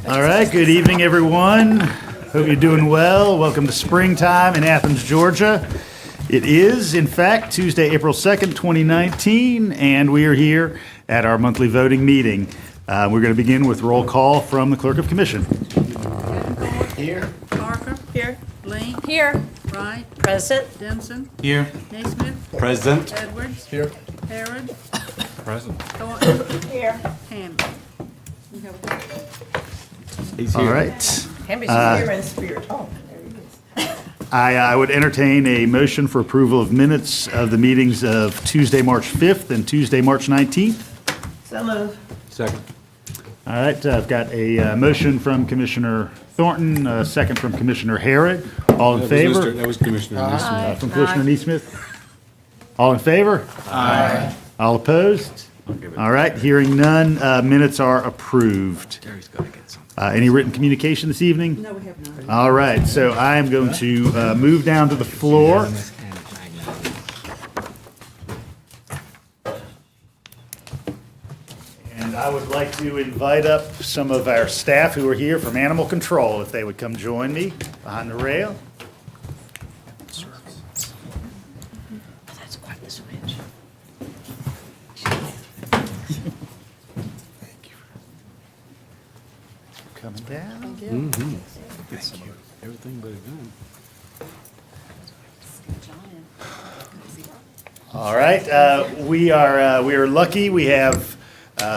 All right, good evening, everyone. Hope you're doing well. Welcome to springtime in Athens, Georgia. It is, in fact, Tuesday, April 2nd, 2019, and we are here at our monthly voting meeting. We're going to begin with roll call from the Clerk of Commission. Here. Parker. Here. Lane. Here. Wright. Present. Denson. Here. Naismith. Present. Edwards. Here. Harrod. Present. Thornton. Here. Ham. He's All here. right. Hammy's here in spirit. Oh, there he is. I would entertain a motion for approval of minutes of the meetings of Tuesday, March 5th and Tuesday, March 19th. So move. Second. All right, I've got a motion from Commissioner Thornton, a second from Commissioner Harrod. All in favor? That was Commissioner Nease. From Commissioner Neesmith? All in favor? Aye. All opposed? All right, hearing none, minutes are approved. Gary's got to get some. Any written communication this evening? No, we have none. All right, so I am going to move down to the floor. And I would like to invite up some of our staff who are here from Animal Control, if they would come join me behind the rail. That's quite the switch. Coming down. Everything but a gun. All right, we are lucky. We have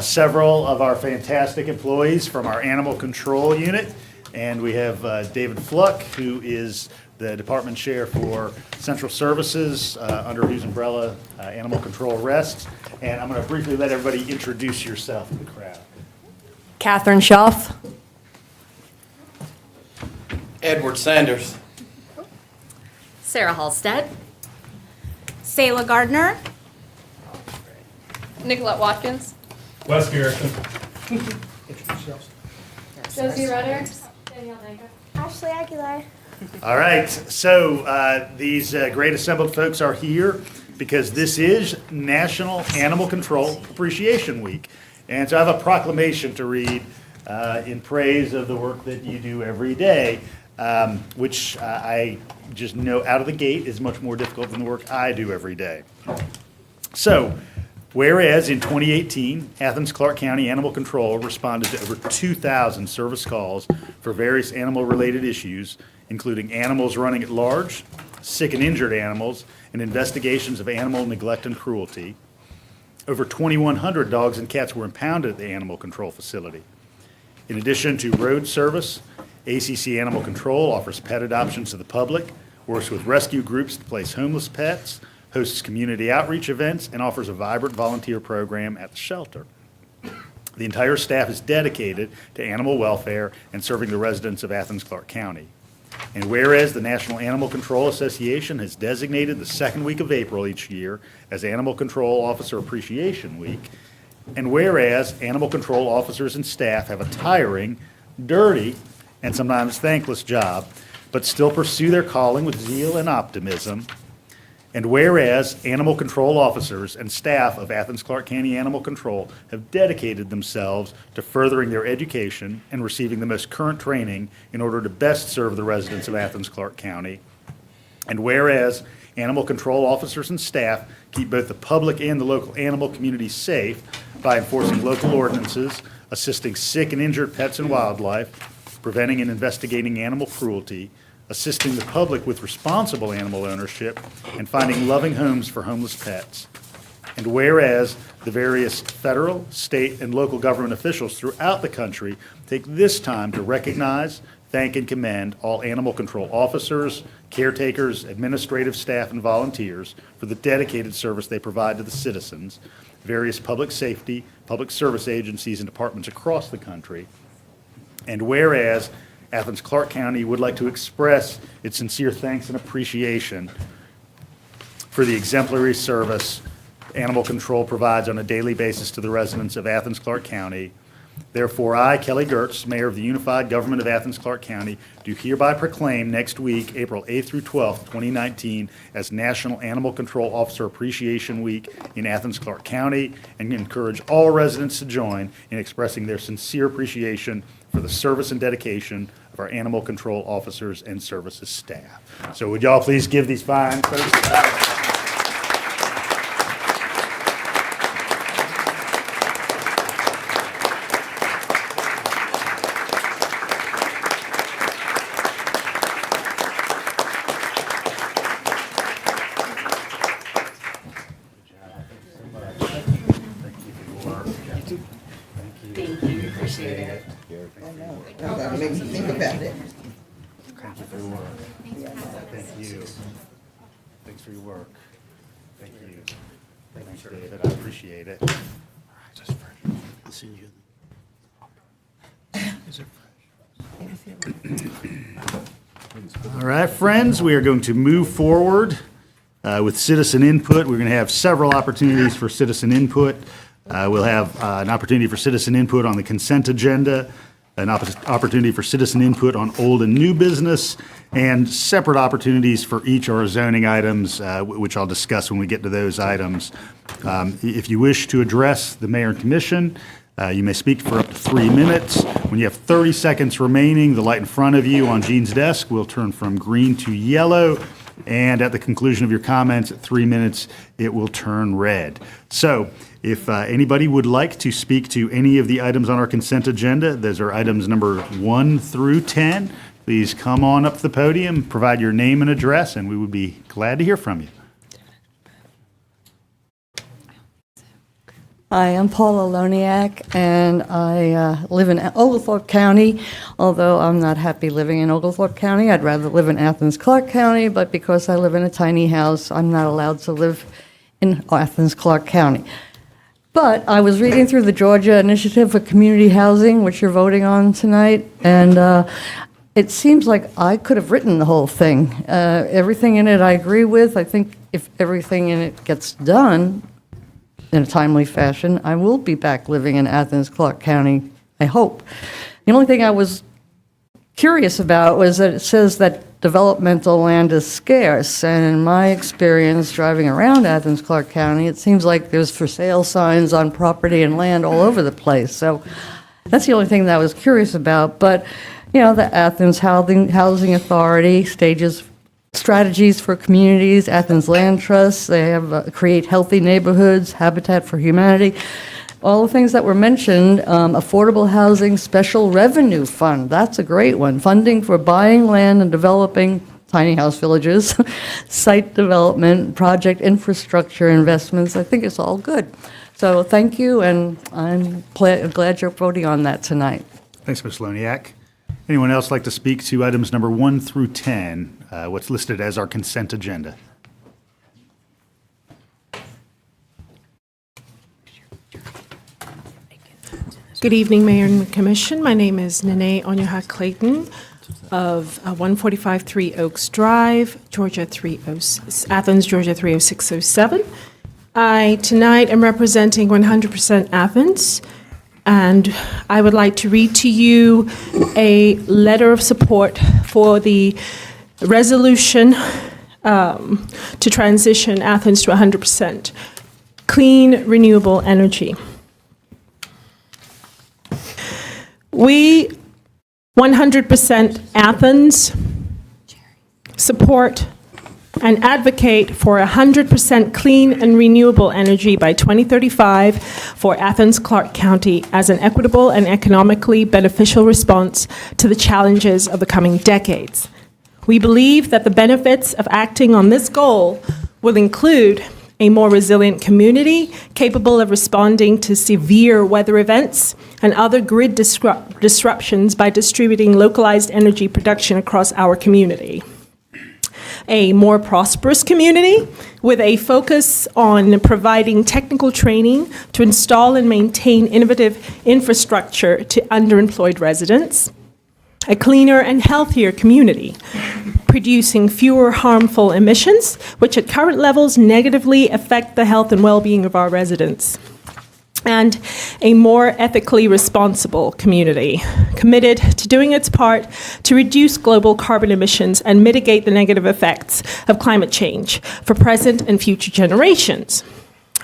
several of our fantastic employees from our animal control unit, and we have David Fluck, who is the department chair for Central Services, under whose umbrella animal control rests. And I'm going to briefly let everybody introduce yourself to the crowd. Catherine Schaff. Edward Sanders. Sarah Halstead. Selah Gardner. Nicolette Watkins. Wes Garrison. Josie Rudder. Danielle Nager. Ashley Aguilar. All right, so these great assembled folks are here because this is National Animal Control Appreciation Week. And so I have a proclamation to read in praise of the work that you do every day, which I just know out of the gate is much more difficult than the work I do every day. So, whereas in 2018, Athens-Clarke County Animal Control responded to over 2,000 service calls for various animal-related issues, including animals running at large, sick and injured animals, and investigations of animal neglect and cruelty. Over 2,100 dogs and cats were impounded at the animal control facility. In addition to road service, ACC Animal Control offers pet adoptions to the public, works with rescue groups to place homeless pets, hosts community outreach events, and offers a vibrant volunteer program at the shelter. The entire staff is dedicated to animal welfare and serving the residents of Athens-Clarke County. And whereas the National Animal Control Association has designated the second week of April each year as Animal Control Officer Appreciation Week, and whereas animal control officers and staff have a tiring, dirty, and sometimes thankless job, but still pursue their calling with zeal and optimism, and whereas animal control officers and staff of Athens-Clarke County Animal Control have dedicated themselves to furthering their education and receiving the most current training in order to best serve the residents of Athens-Clarke County, and whereas animal control officers and staff keep both the public and the local animal community safe by enforcing local ordinances, assisting sick and injured pets and wildlife, preventing and investigating animal cruelty, assisting the public with responsible animal ownership, and finding loving homes for homeless pets. And whereas the various federal, state, and local government officials throughout the country take this time to recognize, thank, and commend all animal control officers, caretakers, administrative staff, and volunteers for the dedicated service they provide to the citizens, various public safety, public service agencies, and departments across the country. And whereas Athens-Clarke County would like to express its sincere thanks and appreciation for the exemplary service animal control provides on a daily basis to the residents of Athens-Clarke County. Therefore, I, Kelly Gertz, Mayor of the Unified Government of Athens-Clarke County, do hereby proclaim next week, April 8th through 12th, 2019, as National Animal Control Officer Appreciation Week in Athens-Clarke County, and encourage all residents to join in expressing their sincere appreciation for the service and dedication of our animal control officers and services staff. So would y'all please give these fine folks. Now that makes me think about it. Thank you for your work. Thank you. Thanks for your work. Thank you. Thanks, David. I appreciate it. I'll send you. All right, friends, we are going to move forward with citizen input. We're going to have several opportunities for citizen input. We'll have an opportunity for citizen input on the consent agenda, an opportunity for citizen input on old and new business, and separate opportunities for each of our zoning items, which I'll discuss when we get to those items. If you wish to address the mayor and commission, you may speak for up to 3 minutes. When you have 30 seconds remaining, the light in front of you on Gene's desk will turn from green to yellow, and at the conclusion of your comments, at 3 minutes, it will turn red. So if anybody would like to speak to any of the items on our consent agenda, those are items number 1 through 10. Please come on up to the podium, provide your name and address, and we would be glad to hear from you. Hi, I'm Paula Loniak, and I live in Oglethorpe County. Although I'm not happy living in Oglethorpe County, I'd rather live in Athens-Clarke County, but because I live in a tiny house, I'm not allowed to live in Athens-Clarke County. But I was reading through the Georgia Initiative for Community Housing, which you're voting on tonight, and it seems like I could have written the whole thing. Everything in it I agree with. I think if everything in it gets done in a timely fashion, I will be back living in Athens-Clarke County, I hope. The only thing I was curious about was that it says that developmental land is scarce, and in my experience driving around Athens-Clarke County, it seems like there's for sale signs on property and land all over the place. So that's the only thing that I was curious about. But, you know, the Athens Housing Authority stages strategies for communities, Athens Land Trust, they have create healthy neighborhoods, Habitat for Humanity, all the things that were mentioned, affordable housing special revenue fund, that's a great one, funding for buying land and developing tiny house villages, site development, project infrastructure investments, I think it's all good. So thank you, and I'm glad you're voting on that tonight. Thanks, Ms. Loniak. Anyone else like to speak to items number 1 through 10, what's listed as our consent agenda? Good evening, Mayor and Commission. My name is Nene Onyaha Clayton of 145 3 Oaks Drive, Athens, Georgia 30607. I tonight am representing 100% Athens, and I would like to read to you a letter of support for the resolution to transition Athens to 100% clean, renewable energy. We, 100% Athens, support and advocate for 100% clean and renewable energy by 2035 for Athens-Clarke County as an equitable and economically beneficial response to the challenges of the coming decades. We believe that the benefits of acting on this goal will include a more resilient community capable of responding to severe weather events and other grid disruptions by distributing localized energy production across our community. A more prosperous community with a focus on providing technical training to install and maintain innovative infrastructure to underemployed residents. A cleaner and healthier community, producing fewer harmful emissions, which at current levels negatively affect the health and well-being of our residents. and a more ethically responsible community, committed to doing its part to reduce global carbon emissions and mitigate the negative effects of climate change for present and future generations.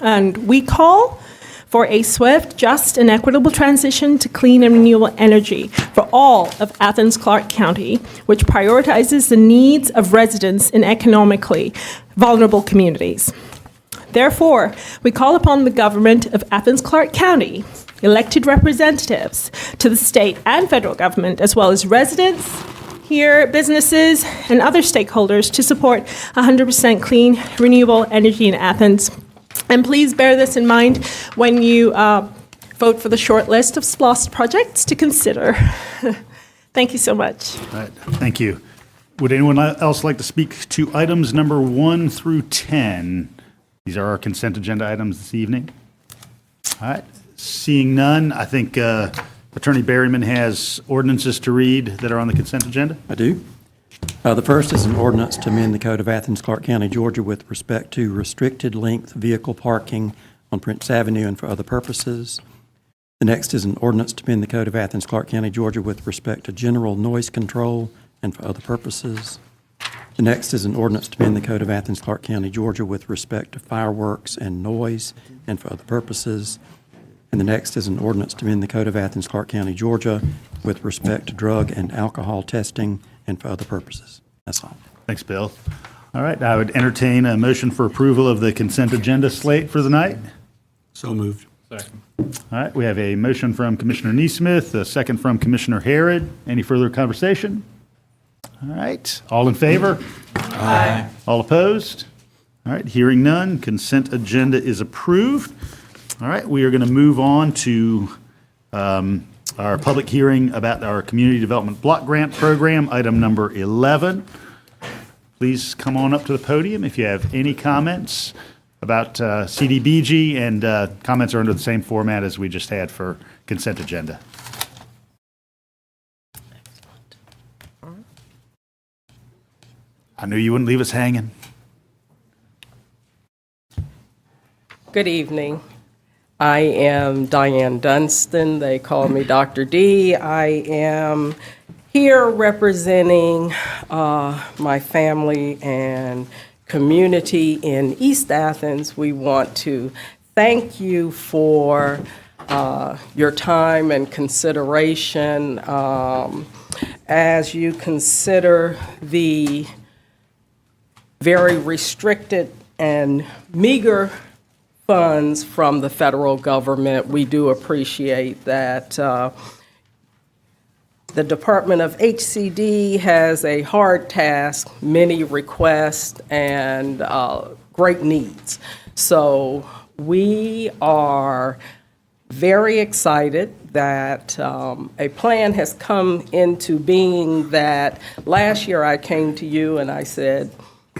And we call for a swift, just, and equitable transition to clean and renewable energy for all of Athens-Clarke County, which prioritizes the needs of residents in economically vulnerable communities. Therefore, we call upon the government of Athens-Clarke County, elected representatives to the state and federal government, as well as residents, here, businesses, and other stakeholders to support 100% clean, renewable energy in Athens. And please bear this in mind when you vote for the short list of SPLOST projects to consider. Thank you so much. All right, thank you. Would anyone else like to speak to items number 1 through 10? These are our consent agenda items this evening. All right, seeing none, I think Attorney Berryman has ordinances to read that are on the consent agenda. I do. The first is an ordinance to amend the Code of Athens-Clarke County, Georgia with respect to restricted length vehicle parking on Prince Avenue and for other purposes. The next is an ordinance to amend the Code of Athens-Clarke County, Georgia with respect to general noise control and for other purposes. The next is an ordinance to amend the Code of Athens-Clarke County, Georgia with respect to fireworks and noise and for other purposes. And the next is an ordinance to amend the Code of Athens-Clarke County, Georgia with respect to drug and alcohol testing and for other purposes. That's all. Thanks, Bill. All right, I would entertain a motion for approval of the consent agenda slate for the night. So moved. All right, we have a motion from Commissioner Neesmith, a second from Commissioner Harrod. Any further conversation? All right, all in favor? Aye. All opposed? All right, hearing none, consent agenda is approved. All right, we are going to move on to our public hearing about our Community Development Block Grant Program, item number 11. Please come on up to the podium if you have any comments about CDBG, and comments are under the same format as we just had for consent agenda. I knew you wouldn't leave us hanging. Good evening. I am Diane Dunstan. They call me Dr. D. I am here representing my family and community in East Athens. We want to thank you for your time and consideration as you consider the very restricted and meager funds from the federal government. We do appreciate that. The Department of HCD has a hard task, many requests, and great needs. So we are very excited that a plan has come into being that last year I came to you and I said,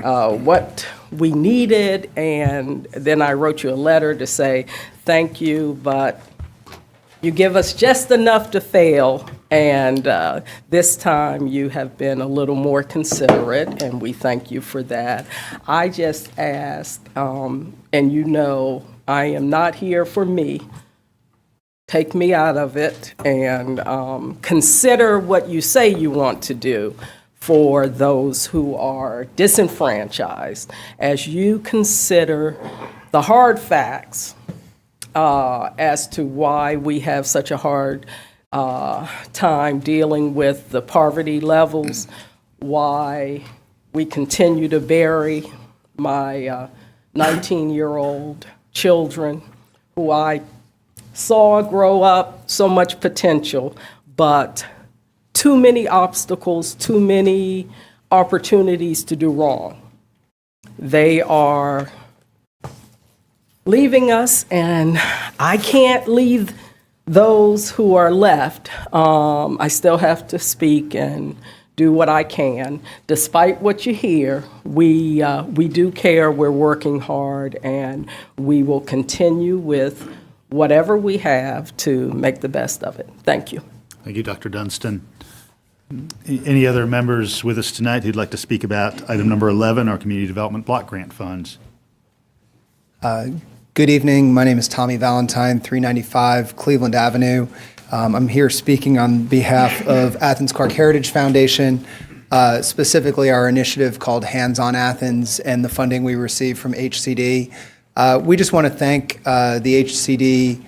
what we needed, and then I wrote you a letter to say, thank you, but you give us just enough to fail, and this time you have been a little more considerate, and we thank you for that. I just ask, and you know I am not here for me. Take me out of it, and consider what you say you want to do for those who are disenfranchised, as you consider the hard facts as to why we have such a hard time dealing with the poverty levels, why we continue to bury my 19-year-old children who I saw grow up, so much potential, but too many obstacles, too many opportunities to do wrong. They are leaving us, and I can't leave those who are left. I still have to speak and do what I can. Despite what you hear, we do care, we're working hard, and we will continue with whatever we have to make the best of it. Thank you. Thank you, Dr. Dunstan. Any other members with us tonight who'd like to speak about item number 11, our Community Development Block Grant Funds? Good evening. My name is Tommy Valentine, 395 Cleveland Avenue. I'm here speaking on behalf of Athens-Clarke Heritage Foundation, specifically our initiative called Hands on Athens and the funding we received from HCD. We just want to thank the HCD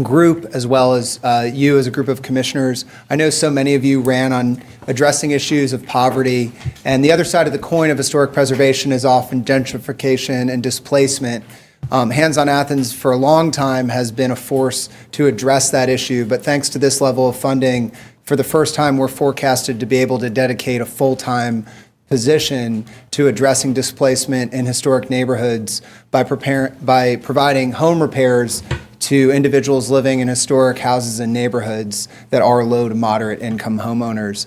group as well as you as a group of commissioners. I know so many of you ran on addressing issues of poverty, and the other side of the coin of historic preservation is often gentrification and displacement. Hands on Athens for a long time has been a force to address that issue, but thanks to this level of funding, for the first time we're forecasted to be able to dedicate a full-time position to addressing displacement in historic neighborhoods by providing home repairs to individuals living in historic houses and neighborhoods that are low to moderate income homeowners.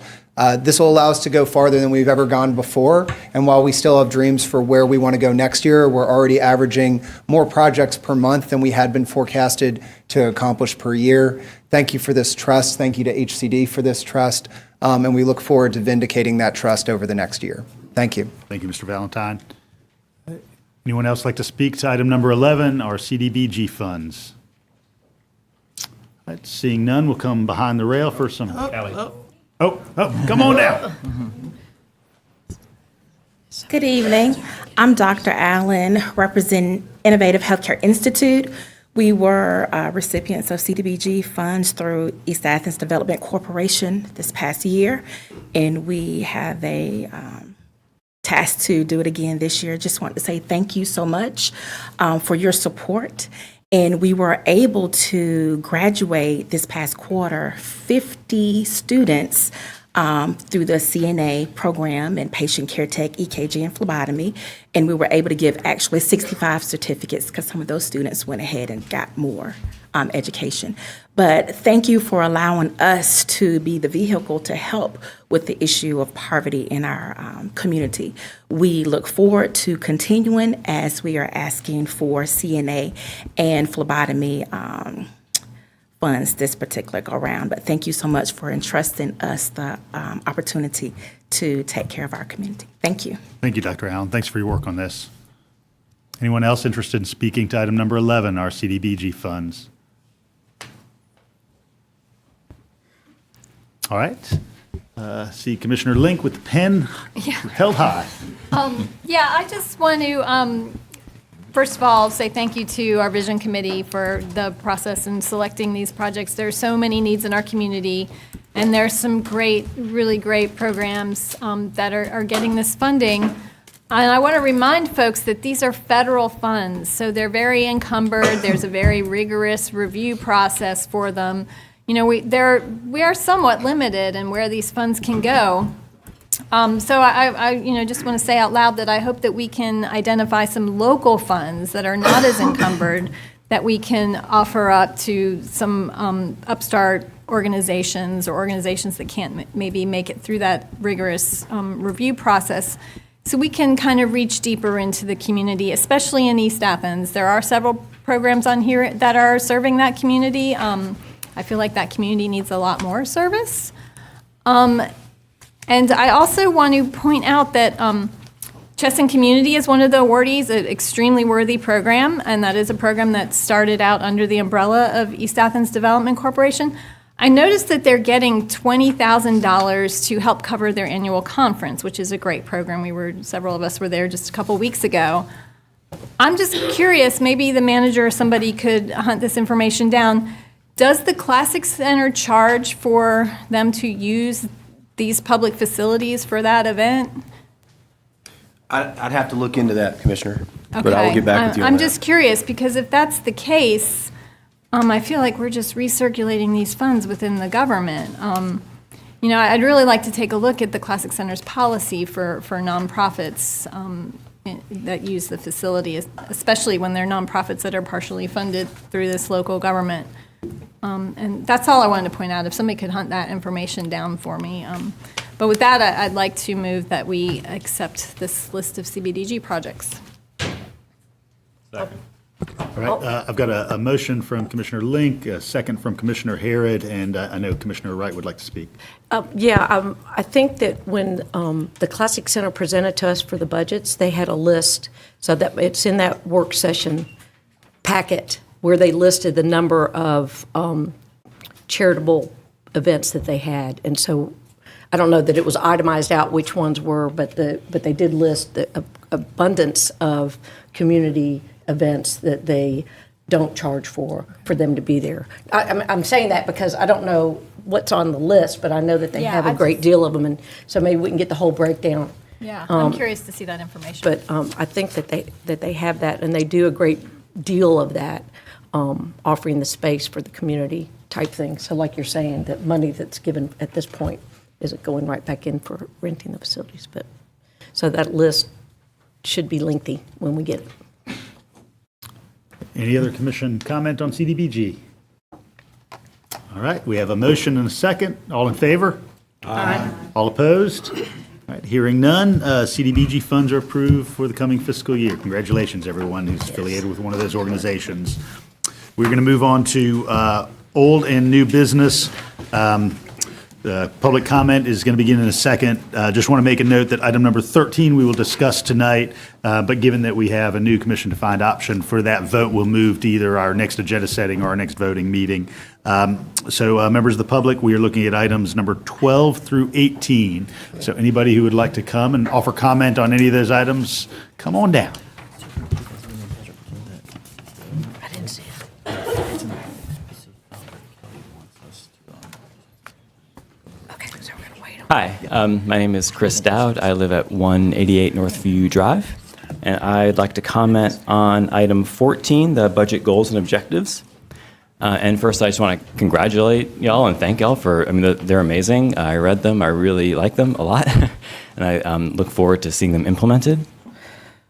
This will allow us to go farther than we've ever gone before, and while we still have dreams for where we want to go next year, we're already averaging more projects per month than we had been forecasted to accomplish per year. Thank you for this trust. Thank you to HCD for this trust, and we look forward to vindicating that trust over the next year. Thank you. Thank you, Mr. Valentine. Anyone else like to speak to item number 11, our CDBG funds? All right, seeing none, we'll come behind the rail for some. Oh, come on down. Good evening. I'm Dr. Allen, representing Innovative Healthcare Institute. We were recipients of CDBG funds through East Athens Development Corporation this past year, and we have a task to do it again this year. Just want to say thank you so much for your support. And we were able to graduate this past quarter 50 students through the CNA program and patient care tech, EKG, and phlebotomy. And we were able to give actually 65 certificates because some of those students went ahead and got more education. But thank you for allowing us to be the vehicle to help with the issue of poverty in our community. We look forward to continuing as we are asking for CNA and phlebotomy funds this particular go round. But thank you so much for entrusting us the opportunity to take care of our community. Thank you. Thank you, Dr. Allen. Thanks for your work on this. Anyone else interested in speaking to item number 11, our CDBG funds? All right. See Commissioner Link with the pen held high. I just want to, first of all, say thank you to our Vision Committee for the process in selecting these projects. There are so many needs in our community, and there's some great, really great programs that are getting this funding. And I want to remind folks that these are federal funds, so they're very encumbered. There's a very rigorous review process for them. You know, we are somewhat limited in where these funds can go. So I just want to say out loud that I hope that we can identify some local funds that are not as encumbered that we can offer up to some upstart organizations or organizations that can't maybe make it through that rigorous review process. So we can kind of reach deeper into the community, especially in East Athens. There are several programs on here that are serving that community. I feel like that community needs a lot more service. And I also want to point out that Chesson Community is one of the awardees, an extremely worthy program, and that is a program that started out under the umbrella of East Athens Development Corporation. I noticed that they're getting $20,000 to help cover their annual conference, which is a great program. Several of us were there just a couple weeks ago. I'm just curious, maybe the manager or somebody could hunt this information down. Does the Classic Center charge for them to use these public facilities for that event? I'd have to look into that, Commissioner, but I will get back with you on I'm that. just curious, because if that's the case, I feel like we're just recirculating these funds within the government. I'd really like to take a look at the Classic Center's policy for nonprofits that use the facility, especially when they're nonprofits that are partially funded through this local government. And that's all I wanted to point out. If somebody could hunt that information down for me. But with that, I'd like to move that we accept this list of CBDG projects. Second. All right, I've got a motion from Commissioner Link, a second from Commissioner Harrod, and I know Commissioner Wright would like to speak. I think that when the Classic Center presented to us for the budgets, they had a list, so that it's in that work session packet where they listed the number of charitable events that they had. And so I don't know that it was itemized out which ones were, but they did list the abundance of community events that they don't charge for them to be there. I'm saying that because I don't know what's on the list, but I know that they have a great deal of them, and so maybe we can get the whole breakdown. Yeah, I'm curious to see that information. But I think that they have that, and they do a great deal of that, offering the space for the community type thing. So like you're saying, that money that's given at this point isn't going right back in for renting the facilities. But so that list should be lengthy when we get it. Any other commission comment on CDBG? All right, we have a motion and a second. All in favor? Aye. All opposed? All right, hearing none, CDBG funds are approved for the coming fiscal year. Congratulations, everyone who's affiliated with one of those organizations. We're going to move on to old and new business. The public comment is going to begin in a second. Just want to make a note that item number 13 we will discuss tonight, but given that we have a new commission-defined option for that vote, we'll move to either our next agenda setting or our next voting meeting. So members of the public, we are looking at items number 12 through 18. So anybody who would like to come and offer comment on any of those items, come on down. I didn't see it. Hi, my name is Chris Dowd. I live at 188 Northview Drive, and I'd like to comment on item 14, the budget goals and objectives. And first, I just want to congratulate y'all and thank y'all for, they're amazing. I read them. I really like them a lot, and I look forward to seeing them implemented.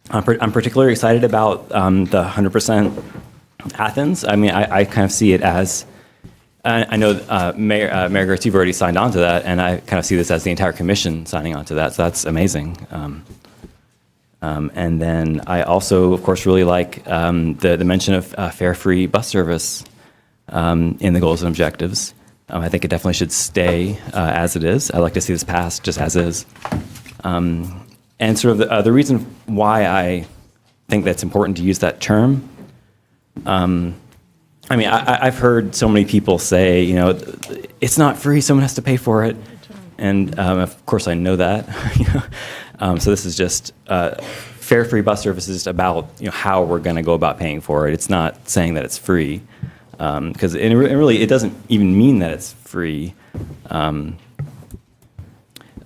I'm particularly excited about the 100% Athens. I kind of see it as, I know Mayor Gertz, you've already signed on to that, and I kind of see this as the entire commission signing on to that, so that's amazing. And then I also, of course, really like the mention of fare-free bus service in the goals and objectives. I think it definitely should stay as it is. I'd like to see this passed just as is. And sort of the reason why I think that's important to use that term, I've heard so many people say, it's not free, someone has to pay for it. And of course I know that. So this is just fare-free bus service is about how we're going to go about paying for it. It's not saying that it's free, because really it doesn't even mean that it's free.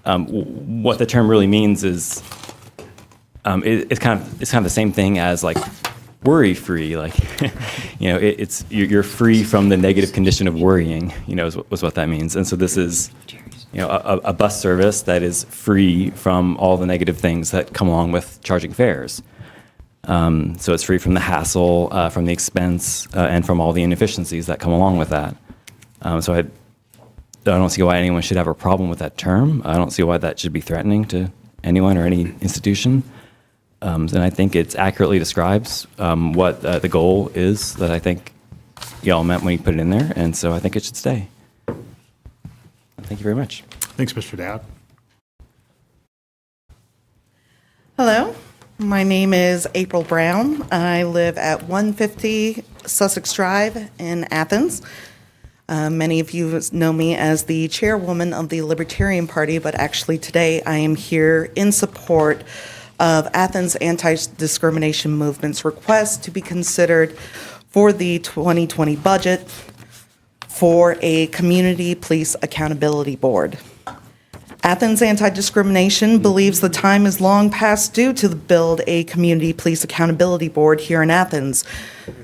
What the term really means is it's kind of the same thing as like worry-free, like you're free from the negative condition of worrying, is what that means. And so this is a bus service that is free from all the negative things that come along with charging fares. So it's free from the hassle, from the expense, and from all the inefficiencies that come along with that. So I don't see why anyone should have a problem with that term. I don't see why that should be threatening to anyone or any institution. And I think it accurately describes what the goal is that I think y'all meant when you put it in there, and so I think it should stay. Thank you very much. Thanks, Mr. Dowd. Hello, my name is April Brown. I live at 150 Sussex Drive in Athens. Many of you know me as the chairwoman of the Libertarian Party, but actually today I am here in support of Athens Anti-Discrimination Movement's request to be considered for the 2020 budget for a Community Police Accountability Board. Athens Anti-Discrimination believes the time is long past due to build a Community Police Accountability Board here in Athens.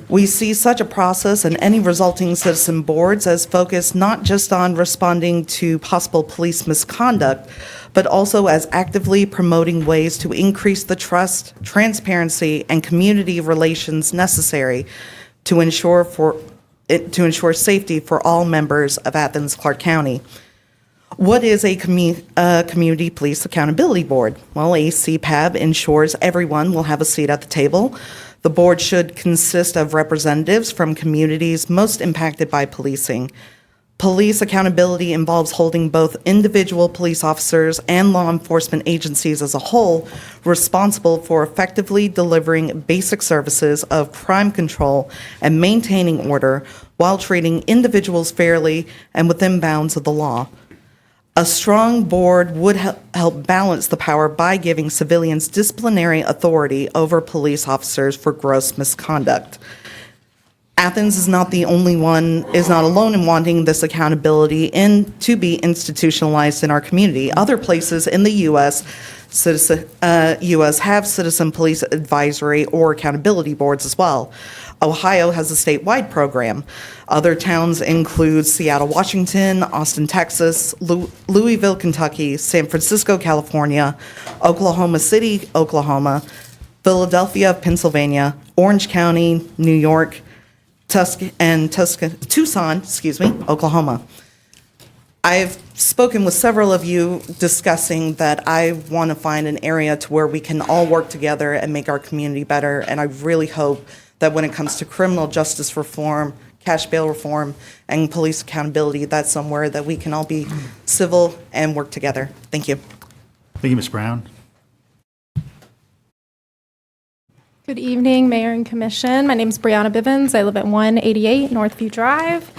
We see such a process and any resulting citizen boards as focused not just on responding to possible police misconduct, but also as actively promoting ways to increase the trust, transparency, and community relations necessary to ensure safety for all members of Athens-Clarke County. What is a Community Police Accountability Board? Well, ACPAB ensures everyone will have a seat at the table. The board should consist of representatives from communities most impacted by policing. Police accountability involves holding both individual police officers and law enforcement agencies as a whole responsible for effectively delivering basic services of crime control and maintaining order while treating individuals fairly and within bounds of the law. A strong board would help balance the power by giving civilians disciplinary authority over police officers for gross misconduct. Athens is not alone in wanting this accountability to be institutionalized in our community. Other places in the U.S. have citizen police advisory or accountability boards as well. Ohio has a statewide program. Other towns include Seattle, Washington, Austin, Texas, Louisville, Kentucky, San Francisco, California, Oklahoma City, Oklahoma, Philadelphia, Pennsylvania, Orange County, New York, Tucson, Oklahoma. I've spoken with several of you discussing that I want to find an area to where we can all work together and make our community better, and I really hope that when it comes to criminal justice reform, cash bail reform, and police accountability, that's somewhere that we can all be civil and work together. Thank you. Thank you, Ms. Brown. Good evening, Mayor and Commission. My name is Brianna Bivens. I live at 188 Northview Drive.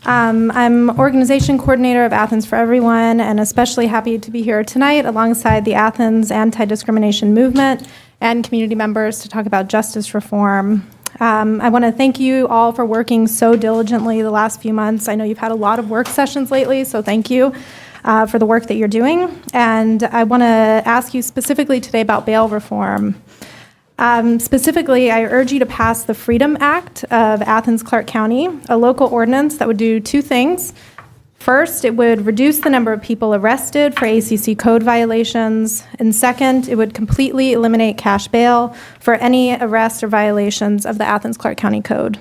I'm Organization Coordinator of Athens for Everyone, and especially happy to be here tonight alongside the Athens Anti-Discrimination Movement and community members to talk about justice reform. I want to thank you all for working so diligently the last few months. I know you've had a lot of work sessions lately, so thank you for the work that you're doing. And I want to ask you specifically today about bail reform. Specifically, I urge you to pass the Freedom Act of Athens-Clarke County, a local ordinance that would do two things. First, it would reduce the number of people arrested for ACC code violations. And second, it would completely eliminate cash bail for any arrest or violations of the Athens-Clarke County Code.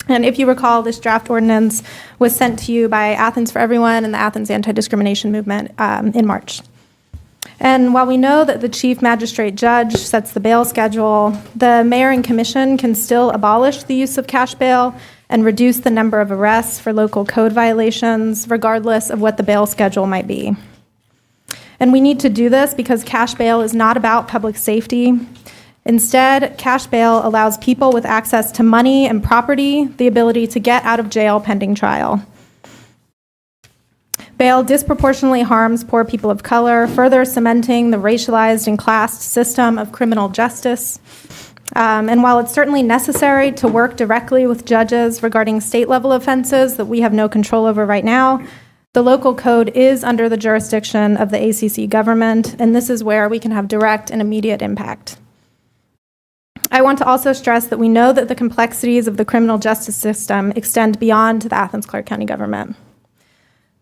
And if you recall, this draft ordinance was sent to you by Athens for Everyone and the Athens Anti-Discrimination Movement in March. And while we know that the chief magistrate judge sets the bail schedule, the mayor and commission can still abolish the use of cash bail and reduce the number of arrests for local code violations, regardless of what the bail schedule might be. And we need to do this because cash bail is not about public safety. Instead, cash bail allows people with access to money and property the ability to get out of jail pending trial. Bail disproportionately harms poor people of color, further cementing the racialized and classed system of criminal justice. And while it's certainly necessary to work directly with judges regarding state-level offenses that we have no control over right now, the local code is under the jurisdiction of the ACC government, and this is where we can have direct and immediate impact. I want to also stress that we know that the complexities of the criminal justice system extend beyond the Athens-Clarke County government.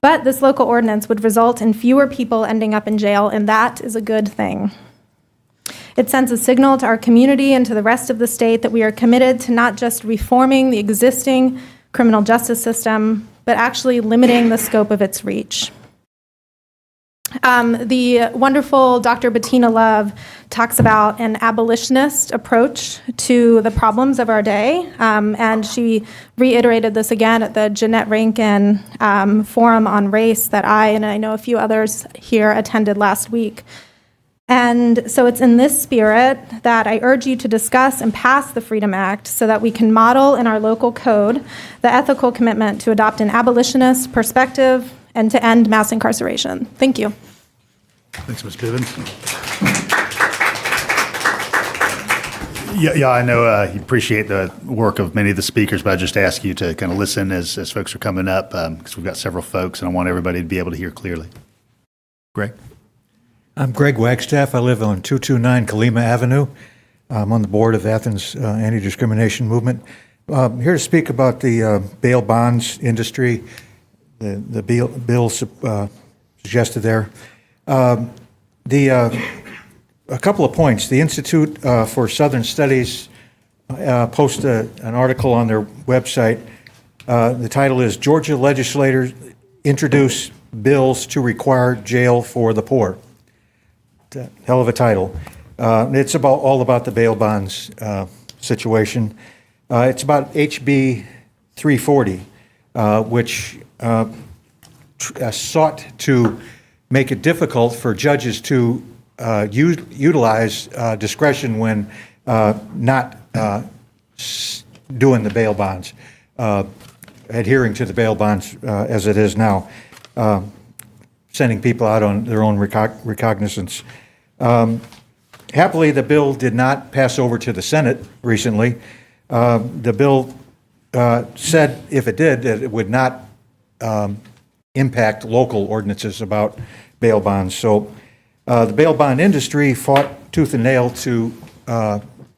But this local ordinance would result in fewer people ending up in jail, and that is a good thing. It sends a signal to our community and to the rest of the state that we are committed to not just reforming the existing criminal justice system, but actually limiting the scope of its reach. The wonderful Dr. Bettina Love talks about an abolitionist approach to the problems of our day, and she reiterated this again at the Jeanette Rankin Forum on Race that I know a few others here attended last week. And so it's in this spirit that I urge you to discuss and pass the Freedom Act so that we can model in our local code the ethical commitment to adopt an abolitionist perspective and to end mass incarceration. Thank you. Thanks, Ms. Bivens. Yeah, I know you appreciate the work of many of the speakers, but I just ask you to kind of listen as folks are coming up, because we've got several folks, and I want everybody to be able to hear clearly. Greg? I'm Greg Wagstaff. I live on 229 Kalima Avenue. I'm on the board of Athens Anti-Discrimination Movement. Here to speak about the bail bonds industry, the bill suggested there. A couple of points. The Institute for Southern Studies posted an article on their website. The title is Georgia Legislators Introduce Bills to Require Jail for the Poor. Hell of a title. It's all about the bail bonds situation. It's about HB 340. which sought to make it difficult for judges to utilize discretion when not doing the bail bonds, adhering to the bail bonds as it is now, sending people out on their own recognizance. Happily, the bill did not pass over to the Senate recently. The bill said, if it did, that it would not impact local ordinances about bail bonds. So the bail bond industry fought tooth and nail to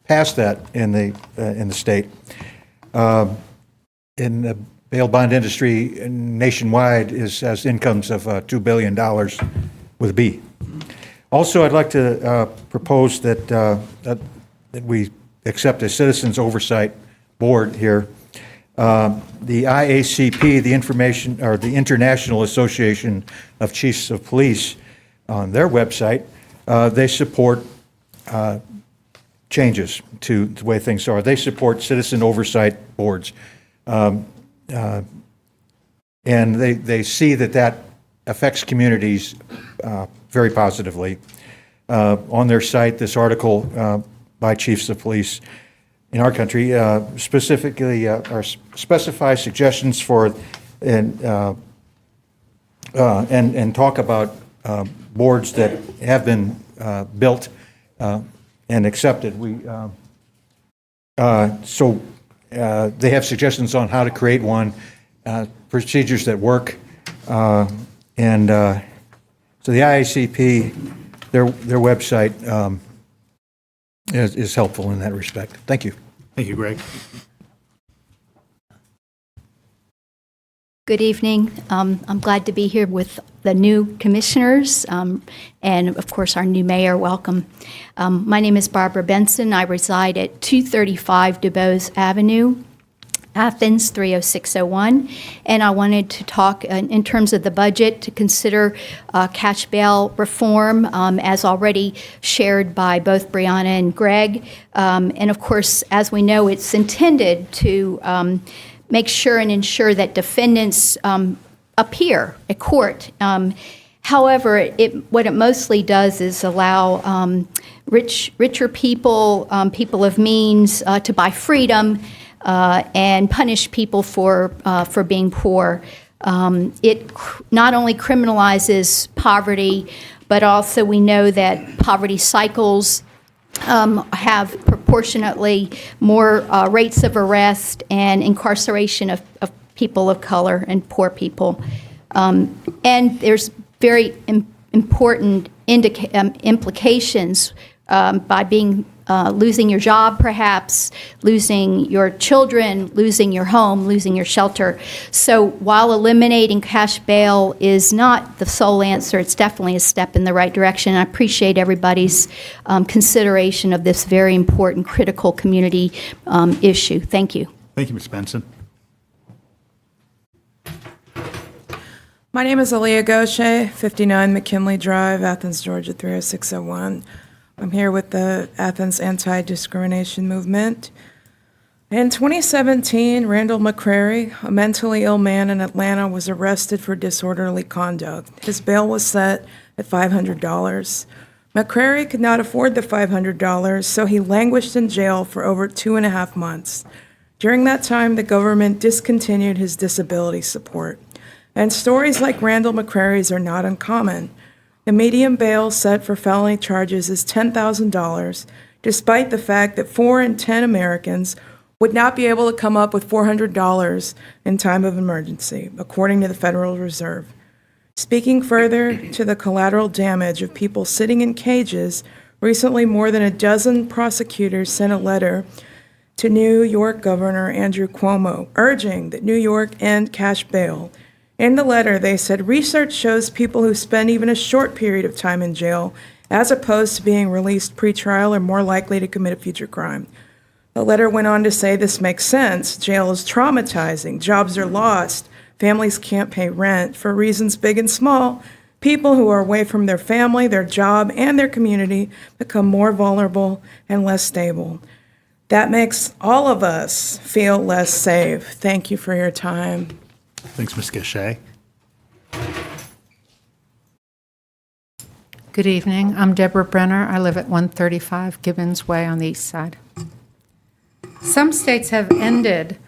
pass that in the state. In the bail bond industry nationwide has incomes of $2 billion with a B. Also, I'd like to propose that we accept a citizens oversight board here. The IACP, the International Association of Chiefs of Police, on their website, they support changes to the way things are. They support citizen oversight boards. And they see that affects communities very positively. On their site, this article by chiefs of police in our country specifically specify suggestions for and talk about boards that have been built and accepted. They have suggestions on how to create one, procedures that work, so the IACP, their website is helpful in that respect. Thank you. Thank you, Greg. Good evening. I'm glad to be here with the new commissioners and, of course, our new mayor. Welcome. My name is Barbara Benson. I reside at 235 DuBose Avenue, Athens 30601, and I wanted to talk in terms of the budget to consider cash bail reform as already shared by both Brianna and Greg. And of course, as we know, it's intended to make sure and ensure that defendants appear at court. However, what it mostly does is allow richer people, people of means, to buy freedom and punish people for being poor. It not only criminalizes poverty, but also we know that poverty cycles have proportionately more rates of arrest and incarceration of people of color and poor people. And there's very important implications by being losing your job, perhaps, losing your children, losing your home, losing your shelter. So while eliminating cash bail is not the sole answer, it's definitely a step in the right direction. I appreciate everybody's consideration of this very important, critical community issue. Thank you. Thank you, Ms. Benson. My name is Aaliyah Gaucher, 59 McKinley Drive, Athens, Georgia 30601. I'm here with the Athens Anti-Discrimination Movement. In 2017, Randall McCrary, a mentally ill man in Atlanta, was arrested for disorderly conduct. His bail was set at $500. McCrary could not afford the $500, so he languished in jail for over 2.5 months. During that time, the government discontinued his disability support. And stories like Randall McCrary's are not uncommon. The median bail set for felony charges is $10,000, despite the fact that 4 in 10 Americans would not be able to come up with $400 in time of emergency, according to the Federal Reserve. Speaking further to the collateral damage of people sitting in cages, recently more than a dozen prosecutors sent a letter to New York Governor Andrew Cuomo urging that New York end cash bail. In the letter, they said, research shows people who spend even a short period of time in jail, as opposed to being released pretrial, are more likely to commit a future crime. The letter went on to say this makes sense. Jail is traumatizing. Jobs are lost. Families can't pay rent. For reasons big and small, people who are away from their family, their job, and their community become more vulnerable and less stable. That makes all of us feel less safe. Thank you for your time. Thanks, Ms. Gachet. Good evening. I'm Deborah Brenner. I live at 135 Gibbons Way on the east side. Some states have ended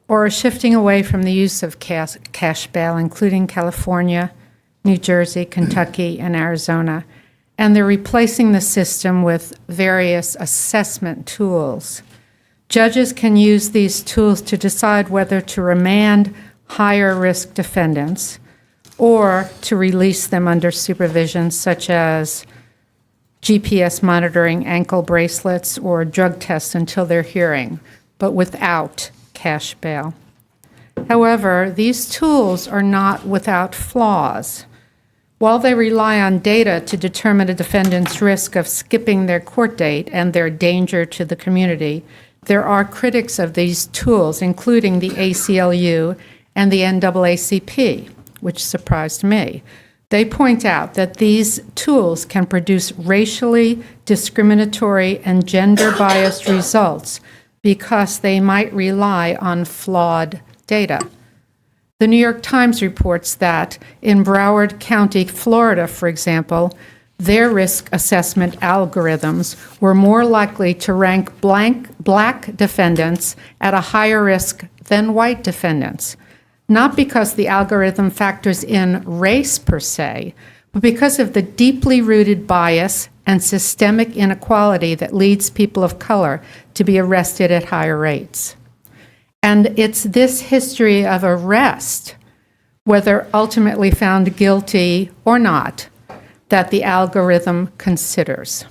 or are shifting away from the use of cash bail, including California, New Jersey, Kentucky, and Arizona, and they're replacing the system with various assessment tools. Judges can use these tools to decide whether to remand higher-risk defendants or to release them under supervision, such as GPS monitoring, ankle bracelets, or drug tests until their hearing, but without cash bail. However, these tools are not without flaws. While they rely on data to determine a defendant's risk of skipping their court date and their danger to the community, there are critics of these tools, including the ACLU and the NAACP, which surprised me. They point out that these tools can produce racially discriminatory and gender-biased results because they might rely on flawed data. The New York Times reports that in Broward County, Florida, for example, their risk assessment algorithms were more likely to rank black defendants at a higher risk than white defendants. Not because the algorithm factors in race per se, but because of the deeply rooted bias and systemic inequality that leads people of color to be arrested at higher rates. And it's this history of arrest, whether ultimately found guilty or not, that the algorithm considers.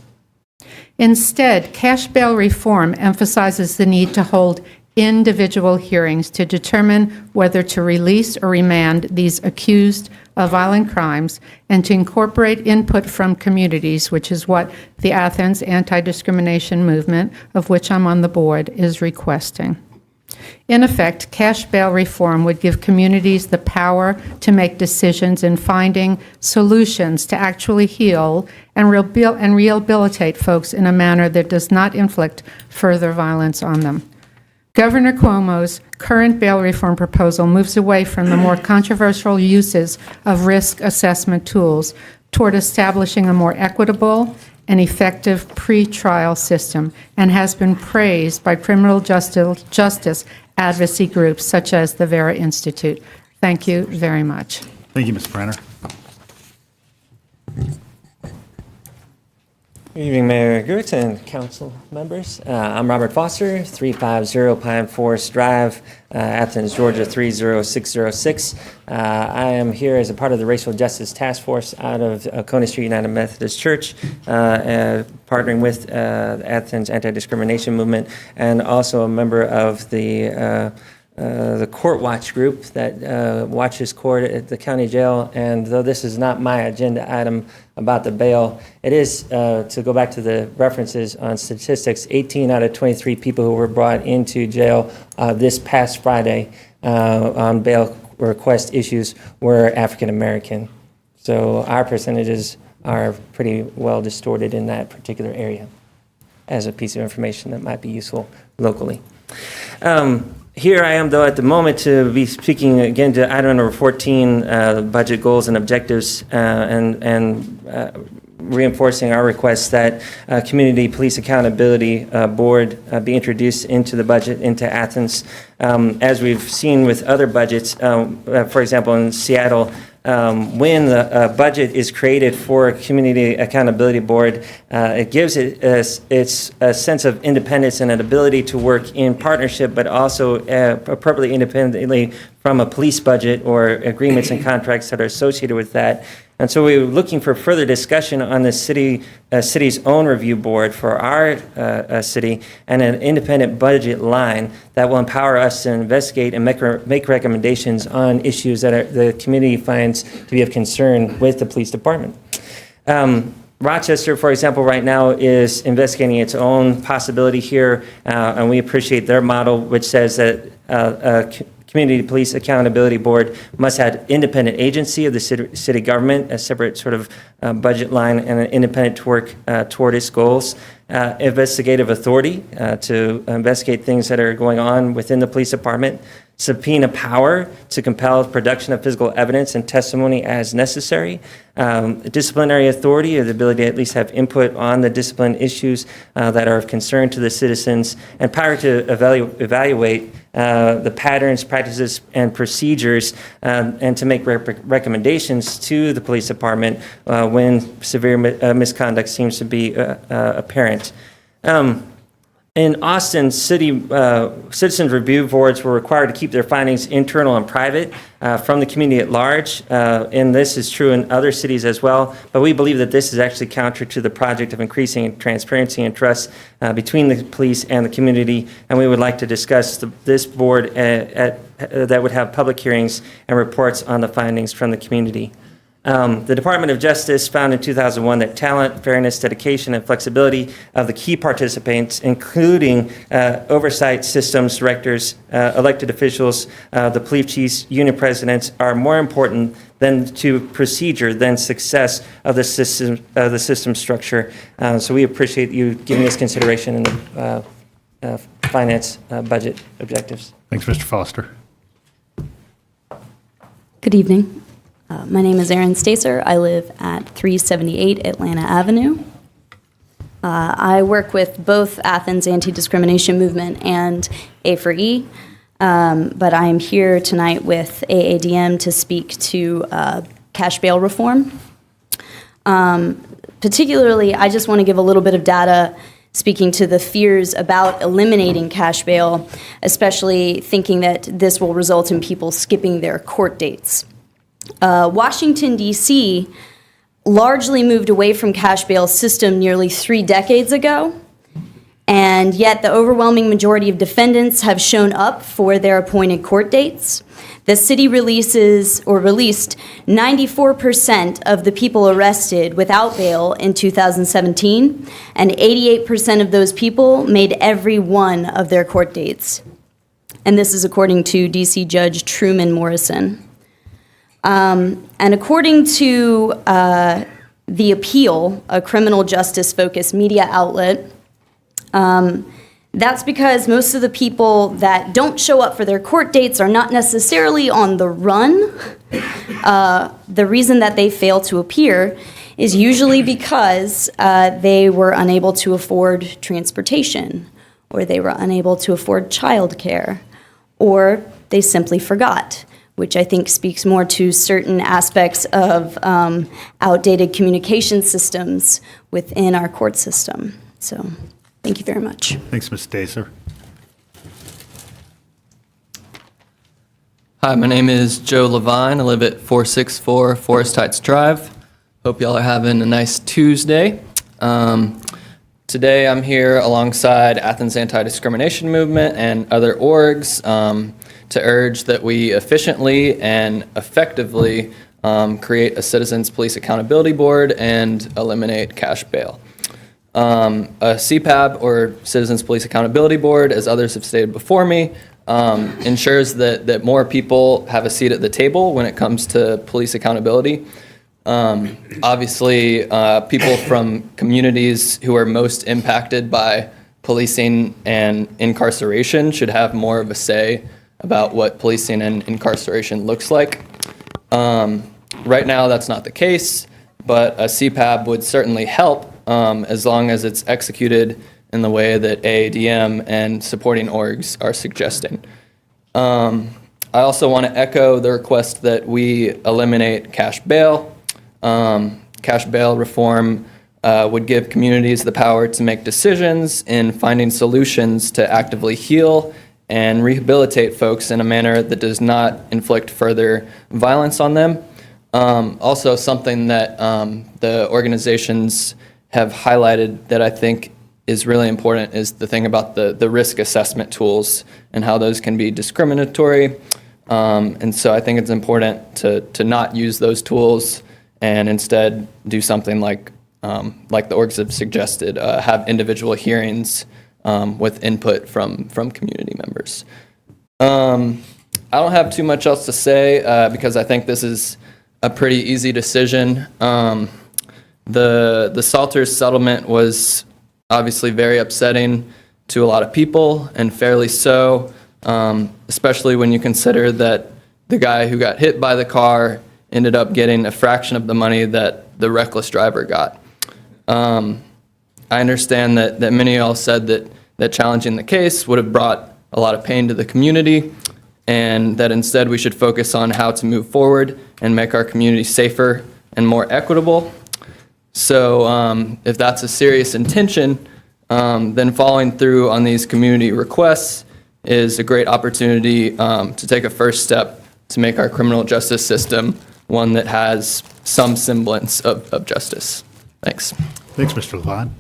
Instead, cash bail reform emphasizes the need to hold individual hearings to determine whether to release or remand these accused of violent crimes and to incorporate input from communities, which is what the Athens anti-discrimination movement, of which I'm on the board, is requesting. In effect, cash bail reform would give communities the power to make decisions in finding solutions to actually heal and rehabilitate folks in a manner that does not inflict further violence on them. Governor Cuomo's current bail reform proposal moves away from the more controversial uses of risk assessment tools toward establishing a more equitable and effective pretrial system and has been praised by criminal justice advocacy groups such as the Vera Institute. Thank you very much. Thank you, Ms. Brenner. Good evening, Mayor Gertz and council members. I'm Robert Foster, 350 Pine Forest Drive, Athens, Georgia 30606. I am here as a part of the Racial Justice Task Force out of Coney Street United Methodist Church, partnering with the Athens Anti-Discrimination Movement, and also a member of the Court Watch group that watches court at the county jail. And though this is not my agenda item about the bail, it is, to go back to the references on statistics, 18 out of 23 people who were brought into jail this past Friday on bail request issues were African American. So our percentages are pretty well distorted in that particular area, as a piece of information that might be useful locally. Here I am, though, at the moment to be speaking again to item number 14, budget goals and objectives, and reinforcing our request that Community Police Accountability Board be introduced into the budget, into Athens. As we've seen with other budgets, for example, in Seattle, when the budget is created for a Community Accountability Board, it gives it its a sense of independence and an ability to work in partnership, but also appropriately independently from a police budget or agreements and contracts that are associated with that. And so we were looking for further discussion on the city's own review board for our city, and an independent budget line that will empower us to investigate and make recommendations on issues that the community finds to be of concern with the police department. Rochester, for example, right now is investigating its own possibility here, and we appreciate their model, which says that Community Police Accountability Board must have independent agency of the city government, a separate sort of budget line, and an independent to work toward its goals. Investigative authority to investigate things that are going on within the police department. subpoena power to compel production of physical evidence and testimony as necessary, disciplinary authority, or the ability to at least have input on the discipline issues that are of concern to the citizens, and power to evaluate the patterns, practices, and procedures, and to make recommendations to the police department when severe misconduct seems to be apparent. In Austin, citizens review boards were required to keep their findings internal and private from the community at large, and this is true in other cities as well, but we believe that this is actually counter to the project of increasing transparency and trust between the police and the community, and we would like to discuss this board that would have public hearings and reports on the findings from the community. The Department of Justice found in 2001 that talent, fairness, dedication, and flexibility of the key participants, including oversight systems directors, elected officials, the police chiefs, union presidents, are more important to procedure than success of the system structure. So we appreciate you giving us consideration in the finance budget objectives. Thanks, Mr. Foster. Good evening. My name is Erin Stacer. I live at 378 Atlanta Avenue. I work with both Athens Anti-Discrimination Movement and A4E, but I am here tonight with AADM to speak to cash bail reform. Particularly, I just want to give a little bit of data speaking to the fears about eliminating cash bail, especially thinking that this will result in people skipping their court dates. Washington, D.C. largely moved away from cash bail system nearly 3 decades ago, and yet the overwhelming majority of defendants have shown up for their appointed court dates. The city released 94% of the people arrested without bail in 2017, and 88% of those people made every one of their court dates. And this is according to D.C. Judge Truman Morrison. And according to The Appeal, a criminal justice-focused media outlet, that's because most of the people that don't show up for their court dates are not necessarily on the run. The reason that they fail to appear is usually because they were unable to afford transportation, or they were unable to afford childcare, or they simply forgot, which I think speaks more to certain aspects of outdated communication systems within our court system. So, thank you very much. Thanks, Ms. Stacer. Hi, my name is Joe Levine. I live at 464 Forest Heights Drive. Hope y'all are having a nice Tuesday. Today I'm here alongside Athens Anti-Discrimination Movement and other orgs to urge that we efficiently and effectively create a Citizens Police Accountability Board and eliminate cash bail. A CPAB, or Citizens Police Accountability Board, as others have stated before me, ensures that more people have a seat at the table when it comes to police accountability. Obviously, people from communities who are most impacted by policing and incarceration should have more of a say about what policing and incarceration looks like. Right now, that's not the case, but a CPAB would certainly help as long as it's executed in the way that AADM and supporting orgs are suggesting. I also want to echo the request that we eliminate cash bail. Cash bail reform would give communities the power to make decisions in finding solutions to actively heal and rehabilitate folks in a manner that does not inflict further violence on them. Also, something that the organizations have highlighted that I think is really important is the thing about the risk assessment tools and how those can be discriminatory. And so I think it's important to not use those tools and instead do something like the orgs have suggested, have individual hearings with input from community members. I don't have too much else to say because I think this is a pretty easy decision. The Salters settlement was obviously very upsetting to a lot of people, and fairly so. especially when you consider that the guy who got hit by the car ended up getting a fraction of the money that the reckless driver got. I understand that many of y'all said that challenging the case would have brought a lot of pain to the community, and that instead we should focus on how to move forward and make our community safer and more equitable. So if that's a serious intention, then following through on these community requests is a great opportunity to take a first step to make our criminal justice system one that has some semblance of justice. Thanks. Thanks, Mr. Levine.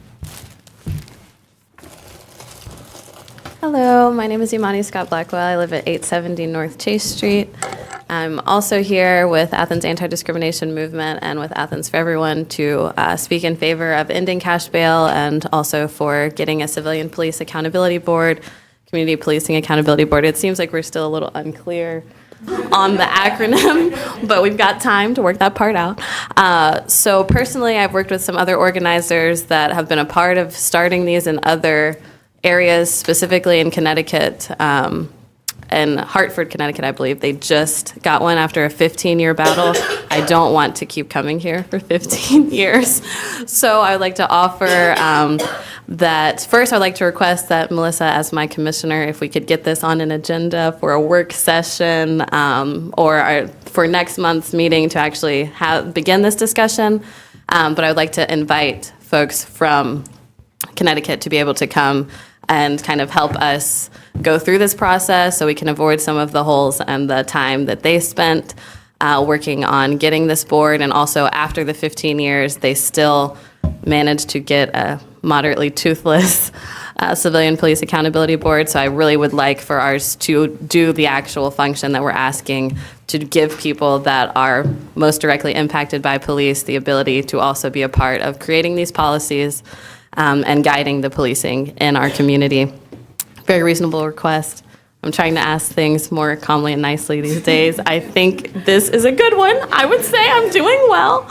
Hello, my name is Imani Scott Blackwell. I live at 870 North Chase Street. I'm also here with Athens Anti-Discrimination Movement and with Athens for Everyone to speak in favor of ending cash bail and also for getting a civilian police accountability board, community policing accountability board. It seems like we're still a little unclear on the acronym, but we've got time to work that part out. So personally, I've worked with some other organizers that have been a part of starting these in other areas, specifically in Connecticut, and Hartford, Connecticut, I believe. They just got one after a 15-year battle. I don't want to keep coming here for 15 years. So I would like to offer that, first I'd like to request that Melissa, as my commissioner, if we could get this on an agenda for a work session or for next month's meeting to actually begin this discussion. But I would like to invite folks from Connecticut to be able to come and kind of help us go through this process so we can avoid some of the holes and the time that they spent working on getting this board. And also after the 15 years, they still managed to get a moderately toothless civilian police accountability board. So I really would like for ours to do the actual function that we're asking, to give people that are most directly impacted by police the ability to also be a part of creating these policies and guiding the policing in our community. Very reasonable request. I'm trying to ask things more calmly and nicely these days. I think this is a good one. I would say I'm doing well.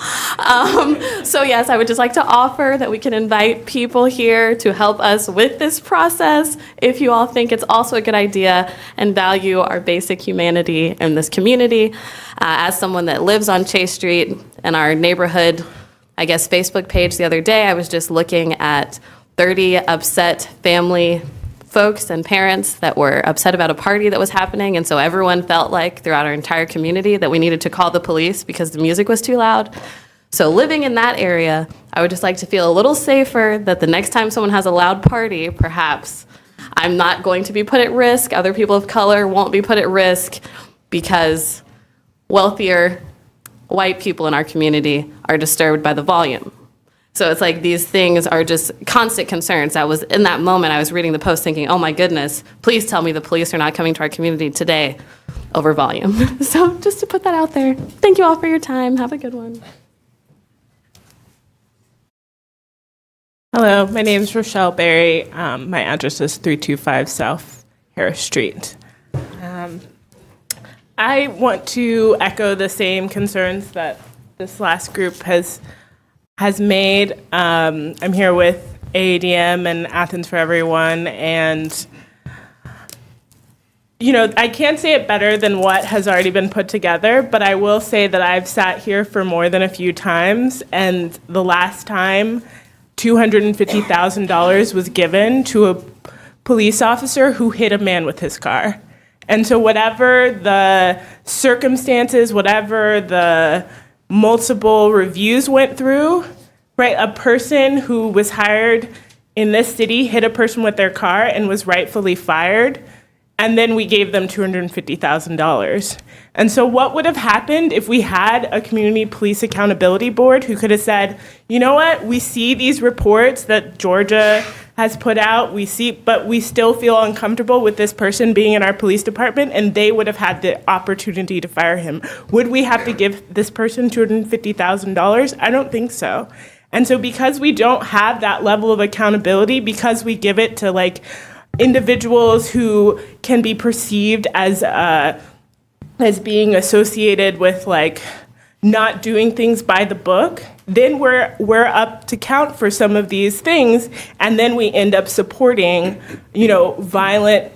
So yes, I would just like to offer that we can invite people here to help us with this process if you all think it's also a good idea and value our basic humanity in this community. As someone that lives on Chase Street in our neighborhood, I guess, Facebook page the other day, I was just looking at 30 upset family folks and parents that were upset about a party that was happening. And so everyone felt like throughout our entire community that we needed to call the police because the music was too loud. So living in that area, I would just like to feel a little safer that the next time someone has a loud party, perhaps I'm not going to be put at risk. Other people of color won't be put at risk because wealthier white people in our community are disturbed by the volume. So it's like these things are just constant concerns. I was in that moment, I was reading the post thinking, oh my goodness, please tell me the police are not coming to our community today over volume. So just to put that out there. Thank you all for your time. Have a good one. Hello, my name is Rochelle Berry. My address is 325 South Harris Street. I want to echo the same concerns that this last group has made. I'm here with AADM and Athens for Everyone, and I can't say it better than what has already been put together, but I will say that I've sat here for more than a few times, and the last time $250,000 was given to a police officer who hit a man with his car. And so whatever the circumstances, whatever the multiple reviews went through, right, a person who was hired in this city hit a person with their car and was rightfully fired, and then we gave them $250,000. And so what would have happened if we had a community police accountability board who could have said, you know what, we see these reports that Georgia has put out, but we still feel uncomfortable with this person being in our police department, and they would have had the opportunity to fire him. Would we have to give this person $250,000? I don't think so. And so because we don't have that level of accountability, because we give it to individuals who can be perceived as being associated with not doing things by the book, then we're up to count for some of these things, and then we end up supporting, violent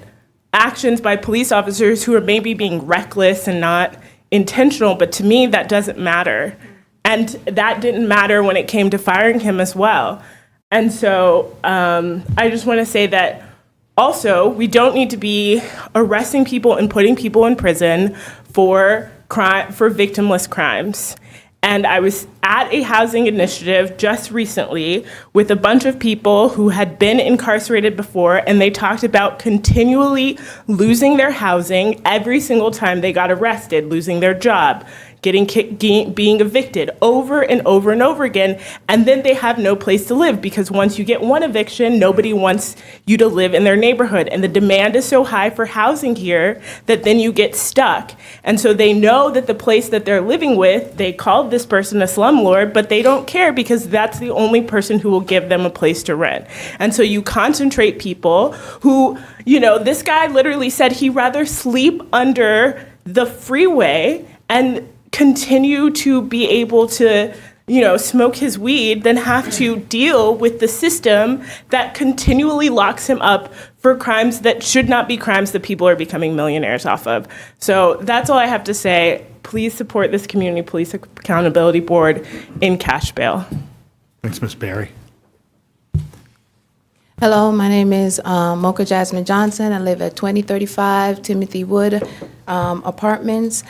actions by police officers who are maybe being reckless and not intentional, but to me, that doesn't matter. And that didn't matter when it came to firing him as well. And so I just want to say that also, we don't need to be arresting people and putting people in prison for victimless crimes. And I was at a housing initiative just recently with a bunch of people who had been incarcerated before, and they talked about continually losing their housing every single time they got arrested, losing their job, being evicted over and over and over again, and then they have no place to live because once you get one eviction, nobody wants you to live in their neighborhood. And the demand is so high for housing here that then you get stuck. And so they know that the place that they're living with, they called this person a slumlord, but they don't care because that's the only person who will give them a place to rent. And so you concentrate people who, this guy literally said he'd rather sleep under the freeway and continue to be able to, smoke his weed than have to deal with the system that continually locks him up for crimes that should not be crimes that people are becoming millionaires off of. So that's all I have to say. Please support this Community Police Accountability Board in cash bail. Thanks, Ms. Barry. Hello, my name is Mocha Jasmine Johnson. I live at 2035 Timothy Wood Apartments.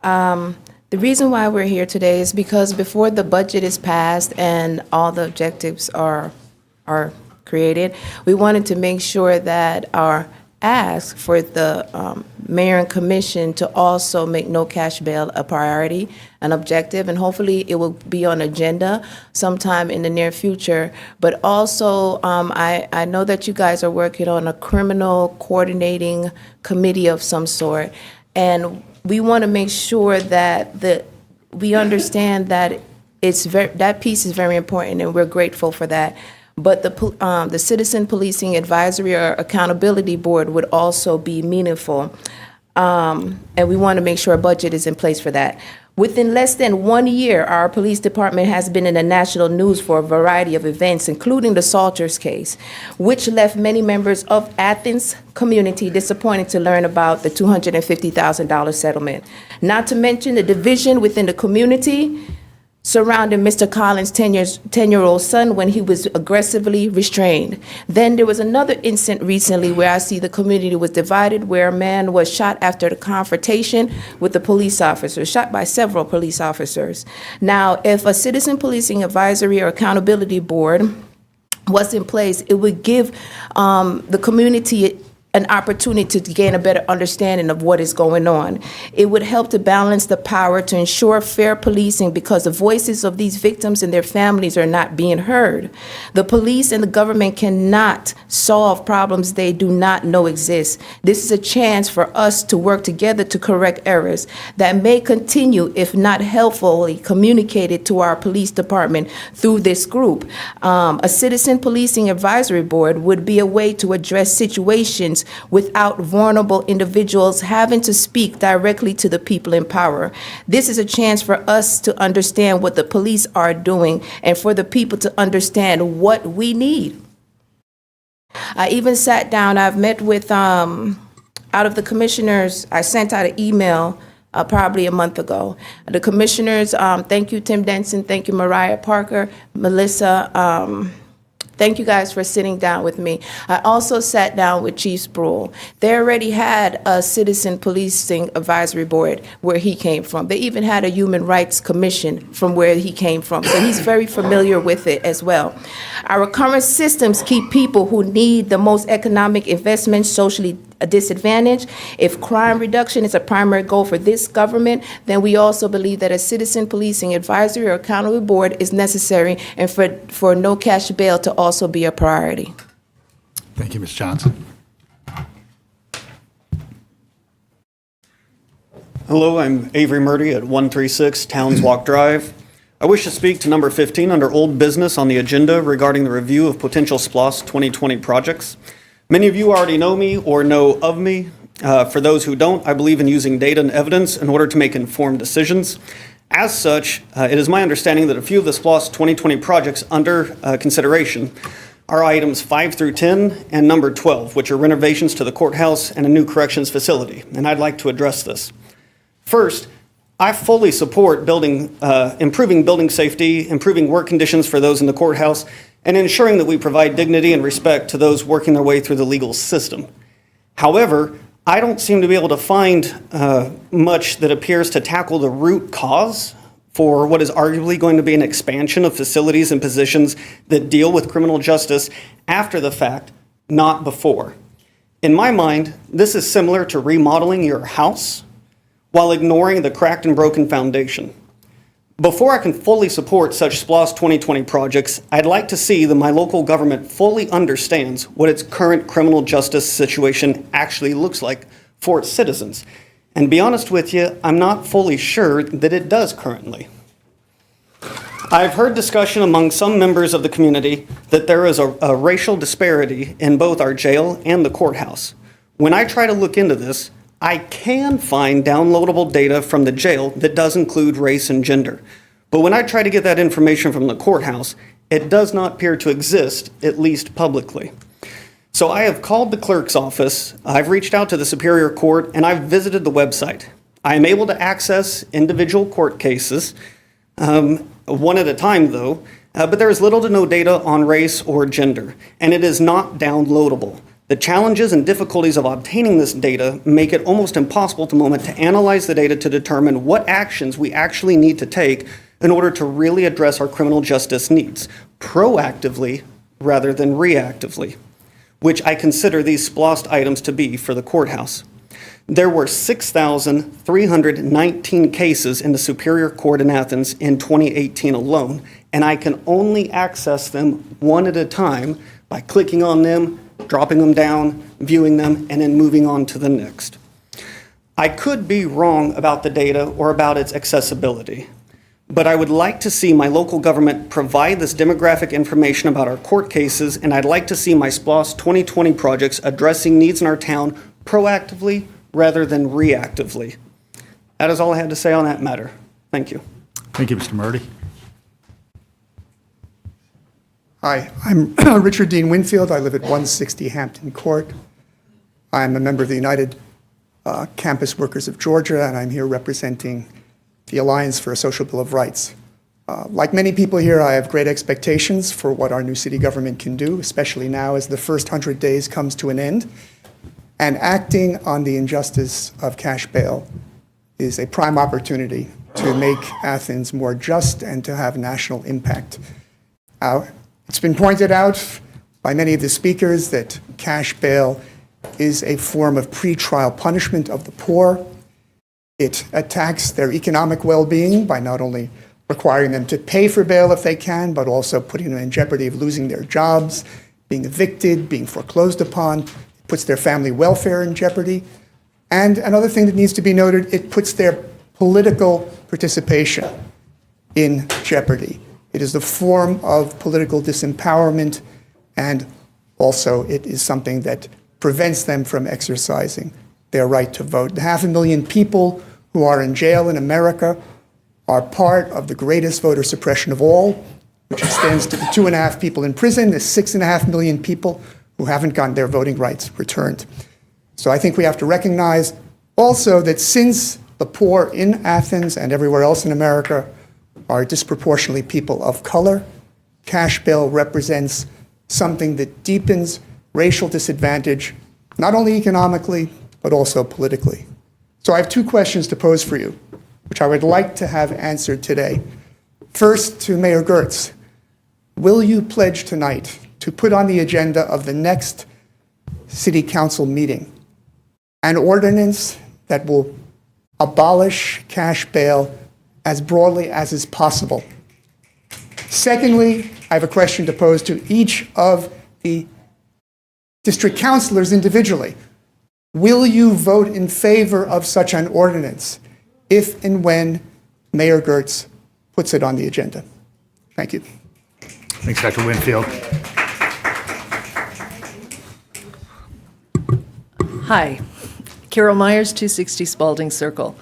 The reason why we're here today is because before the budget is passed and all the objectives are created, we wanted to make sure that our ask for the mayor and commission to also make no cash bail a priority, an objective, and hopefully it will be on agenda sometime in the near future. But also, I know that you guys are working on a criminal coordinating committee of some sort, and we want to make sure that we understand that that piece is very important, and we're grateful for that. But the Citizen Policing Advisory or Accountability Board would also be meaningful, and we want to make sure a budget is in place for that. Within less than 1 year, our police department has been in the national news for a variety of events, including the Salters case, which left many members of Athens community disappointed to learn about the $250,000 settlement. Not to mention the division within the community surrounding Mr. Collins' 10-year-old son when he was aggressively restrained. Then there was another incident recently where I see the community was divided, where a man was shot after the confrontation with the police officer, shot by several police officers. Now, if a Citizen Policing Advisory or Accountability Board was in place, it would give the community an opportunity to gain a better understanding of what is going on. It would help to balance the power to ensure fair policing because the voices of these victims and their families are not being heard. The police and the government cannot solve problems they do not know exist. This is a chance for us to work together to correct errors that may continue if not helpfully communicated to our police department through this group. A Citizen Policing Advisory Board would be a way to address situations without vulnerable individuals having to speak directly to the people in power. This is a chance for us to understand what the police are doing and for the people to understand what we need. I even sat down, I've met with, out of the commissioners, I sent out an email probably a month ago. The commissioners, thank you, Tim Denson, thank you, Mariah Parker, Melissa, thank you guys for sitting down with me. I also sat down with Chief Spruill. They already had a Citizen Policing Advisory Board where he came from. They even had a Human Rights Commission from where he came from. So he's very familiar with it as well. Our current systems keep people who need the most economic investment socially disadvantaged. If crime reduction is a primary goal for this government, then we also believe that a Citizen Policing Advisory or Accountability Board is necessary and for no cash bail to also be a priority. Thank you, Ms. Johnson. Hello, I'm Avery Murdy at 136 Towns Walk Drive. I wish to speak to number 15 under old business on the agenda regarding the review of potential SPLOST 2020 projects. Many of you already know me or know of me. For those who don't, I believe in using data and evidence in order to make informed decisions. As such, it is my understanding that a few of the SPLOST 2020 projects under consideration are items 5 through 10 and number 12, which are renovations to the courthouse and a new corrections facility, and I'd like to address this. First, I fully support improving building safety, improving work conditions for those in the courthouse, and ensuring that we provide dignity and respect to those working their way through the legal system. However, I don't seem to be able to find much that appears to tackle the root cause for what is arguably going to be an expansion of facilities and positions that deal with criminal justice after the fact, not before. In my mind, this is similar to remodeling your house while ignoring the cracked and broken foundation. Before I can fully support such SPLOST 2020 projects, I'd like to see that my local government fully understands what its current criminal justice situation actually looks like for its citizens. And be honest with you, I'm not fully sure that it does currently. I've heard discussion among some members of the community that there is a racial disparity in both our jail and the courthouse. When I try to look into this, I can find downloadable data from the jail that does include race and gender. But when I try to get that information from the courthouse, it does not appear to exist, at least publicly. So I have called the clerk's office, I've reached out to the Superior Court, and I've visited the website. I am able to access individual court cases, one at a time though, but there is little to no data on race or gender, and it is not downloadable. The challenges and difficulties of obtaining this data make it almost impossible at the moment to analyze the data to determine what actions we actually need to take in order to really address our criminal justice needs, proactively rather than reactively, which I consider these SPLOST items to be for the courthouse. There were 6,319 cases in the Superior Court in Athens in 2018 alone, and I can only access them one at a time by clicking on them, dropping them down, viewing them, and then moving on to the next. I could be wrong about the data or about its accessibility, but I would like to see my local government provide this demographic information about our court cases, and I'd like to see my SPLOST 2020 projects addressing needs in our town proactively rather than reactively. That is all I had to say on that matter. Thank you. Thank you, Mr. Murdy. Hi, I'm Richard Dean Winfield. I live at 160 Hampton Court. I'm a member of the United Campus Workers of Georgia, and I'm here representing the Alliance for a Social Bill of Rights. Like many people here, I have great expectations for what our new city government can do, especially now as the first 100 days comes to an end. And acting on the injustice of cash bail is a prime opportunity to make Athens more just and to have national impact. It's been pointed out by many of the speakers that cash bail is a form of pretrial punishment of the poor. It attacks their economic well-being by not only requiring them to pay for bail if they can, but also putting them in jeopardy of losing their jobs, being evicted, being foreclosed upon. It puts their family welfare in jeopardy. And another thing that needs to be noted, it puts their political participation in jeopardy. It is the form of political disempowerment, and also it is something that prevents them from exercising their right to vote. The 500,000 people who are in jail in America are part of the greatest voter suppression of all, which extends to the 2.5 people in prison, the 6.5 million people who haven't gotten their voting rights returned. So I think we have to recognize also that since the poor in Athens and everywhere else in America are disproportionately people of color, cash bail represents something that deepens racial disadvantage, not only economically, but also politically. So I have 2 questions to pose for you, which I would like to have answered today. First, to Mayor Gertz, will you pledge tonight to put on the agenda of the next City Council meeting an ordinance that will abolish cash bail as broadly as is possible? Secondly, I have a question to pose to each of the district councilors individually. Will you vote in favor of such an ordinance if and when Mayor Gertz puts it on the agenda? Thank you. Thanks, Dr. Winfield. Hi, Carol Myers, 260 Spalding Circle.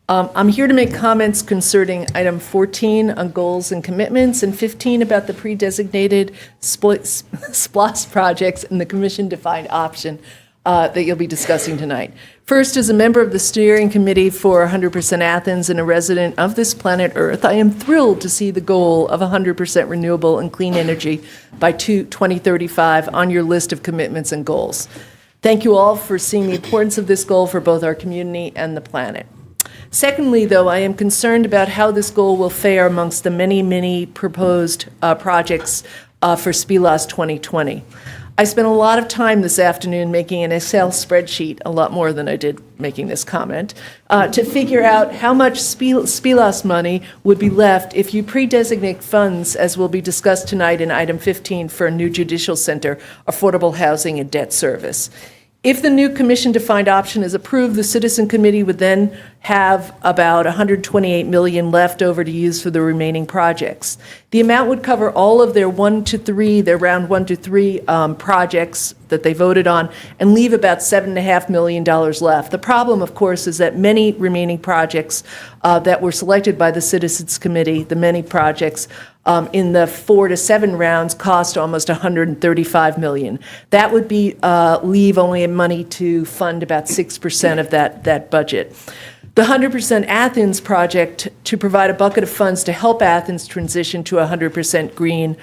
I'm here to make comments concerning item 14 on goals and commitments and 15 about the pre-designated SPLOST projects and the commission-defined option that you'll be discussing tonight. First, as a member of the steering committee for 100% Athens and a resident of this planet Earth, I am thrilled to see the goal of 100% renewable and clean energy by 2035 on your list of commitments and goals. Thank you all for seeing the importance of this goal for both our community and the planet. Secondly, though, I am concerned about how this goal will fare amongst the many, many proposed projects for SPLOST 2020. I spent a lot of time this afternoon making an Excel spreadsheet, a lot more than I did making this comment, to figure out how much SPLOST money would be left if you pre-designate funds, as will be discussed tonight in item 15, for a new judicial center, affordable housing, and debt service. If the new commission-defined option is approved, the Citizen Committee would then have about $128 million left over to use for the remaining projects. The amount would cover all of their round 1 to 3 projects that they voted on and leave about $7.5 million left. The problem, of course, is that many remaining projects that were selected by the Citizens Committee, the many projects, in the 4 to 7 rounds cost almost $135 million. That would be leave only money to fund about 6% of that budget. The 100% Athens project to provide a bucket of funds to help Athens transition to a 100% green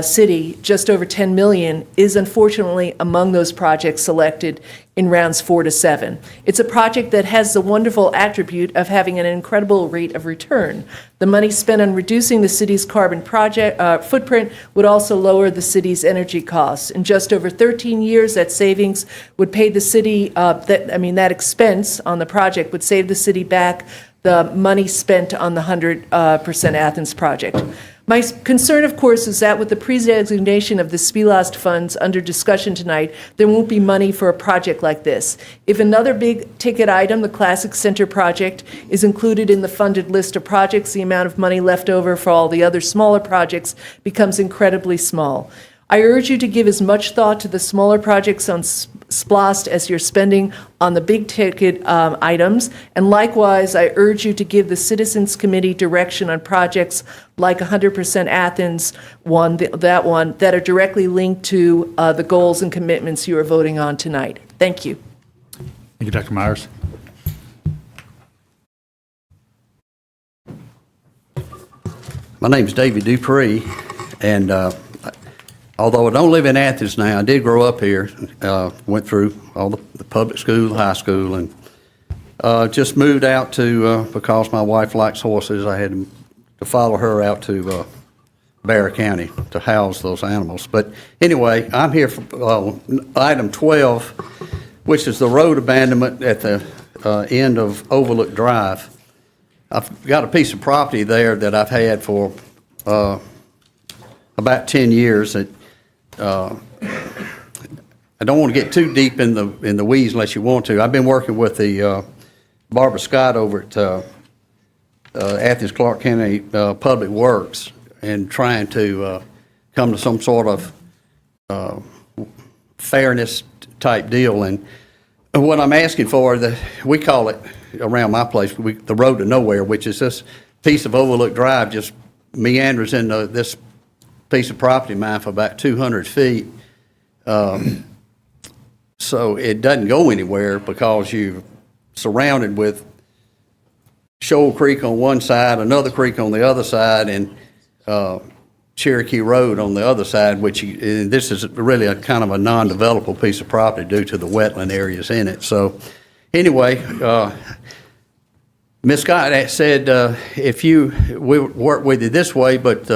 city, just over $10 million, is unfortunately among those projects selected in rounds 4 to 7. It's a project that has the wonderful attribute of having an incredible rate of return. The money spent on reducing the city's carbon footprint would also lower the city's energy costs. In just over 13 years, that savings would pay the city, that expense on the project would save the city back the money spent on the 100% Athens project. My concern, of course, is that with the pre-designation of the SPLOST funds under discussion tonight, there won't be money for a project like this. If another big-ticket item, the Classic Center project, is included in the funded list of projects, the amount of money left over for all the other smaller projects becomes incredibly small. I urge you to give as much thought to the smaller projects on SPLOST as you're spending on the big-ticket items, and likewise, I urge you to give the Citizens Committee direction on projects like 100% Athens, that are directly linked to the goals and commitments you are voting on tonight. Thank you. Thank you, Dr. Myers. My name is David Dupree, and although I don't live in Athens now, I did grow up here, went through all the public school, high school, and just moved out to, because my wife likes horses, I had to follow her out to Baer County to house those animals. But anyway, I'm here for item 12, which is the road abandonment at the end of Overlook Drive. I've got a piece of property there that I've had for about 10 years. I don't want to get too deep in the weeds unless you want to. I've been working with the Barbara Scott over at Athens-Clarke County Public Works and trying to come to some sort of fairness type deal. And what I'm asking for, we call it around my place, the road to nowhere, which is this piece of Overlook Drive just meanders into this piece of property of mine for about 200 feet. So it doesn't go anywhere because you're surrounded with Shoal Creek on one side, another creek on the other side, and Cherokee Road on the other side, which this is really a kind of a non-developable piece of property due to the wetland areas in it. So anyway, Ms. Scott said we work with you this way, but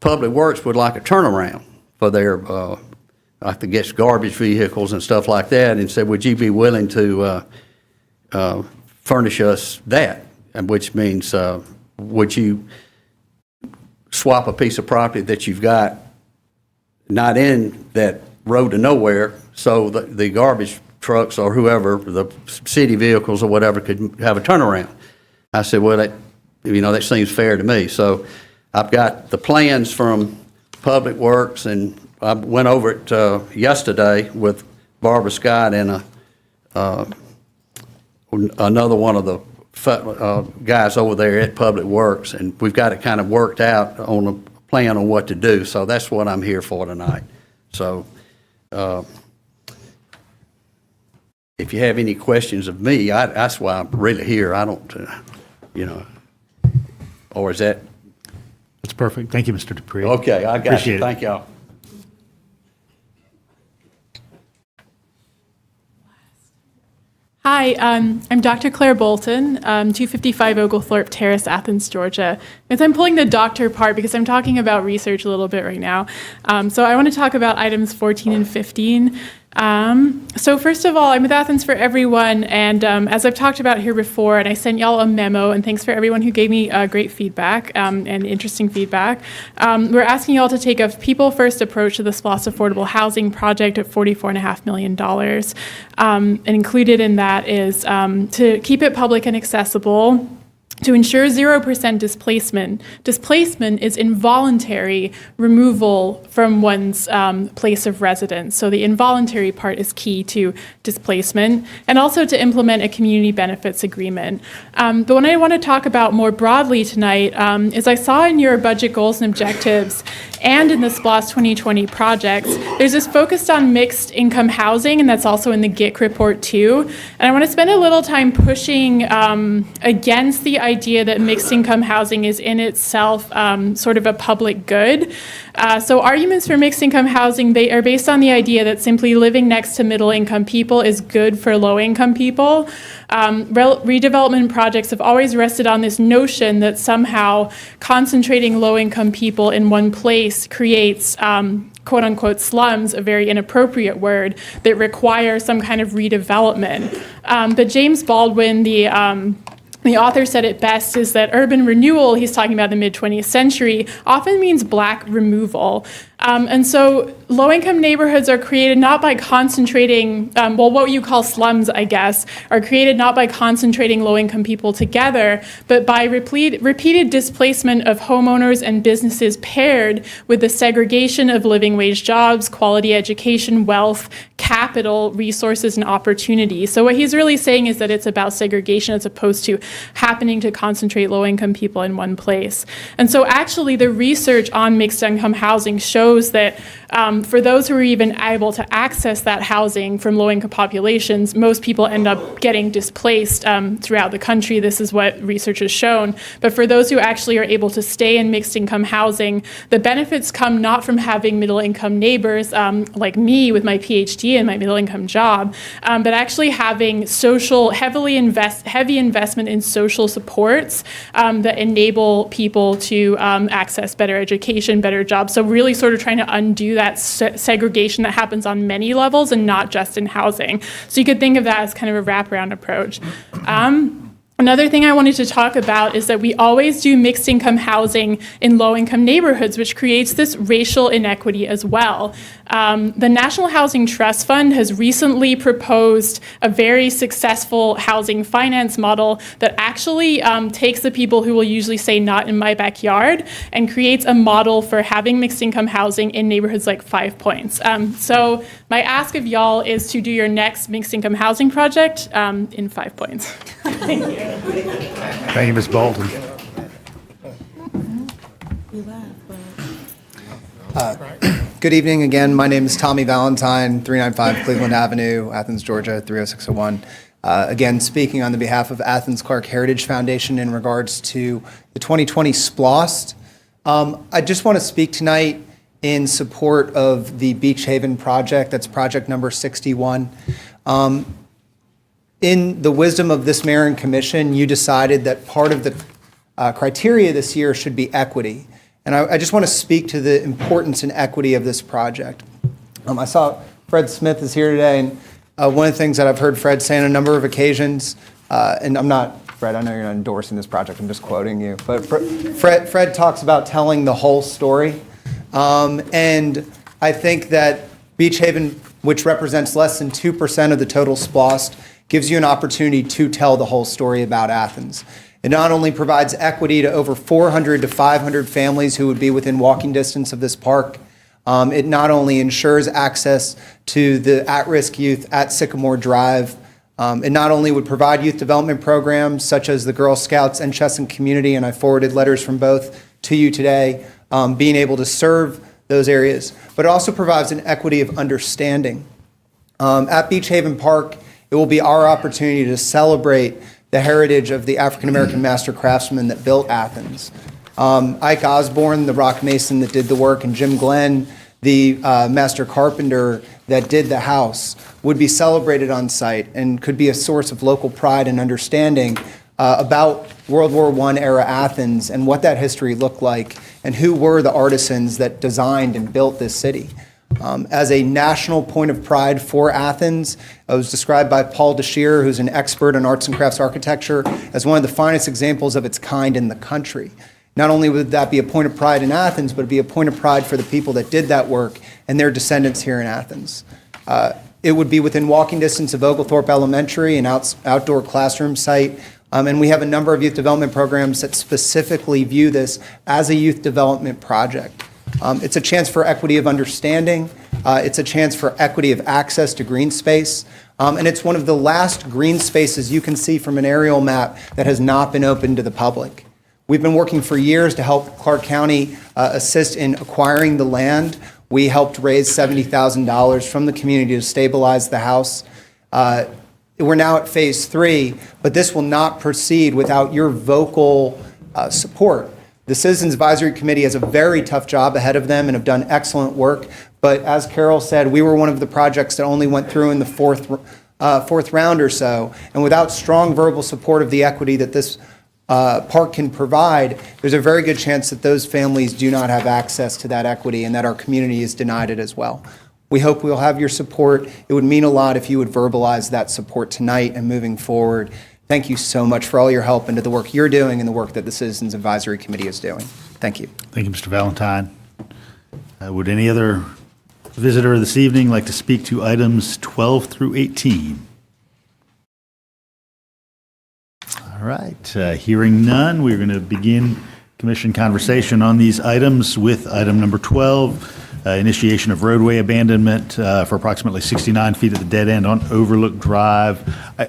Public Works would like a turnaround for their, I guess, garbage vehicles and stuff like that, and said, would you be willing to furnish us that? And which means, would you swap a piece of property that you've got not in that road to nowhere, so the garbage trucks or whoever, the city vehicles or whatever, could have a turnaround? I said, well, that seems fair to me. So I've got the plans from Public Works, and I went over it yesterday with Barbara Scott and another one of the guys over there at Public Works, and we've got it kind of worked out on a plan on what to do. So that's what I'm here for tonight. So if you have any questions of me, that's why I'm really here. I don't, or is that? That's perfect. Thank you, Mr. Dupree. Okay, I got Appreciate you. it. Thank y'all. Hi, I'm Dr. Claire Bolton, 255 Oglethorpe Terrace, Athens, Georgia. And I'm pulling the doctor part because I'm talking about research a little bit right now. So I want to talk about items 14 and 15. So first of all, I'm with Athens for Everyone, and as I've talked about here before, and I sent y'all a memo, and thanks for everyone who gave me great feedback and interesting feedback. We're asking y'all to take a people-first approach to the SPLOST affordable housing project at $44.5 million. And included in that is to keep it public and accessible, to ensure 0% displacement. Displacement is involuntary removal from one's place of residence. So the involuntary part is key to displacement, and also to implement a community benefits agreement. But what I want to talk about more broadly tonight is I saw in your budget goals and objectives and in the SPLOST 2020 projects, there's this focused on mixed income housing, and that's also in the GIC report too. And I want to spend a little time pushing against the idea that mixed income housing is in itself sort of a public good. So arguments for mixed income housing are based on the idea that simply living next to middle income people is good for low income people. Redevelopment projects have always rested on this notion that somehow concentrating low income people in one place creates quote unquote slums, a very inappropriate word, that require some kind of redevelopment. But James Baldwin, the author, said it best, is that urban renewal, he's talking about the mid-20th century, often means black removal. And so low-income neighborhoods are created not by concentrating, what you call slums, I guess, are created not by concentrating low-income people together, but by repeated displacement of homeowners and businesses paired with the segregation of living wage jobs, quality education, wealth, capital, resources, and opportunity. So what he's really saying is that it's about segregation as opposed to happening to concentrate low-income people in one place. And so actually the research on mixed-income housing shows that for those who are even able to access that housing from low-income populations, most people end up getting displaced throughout the country. This is what research has shown. But for those who actually are able to stay in mixed-income housing, the benefits come not from having middle-income neighbors like me with my PhD and my middle-income job, but actually having heavy investment in social supports that enable people to access better education, better jobs. So really sort of trying to undo that segregation that happens on many levels and not just in housing. So you could think of that as kind of a wraparound approach. Another thing I wanted to talk about is that we always do mixed income housing in low income neighborhoods, which creates this racial inequity as well. The National Housing Trust Fund has recently proposed a very successful housing finance model that actually takes the people who will usually say not in my backyard and creates a model for having mixed income housing in neighborhoods like 5 Points. So my ask of y'all is to do your next mixed income housing project in 5 Points. Thank you. Thank you, Ms. Bolton. Good evening again. My name is Tommy Valentine, 395 Cleveland Avenue, Athens, Georgia, 30601. Again, speaking on the behalf of Athens-Clarke Heritage Foundation in regards to the 2020 SPLOST. I just want to speak tonight in support of the Beach Haven project. That's project number 61. In the wisdom of this mayor and commission, you decided that part of the criteria this year should be equity. And I just want to speak to the importance and equity of this project. I saw Fred Smith is here today, and one of the things that I've heard Fred say on a number of occasions, and I'm not, Fred, I know you're not endorsing this project, I'm just quoting you, but Fred talks about telling the whole story. And I think that Beach Haven, which represents less than 2% of the total SPLOST, gives you an opportunity to tell the whole story about Athens. It not only provides equity to over 400 to 500 families who would be within walking distance of this park, it not only ensures access to the at-risk youth at Sycamore Drive It not only would provide youth development programs such as the Girl Scouts and Chesson Community, and I forwarded letters from both to you today, being able to serve those areas, but it also provides an equity of understanding. At Beach Haven Park, it will be our opportunity to celebrate the heritage of the African American master craftsmen that built Athens. Ike Osborne, the rock mason that did the work, and Jim Glenn, the master carpenter that did the house, would be celebrated on site and could be a source of local pride and understanding about World War I era Athens and what that history looked like and who were the artisans that designed and built this city. As a national point of pride for Athens, it was described by Paul DeShear, who's an expert in arts and crafts architecture, as one of the finest examples of its kind in the country. Not only would that be a point of pride in Athens, but it'd be a point of pride for the people that did that work and their descendants here in Athens. It would be within walking distance of Oglethorpe Elementary, an outdoor classroom site, and we have a number of youth development programs that specifically view this as a youth development project. It's a chance for equity of understanding. It's a chance for equity of access to green space. And it's one of the last green spaces you can see from an aerial map that has not been open to the public. We've been working for years to help Clarke County assist in acquiring the land. We helped raise $70,000 from the community to stabilize the house. We're now at phase 3, but this will not proceed without your vocal support. The Citizens Advisory Committee has a very tough job ahead of them and have done excellent work. But as Carol said, we were one of the projects that only went through in the fourth round or so. And without strong verbal support of the equity that this park can provide, there's a very good chance that those families do not have access to that equity and that our community is denied it as well. We hope we'll have your support. It would mean a lot if you would verbalize that support tonight and moving forward. Thank you so much for all your help into the work you're doing and the work that the Citizens Advisory Committee is doing. Thank you. Thank you, Mr. Valentine. Would any other visitor this evening like to speak to items 12 through 18? All right, hearing none, we're going to begin commission conversation on these items with item number 12, initiation of roadway abandonment for approximately 69 feet at the dead end on Overlook Drive. I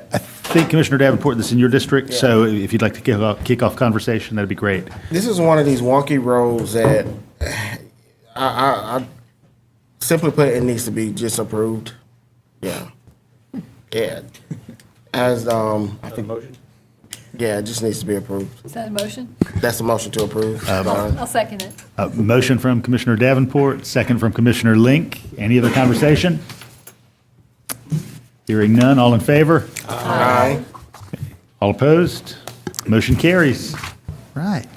think, Commissioner Davenport, this is in your district, so if you'd like to kick off conversation, that'd be great. This is one of these wonky roads that I simply put, it needs to be just approved. Yeah. As I think. Yeah, it just needs to be approved. Is that a motion? That's a motion to approve. I'll second it. Motion from Commissioner Davenport, second from Commissioner Link. Any other conversation? Hearing none, all in favor? Aye. All opposed? Motion carries. Right.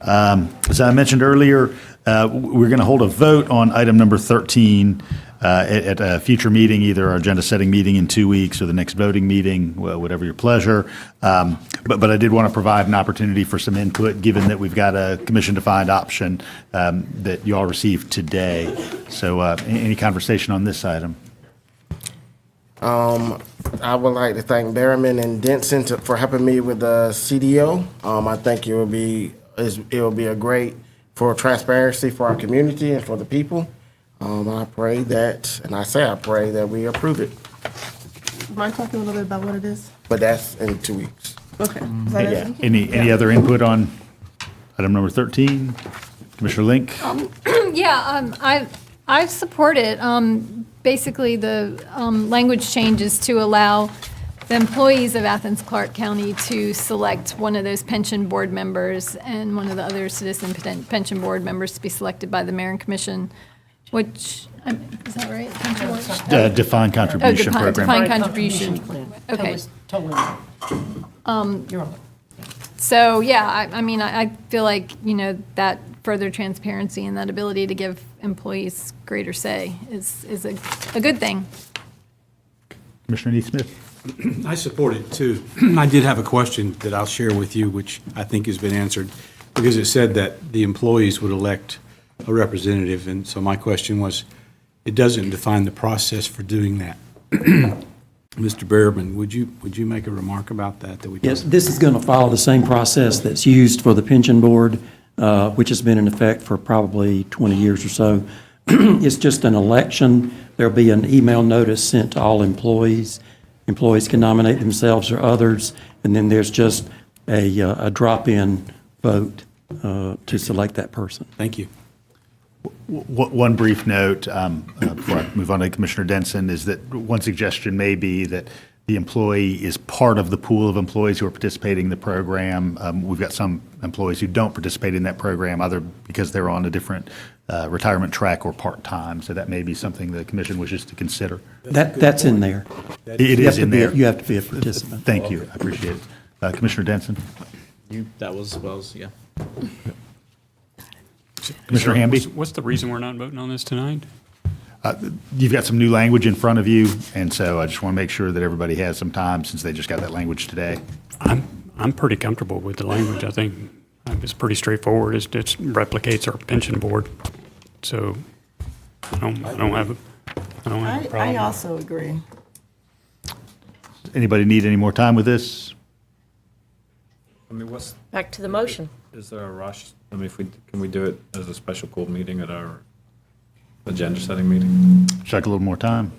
As I mentioned earlier, we're going to hold a vote on item number 13 at a future meeting, either our agenda-setting meeting in 2 weeks or the next voting meeting, whatever your pleasure. But I did want to provide an opportunity for some input, given that we've got a commission-defined option that you all received today. So any conversation on this item? I would like to thank Berryman and Denson for helping me with the CDO. I think it will be a great for transparency for our community and for the people. I pray that, and I say I pray that we approve it. Mind talking a little bit about what it is? But that's in 2 weeks. Okay. Yeah. Any other input on item number 13? Commissioner Link? I support it. Basically, the language changes to allow the employees of Athens-Clarke County to select one of those pension board members and one of the other citizen pension board members to be selected by the mayor and commission, which, is that right? Pension board? Defined contribution program. Defined contribution. Okay. You're on. So, yeah, I feel like, that further transparency and that ability to give employees greater say is a good thing. Commissioner Nease Smith? I support it too. I did have a question that I'll share with you, which I think has been answered, because it said that the employees would elect a representative, and so my question was, it doesn't define the process for doing that. Mr. Behrman, would you make a remark about that? Yes, this is going to follow the same process that's used for the pension board, which has been in effect for probably 20 years or so. It's just an election. There'll be an email notice sent to all employees. employees can nominate themselves or others, and then there's just a drop-in vote to select that person. Thank you. One brief note before I move on to Commissioner Denson is that one suggestion may be that the employee is part of the pool of employees who are participating in the program. We've got some employees who don't participate in that program, either because they're on a different retirement track or part-time. So that may be something the commission wishes to consider. That's in there. It is in there. You have to be a participant. Thank you. I appreciate it. Commissioner Denson? That was, yeah. Commissioner Hamby? What's the reason we're not voting on this tonight? You've got some new language in front of you, and so I just want to make sure that everybody has some time since they just got that language today. I'm pretty comfortable with the language. I think it's pretty straightforward. It replicates our pension board. So I don't have a problem. I also agree. Anybody need any more time with this? I mean, Back to the motion. is there a rush? I mean, can we do it as a special call meeting at our agenda setting meeting? Check a little more time.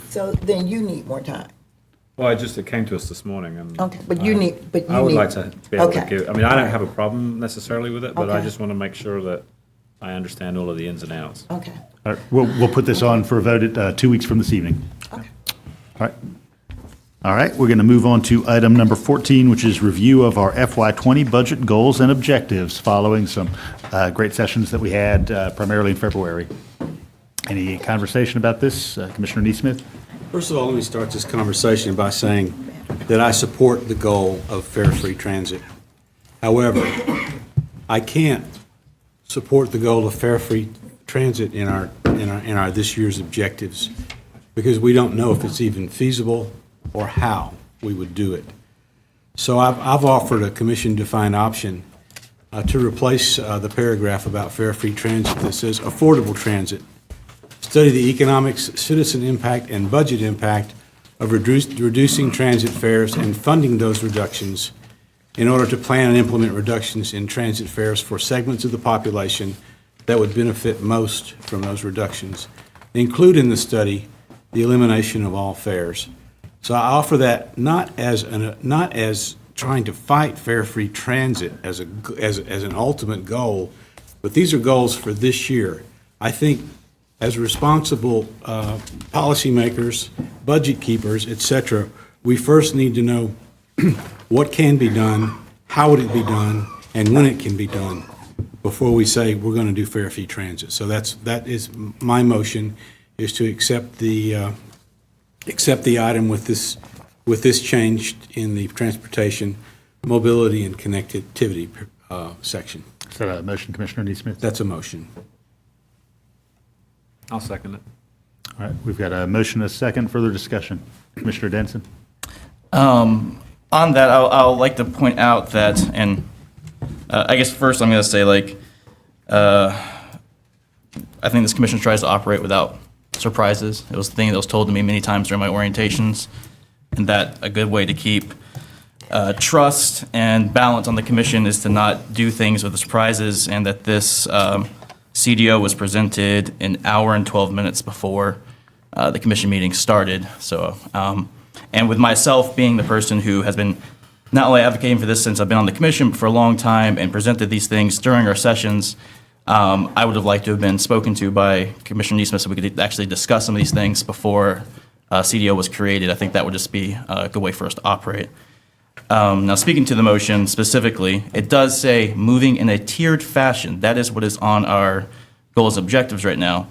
So then you need more time. Well, it came to us this morning, and Okay, but you need. I would like to be able to Okay. give. I mean, I don't have a problem necessarily with it, but I Okay. just want to make sure that I understand all of the ins and outs. Okay. All right, we'll put this on for a vote at 2 weeks from this evening. Okay. All right. All right, we're going to move on to item number 14, which is review of our FY20 budget goals and objectives following some great sessions that we had primarily in February. Any conversation about this, Commissioner Neesmith? First of all, let me start this conversation by saying that I support the goal of fare free transit. However, I can't support the goal of fare free transit in our this year's objectives because we don't know if it's even feasible or how we would do it. So I've offered a commission-defined option to replace the paragraph about fare free transit that says affordable transit. Study the economics, citizen impact, and budget impact of reducing transit fares and funding those reductions in order to plan and implement reductions in transit fares for segments of the population that would benefit most from those reductions. Include in the study the elimination of all fares. So I offer that not as trying to fight fare-free transit as an ultimate goal, but these are goals for this year. I think as responsible policymakers, budget keepers, et cetera, we first need to know what can be done, how would it be done, and when it can be done before we say we're going to do fare-free transit. So that is my motion, is to accept the item with this change in the transportation, mobility, and connectivity section. Is that a motion, Commissioner Neesmith? That's a motion. I'll second it. All right, we've got a motion and a second. Further discussion. Commissioner Denson? On that, I'll like to point out that, and I guess first I'm going to say, I think this commission tries to operate without surprises. It was the thing that was told to me many times during my orientations, and that a good way to keep trust and balance on the commission is to not do things with the surprises, and that this CDO was presented an hour and 12 minutes before the commission meeting started. So, and with myself being the person who has been not only advocating for this since I've been on the commission, but for a long time and presented these things during our sessions, I would have liked to have been spoken to by Commissioner Neesmith so we could actually discuss some of these things before CDO was created. I think that would just be a good way for us to operate. Now, speaking to the motion specifically, it does say moving in a tiered fashion. That is what is on our goals and objectives right now.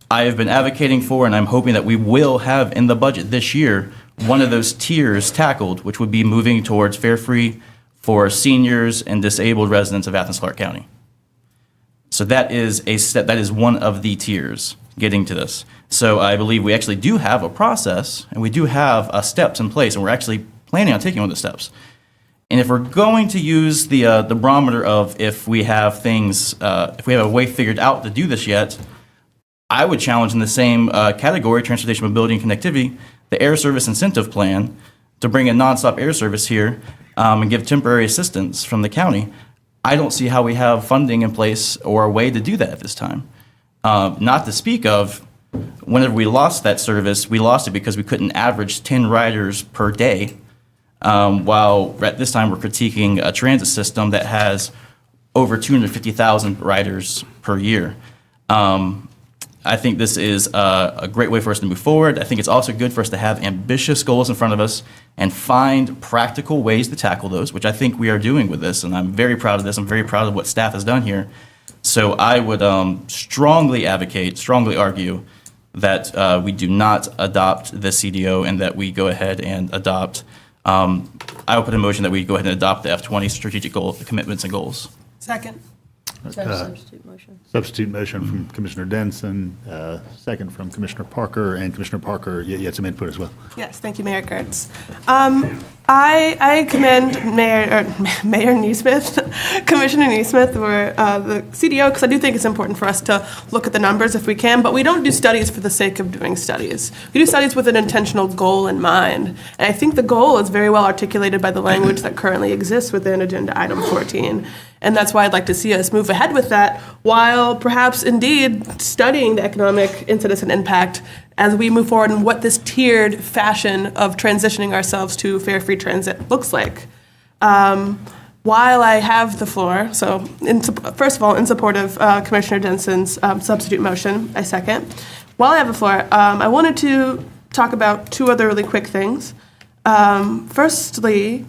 I have been advocating for, and I'm hoping that we will have in the budget this year, one of those tiers tackled, which would be moving towards fare-free for seniors and disabled residents of Athens-Clarke County. So that is a step, that is one of the tiers getting to this. So I believe we actually do have a process, and we do have steps in place, and we're actually planning on taking one of the steps. And if we're going to use the barometer of if we have things, if we have a way figured out to do this yet, I would challenge in the same category, transportation, mobility, and connectivity, the air service incentive plan to bring in nonstop air service here and give temporary assistance from the county. I don't see how we have funding in place or a way to do that at this time. Not to speak of whenever we lost that service, we lost it because we couldn't average 10 riders per day, while at this time we're critiquing a transit system that has over 250,000 riders per year. I think this is a great way for us to move forward. I think it's also good for us to have ambitious goals in front of us and find practical ways to tackle those, which I think we are doing with this, and I'm very proud of this. I'm very proud of what staff has done here. So I would strongly advocate, strongly argue that we do not adopt the CDO and that we go ahead and adopt, I will put a motion that we go ahead and adopt the F-20 strategic goal, commitments and goals. Second. Substitute motion. Substitute motion from Commissioner Denson, second from Commissioner Parker, and Commissioner Parker, you had some input as well. Yes, thank you, Mayor Gertz. I commend Mayor Neesmith, Commissioner Neesmith, for the CDO, because I do think it's important for us to look at the numbers if we can, but we don't do studies for the sake of doing studies. We do studies with an intentional goal in mind, and I think the goal is very well articulated by the language that currently exists within Agenda Item 14. And that's why I'd like to see us move ahead with that, while perhaps indeed studying the economic incidence and impact as we move forward and what this tiered fashion of transitioning ourselves to fare-free transit looks like. While I have the floor, so first of all, in support of Commissioner Denson's substitute motion, I second. While I have the floor, I wanted to talk about two other really quick things. Firstly,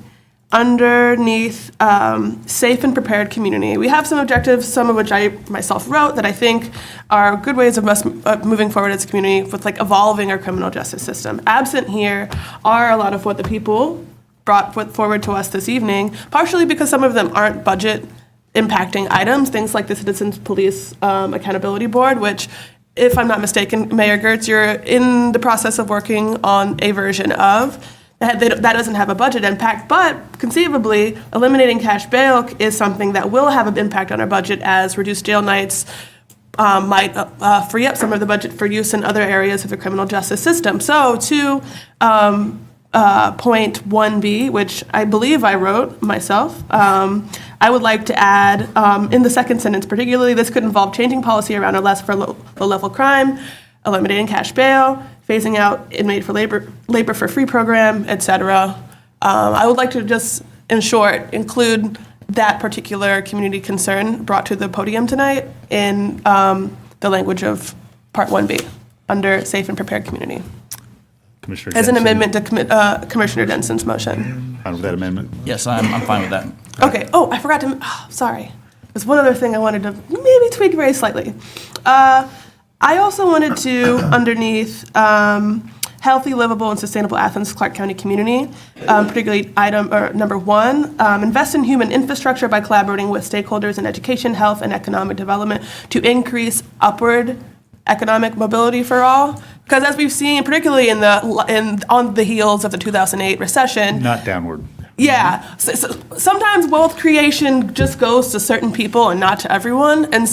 underneath safe and prepared community, we have some objectives, some of which I myself wrote, that I think are good ways of us moving forward as a community with like evolving our criminal justice system. Absent here are a lot of what the people brought forward to us this evening, partially because some of them aren't budget impacting items, things like the Citizens Police Accountability Board, which, if I'm not mistaken, Mayor Gertz, you're in the process of working on a version of. That doesn't have a budget impact, but conceivably, eliminating cash bail is something that will have an impact on our budget, as reduced jail nights might free up some of the budget for use in other areas of the criminal justice system. So to point 1B, which I believe I wrote myself, I would like to add, in the second sentence particularly, this could involve changing policy around a less for low-level crime, eliminating cash bail, phasing out inmate for labor for free program, et cetera. I would like to just, in short, include that particular community concern brought to the podium tonight in the language of Part 1B under safe and prepared community. Commissioner As an Denson. amendment to Commissioner Denson's motion. Fine with that amendment? Yes, I'm fine with that. Okay. Oh, I forgot to. Oh, sorry. There's one other thing I wanted to maybe tweak very slightly. I also wanted to, underneath healthy, livable, and sustainable Athens-Clarke County community, particularly number 1, invest in human infrastructure by collaborating with stakeholders in education, health, and economic development to increase upward economic mobility for all. Because as we've seen, particularly on the heels of the 2008 recession, Not downward. yeah. So sometimes wealth creation just goes to certain people and not to everyone. And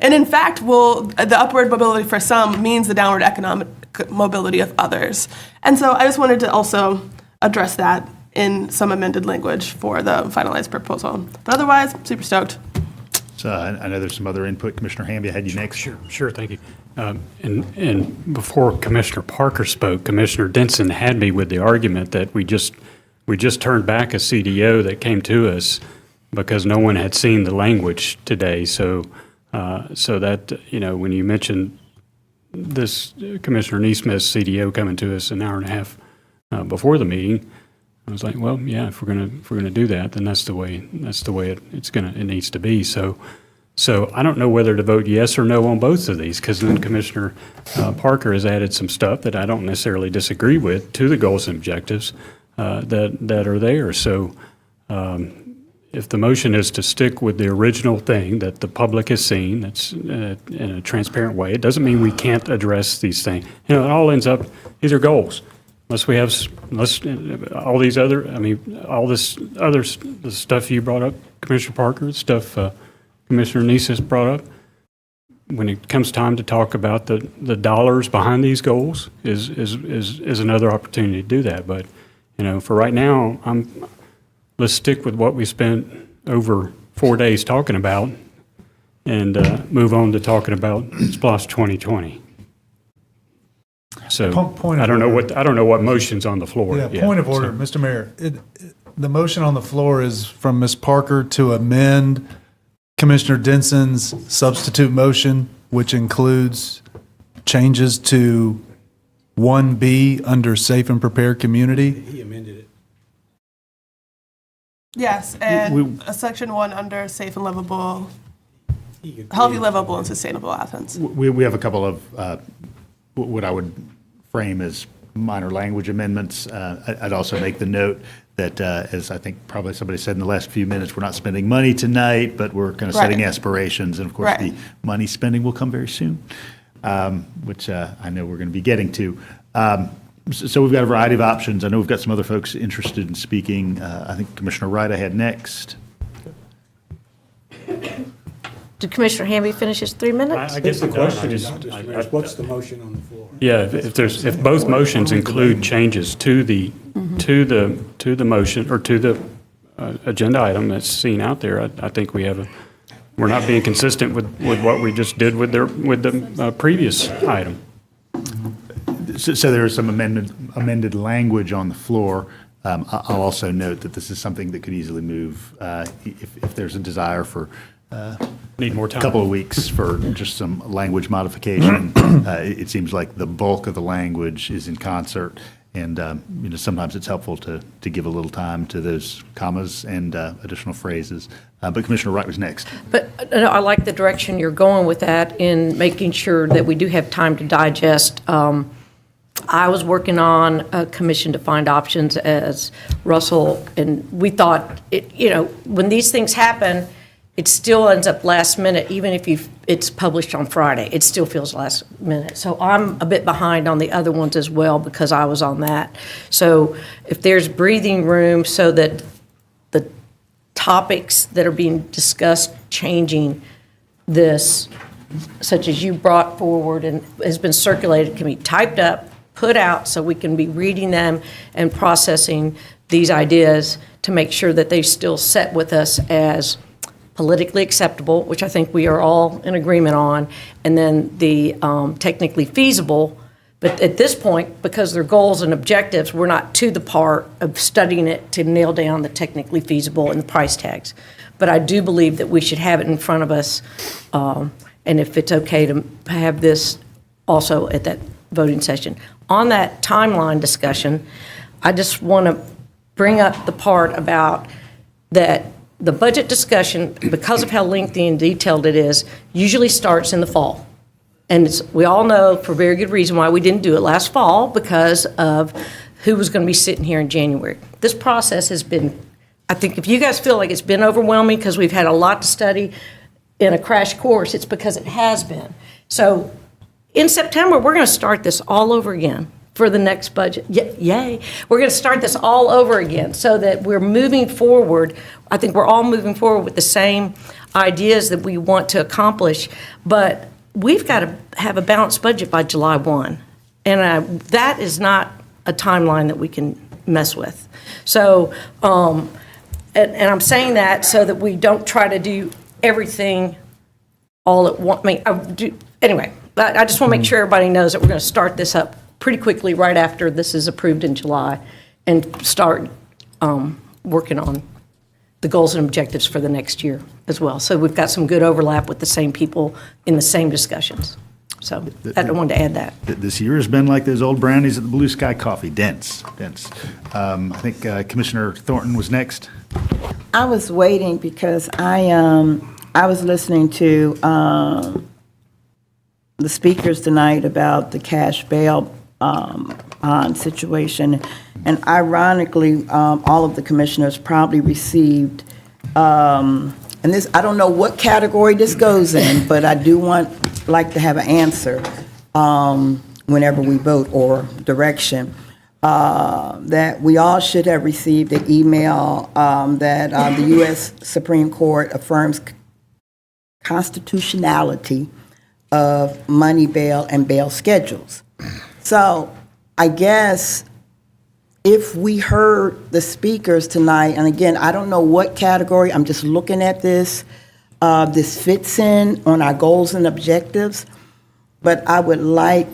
in fact, the upward mobility for some means the downward economic mobility of others. And so I just wanted to also address that in some amended language for the finalized proposal. But otherwise, super stoked. So I know there's some other input. Commissioner Hamby, I had you next. Sure, thank you. And before Commissioner Parker spoke, Commissioner Denson had me with the argument that we just turned back a CDO that came to us because no one had seen the language today. So that, when you mentioned this Commissioner Neesmith's CDO coming to us an hour and a half before the meeting, I was like, well, yeah, if we're gonna do that, then that's the way it needs to be. So I don't know whether to vote yes or no on both of these, because then Commissioner Parker has added some stuff that I don't necessarily disagree with to the goals and objectives that are there. So if the motion is to stick with the original thing that the public has seen, that's in a transparent way, it doesn't mean we can't address these things. It all ends up, these are goals. All this other the stuff you brought up, Commissioner Parker, stuff Commissioner Nease has brought up, when it comes time to talk about the dollars behind these goals is another opportunity to do that. But, for right now, let's stick with what we spent over 4 days talking about and move on to talking about SPLOST 2020. So Point I of don't know order. what, I don't know what motion's on the floor. Yeah, yet, point of order, so. Mr. Mayor. The motion on the floor is from Ms. Parker to amend Commissioner Denson's substitute motion, which includes changes to 1B under safe and prepared community. He amended it. Yes, and a section 1 under safe and livable, healthy, livable, and sustainable Athens. We have a couple of what I would frame as minor language amendments. I'd also make the note that, as I think probably somebody said in the last few minutes, we're not spending money tonight, but we're kind of setting Right. aspirations. And of course, the money spending will come very soon, which I know we're going to be getting to. So we've got a variety of options. I know we've got some other folks interested in speaking. I think Commissioner Wright I had next. Did Commissioner Hamby finish his 3 minutes? I guess the question is, What's the motion on the floor? yeah, if both motions include changes to the motion, or to the agenda item that's seen out there, I think we're not being consistent with what we just did with the previous item. So there is some amended language on the floor. I'll also note that this is something that could easily move if there's a desire for need more time. A couple of weeks for just some language modification. It seems like the bulk of the language is in concert, and sometimes it's helpful to give a little time to those commas and additional phrases. But Commissioner Wright was next. But no, I like the direction you're going with that in making sure that we do have time to digest. I was working on a commission-defined options as Russell, and we thought, when these things happen, it still ends up last minute, even if it's published on Friday. It still feels last minute. So I'm a bit behind on the other ones as well because I was on that. So if there's breathing room so that the topics that are being discussed changing this, such as you brought forward and has been circulated, can be typed up, put out so we can be reading them and processing these ideas to make sure that they still set with us as politically acceptable, which I think we are all in agreement on, and then the technically feasible. But at this point, because they're goals and objectives, we're not to the part of studying it to nail down the technically feasible and the price tags. But I do believe that we should have it in front of us, and if it's okay to have this also at that voting session. On that timeline discussion, I just want to bring up the part about that the budget discussion, because of how lengthy and detailed it is, usually starts in the fall. And we all know for very good reason why we didn't do it last fall, because of who was going to be sitting here in January. This process has been, I think if you guys feel like it's been overwhelming because we've had a lot to study in a crash course, it's because it has been. So in September, we're going to start this all over again for the next budget. Yay. We're going to start this all over again so that we're moving forward. I think we're all moving forward with the same ideas that we want to accomplish, but we've got to have a balanced budget by July 1. And that is not a timeline that we can mess with. So, and I'm saying that so that we don't try to do everything all at once. Anyway, I just want to make sure everybody knows that we're going to start this up pretty quickly right after this is approved in July and start working on the goals and objectives for the next year as well. So we've got some good overlap with the same people in the same discussions. So I wanted to add that. This year has been like those old brownies at the Blue Sky Coffee, dense. I think Commissioner Thornton was next. I was waiting because I was listening to the speakers tonight about the cash bail bond situation, and ironically, all of the commissioners probably received, and this, I don't know what category this goes in, but I do like to have an answer whenever we vote or direction. That we all should have received an email that the U.S. Supreme Court affirms constitutionality of money bail and bail schedules. So I guess if we heard the speakers tonight, and again, I don't know what category, I'm just looking at this, this fits in on our goals and objectives, but I would like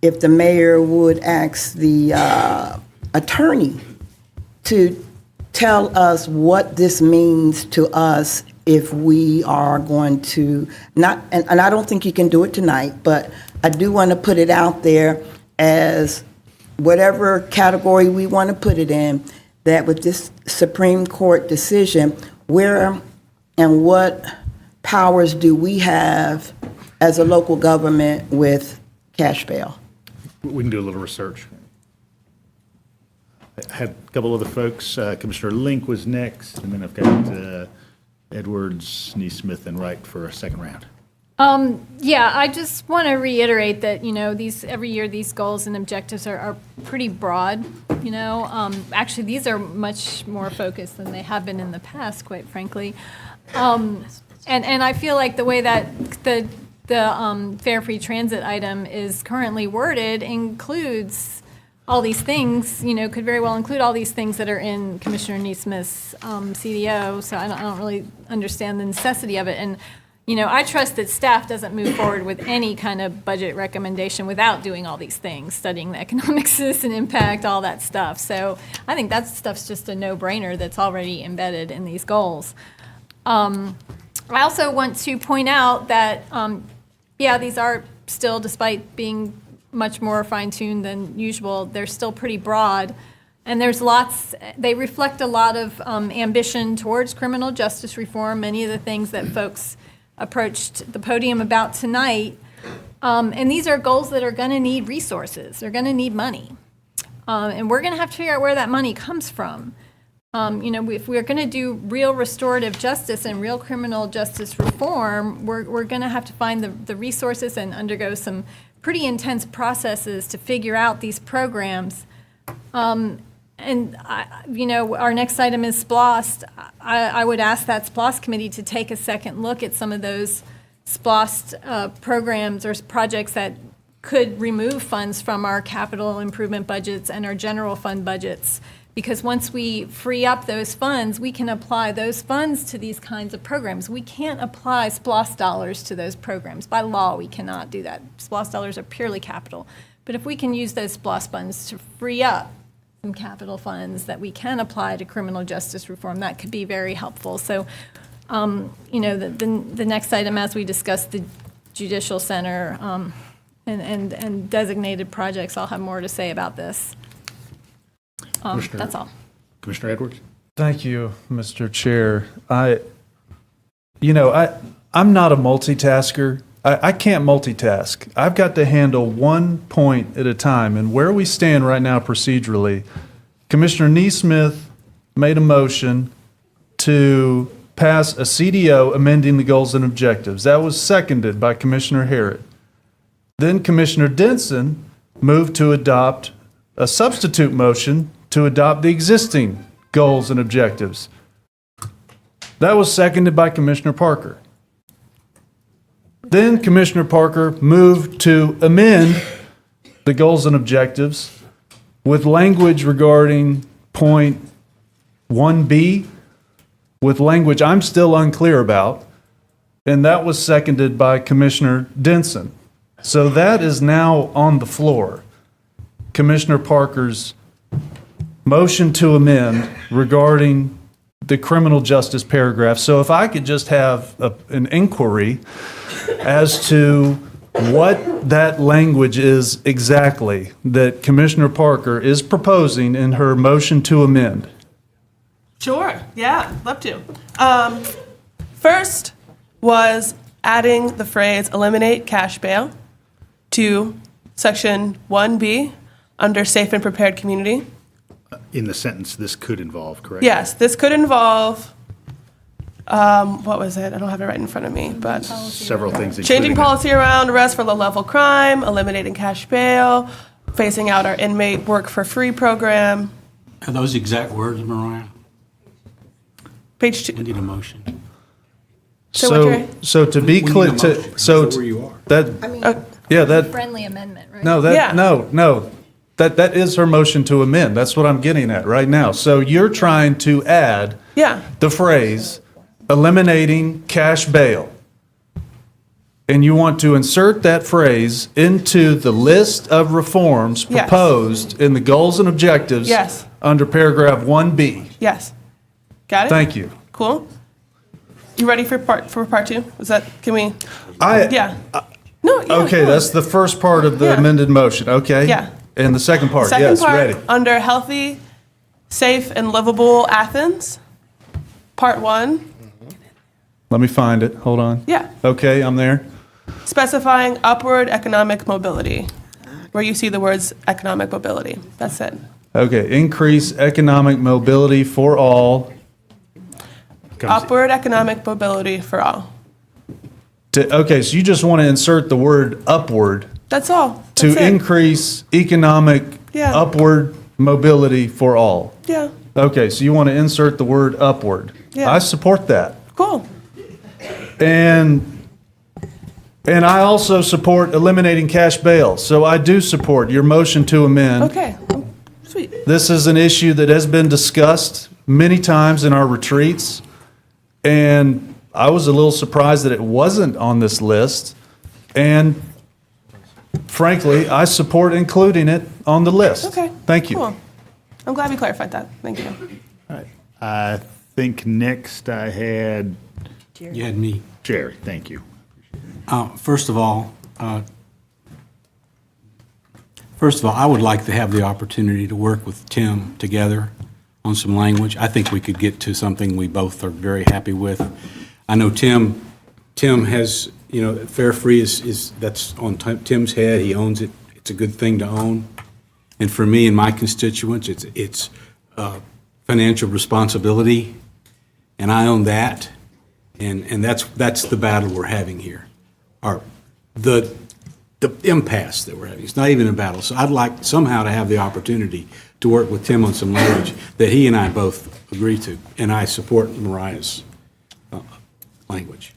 if the mayor would ask the attorney to tell us what this means to us if we are going to not, and I don't think you can do it tonight, but I do want to put it out there as whatever category we want to put it in, that with this Supreme Court decision, where and what powers do we have as a local government with cash bail? We can do a little research. I had a couple other folks. Commissioner Link was next, and then I've got Edwards, Neesmith, and Wright for a second round. Yeah, I just want to reiterate that, every year these goals and objectives are pretty broad, Actually, these are much more focused than they have been in the past, quite frankly. And I feel like the way that the Fair Free Transit item is currently worded includes all these things, could very well include all these things that are in Commissioner Neesmith's CDO, so I don't really understand the necessity of it. And, I trust that staff doesn't move forward with any kind of budget recommendation without doing all these things, studying the economic citizen impact, all that stuff. So I think that stuff's just a no-brainer that's already embedded in these goals. I also want to point out that, these are still, despite being much more fine-tuned than usual, they're still pretty broad. And they reflect a lot of ambition towards criminal justice reform, many of the things that folks approached the podium about tonight. And these are goals that are going to need resources. They're going to need money. And we're going to have to figure out where that money comes from. If we're going to do real restorative justice and real criminal justice reform, we're going to have to find the resources and undergo some pretty intense processes to figure out these programs. Our next item is SPLOST. I would ask that SPLOST committee to take a second look at some of those SPLOST programs or projects that could remove funds from our capital improvement budgets and our general fund budgets. Because once we free up those funds, we can apply those funds to these kinds of programs. We can't apply SPLOST dollars to those programs. By law, we cannot do that. SPLOST dollars are purely capital. But if we can use those SPLOST funds to free up some capital funds that we can apply to criminal justice reform, that could be very helpful. So, the next item, as we discuss the judicial center and designated projects, I'll have more to say about this. That's all. Commissioner Edwards? Thank you, Mr. Chair. I'm not a multitasker. I can't multitask. I've got to handle one point at a time. And where we stand right now procedurally, Commissioner Neesmith made a motion to pass a CDO amending the goals and objectives. That was seconded by Commissioner Harrod. Then Commissioner Denson moved to adopt a substitute motion to adopt the existing goals and objectives. That was seconded by Commissioner Parker. Then Commissioner Parker moved to amend the goals and objectives with language regarding point 1B, with language I'm still unclear about, and that was seconded by Commissioner Denson. So that is now on the floor. Commissioner Parker's motion to amend regarding the criminal justice paragraph. So if I could just have an inquiry as to what that language is exactly that Commissioner Parker is proposing in her motion to amend. Sure, yeah, love to. First was adding the phrase eliminate cash bail to section 1B under safe and prepared community. In the sentence, this could involve, correct? Yes, this could involve, what was it? I don't have it right in front of me, but. Several things. Changing policy around arrest for low-level crime, eliminating cash bail, phasing out our inmate work for free program. Are those exact words, Mariah? Page 2. We need a motion. So to be clear, Where you are. Friendly amendment, right? No, that is her motion to amend. That's what I'm getting at right now. So you're trying to add the phrase eliminating cash bail. and you want to insert that phrase into the list of reforms Yes. proposed in the goals and objectives Yes. under paragraph 1B. Yes. Got it? Thank you. Cool. You ready for part two? Is that, can we? I- Yeah. No, yeah. Okay, no. that's the first part of the Yeah. amended motion, okay? Yeah. And the second part, Second yes, part, ready. under healthy, safe, and livable Athens, part 1, Let me find it, hold on. Yeah. Okay, I'm there. specifying upward economic mobility, where you see the words economic mobility. That's it. Okay, increase economic mobility for all. Upward economic mobility for all. Okay, so you just want to insert the word upward That's all. to That's it. increase economic Yeah. upward mobility for all. Yeah. Okay, so you want to insert the word upward. Yeah. I support that. Cool. And I also support eliminating cash bail. So I do support your motion to amend. Okay. Sweet. This is an issue that has been discussed many times in our retreats, and I was a little surprised that it wasn't on this list. And frankly, I support including it on the list. Okay. Thank you. Cool. I'm glad we clarified that. Thank you. I think next I had You had me. Jerry. Thank you. First of all, I would like to have the opportunity to work with Tim together on some language. I think we could get to something we both are very happy with. I know Tim has, Fair Free is that's on Tim's head. He owns it. It's a good thing to own. And for me and my constituents, it's financial responsibility, and I own that. And that's the battle we're having here. The impasse that we're having. It's not even a battle. So I'd like somehow to have the opportunity to work with Tim on some language that he and I both agree to, and I support Mariah's language.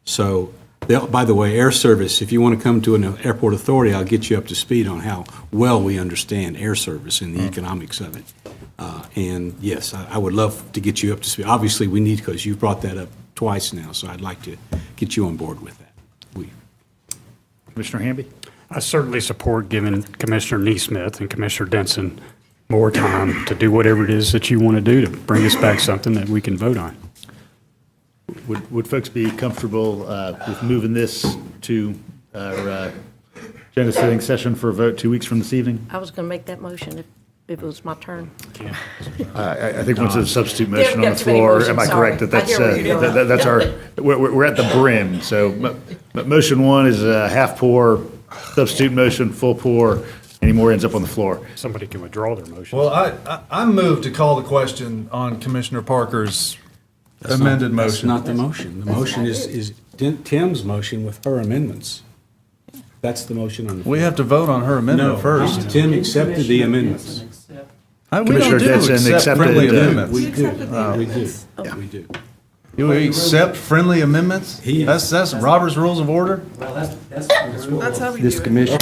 So, by the way, air service, if you want to come to an airport authority, I'll get you up to speed on how well we understand air service and the economics of it. And yes, I would love to get you up to speed. Obviously, we need, because you've brought that up twice now, so I'd like to get you on board with that. Commissioner Hamby? I certainly support giving Commissioner Neesmith and Commissioner Denson more time to do whatever it is that you want to do to bring us back something that we can vote on. Would folks be comfortable with moving this to our agenda setting session for a vote 2 weeks from this evening? I was going to make that motion if it was my turn. I think once there's a substitute motion Yeah, on the too many floor, motions, am I correct that sorry. I that's, hear what you're doing. that's our, we're at the brim. So motion 1 is a half pour, substitute motion, full pour, any more ends up on the floor. Somebody can withdraw their motion. Well, I move to call the question on Commissioner Parker's amended motion. That's not the motion. The motion is Tim's motion with her amendments. That's the motion on the floor. We have to vote on her amendment first. Tim accepted the amendments. We Commissioner don't do Denson accept friendly accepted, amendments. We do. Oh. We do. We do. You accept friendly amendments? That's Robert's Rules of Order? That's how we This do it. commission.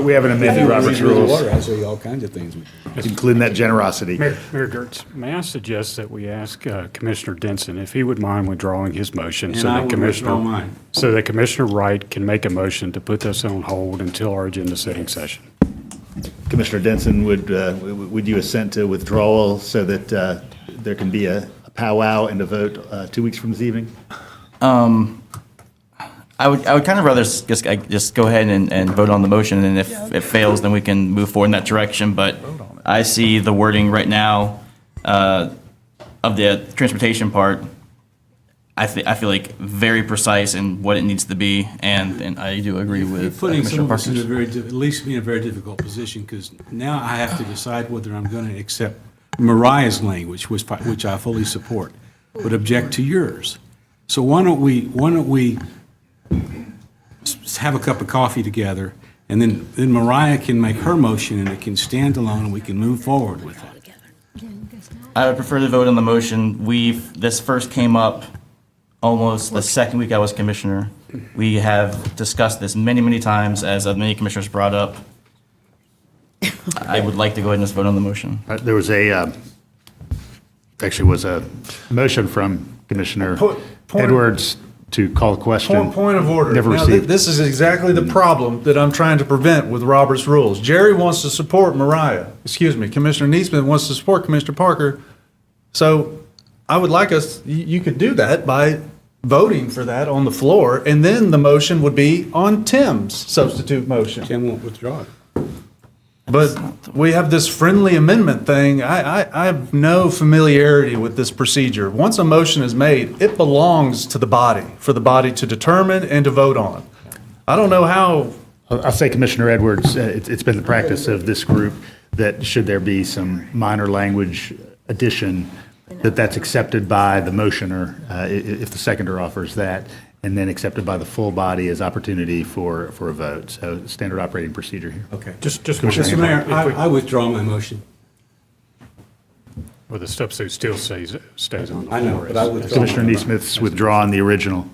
We have an amended Robert's Rules, I show you all kinds of things. including that generosity. Mayor Gertz, may I suggest that we ask Commissioner Denson if he would mind withdrawing his motion And I will withdraw mine. so that Commissioner Wright can make a motion to put this on hold until our agenda setting session. Commissioner Denson, would you assent to withdrawal so that there can be a powwow and a vote 2 weeks from this evening? I would kind of rather just go ahead and vote on the motion, and if it fails, then we can move forward in that direction. But I see the wording right now of the transportation part. I feel like very precise in what it needs to be, and I do agree with You're putting some Commissioner of us in Parker. at least in a very difficult position, because now I have to decide whether I'm going to accept Mariah's language, which I fully support, but object to yours. So why don't we have a cup of coffee together, and then Mariah can make her motion, and it can stand alone, and we can move forward with it. I would prefer to vote on the motion. This first came up almost the second week I was commissioner. We have discussed this many, many times, as many commissioners brought up. I would like to go ahead and just vote on the motion. There was actually was a motion from Commissioner Point- Edwards to call the question. Point of order. Never Now, received. this is exactly the problem that I'm trying to prevent with Robert's rules. Jerry wants to support Commissioner Neesmith wants to support Commissioner Parker. So I would like us, you could do that by voting for that on the floor, and then the motion would be on Tim's substitute motion. Tim won't withdraw it. But we have this friendly amendment thing. I have no familiarity with this procedure. Once a motion is made, it belongs to the body, for the body to determine and to vote on. I don't know how. I'll say, Commissioner Edwards, it's been the practice of this group that should there be some minor language addition, that's accepted by the motioner, if the seconder offers that, and then accepted by the full body as opportunity for a vote. So standard operating procedure here. Okay. Just Mr. Mayor, I withdraw my motion. Well, the substitute still stays on the floor. I know, but I withdraw. Commissioner Neesmith's withdrawn the original.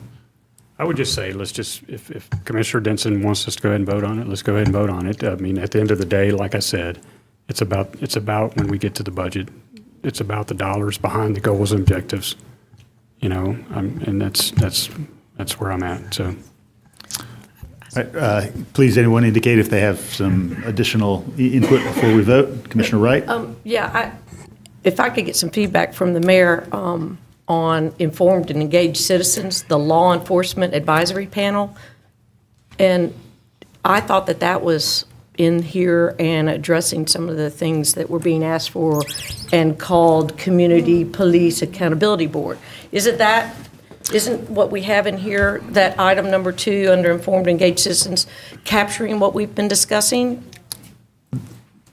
I would just say, if Commissioner Denson wants us to go ahead and vote on it, let's go ahead and vote on it. I mean, at the end of the day, like I said, it's about when we get to the budget, it's about the dollars behind the goals and objectives, and that's where I'm at, so. Please, anyone indicate if they have some additional input before we vote. Commissioner Wright? If I could get some feedback from the mayor on informed and engaged citizens, the law enforcement advisory panel. And I thought that was in here and addressing some of the things that were being asked for and called Community Police Accountability Board. Isn't what we have in here, that item number 2 under informed and engaged citizens, capturing what we've been discussing?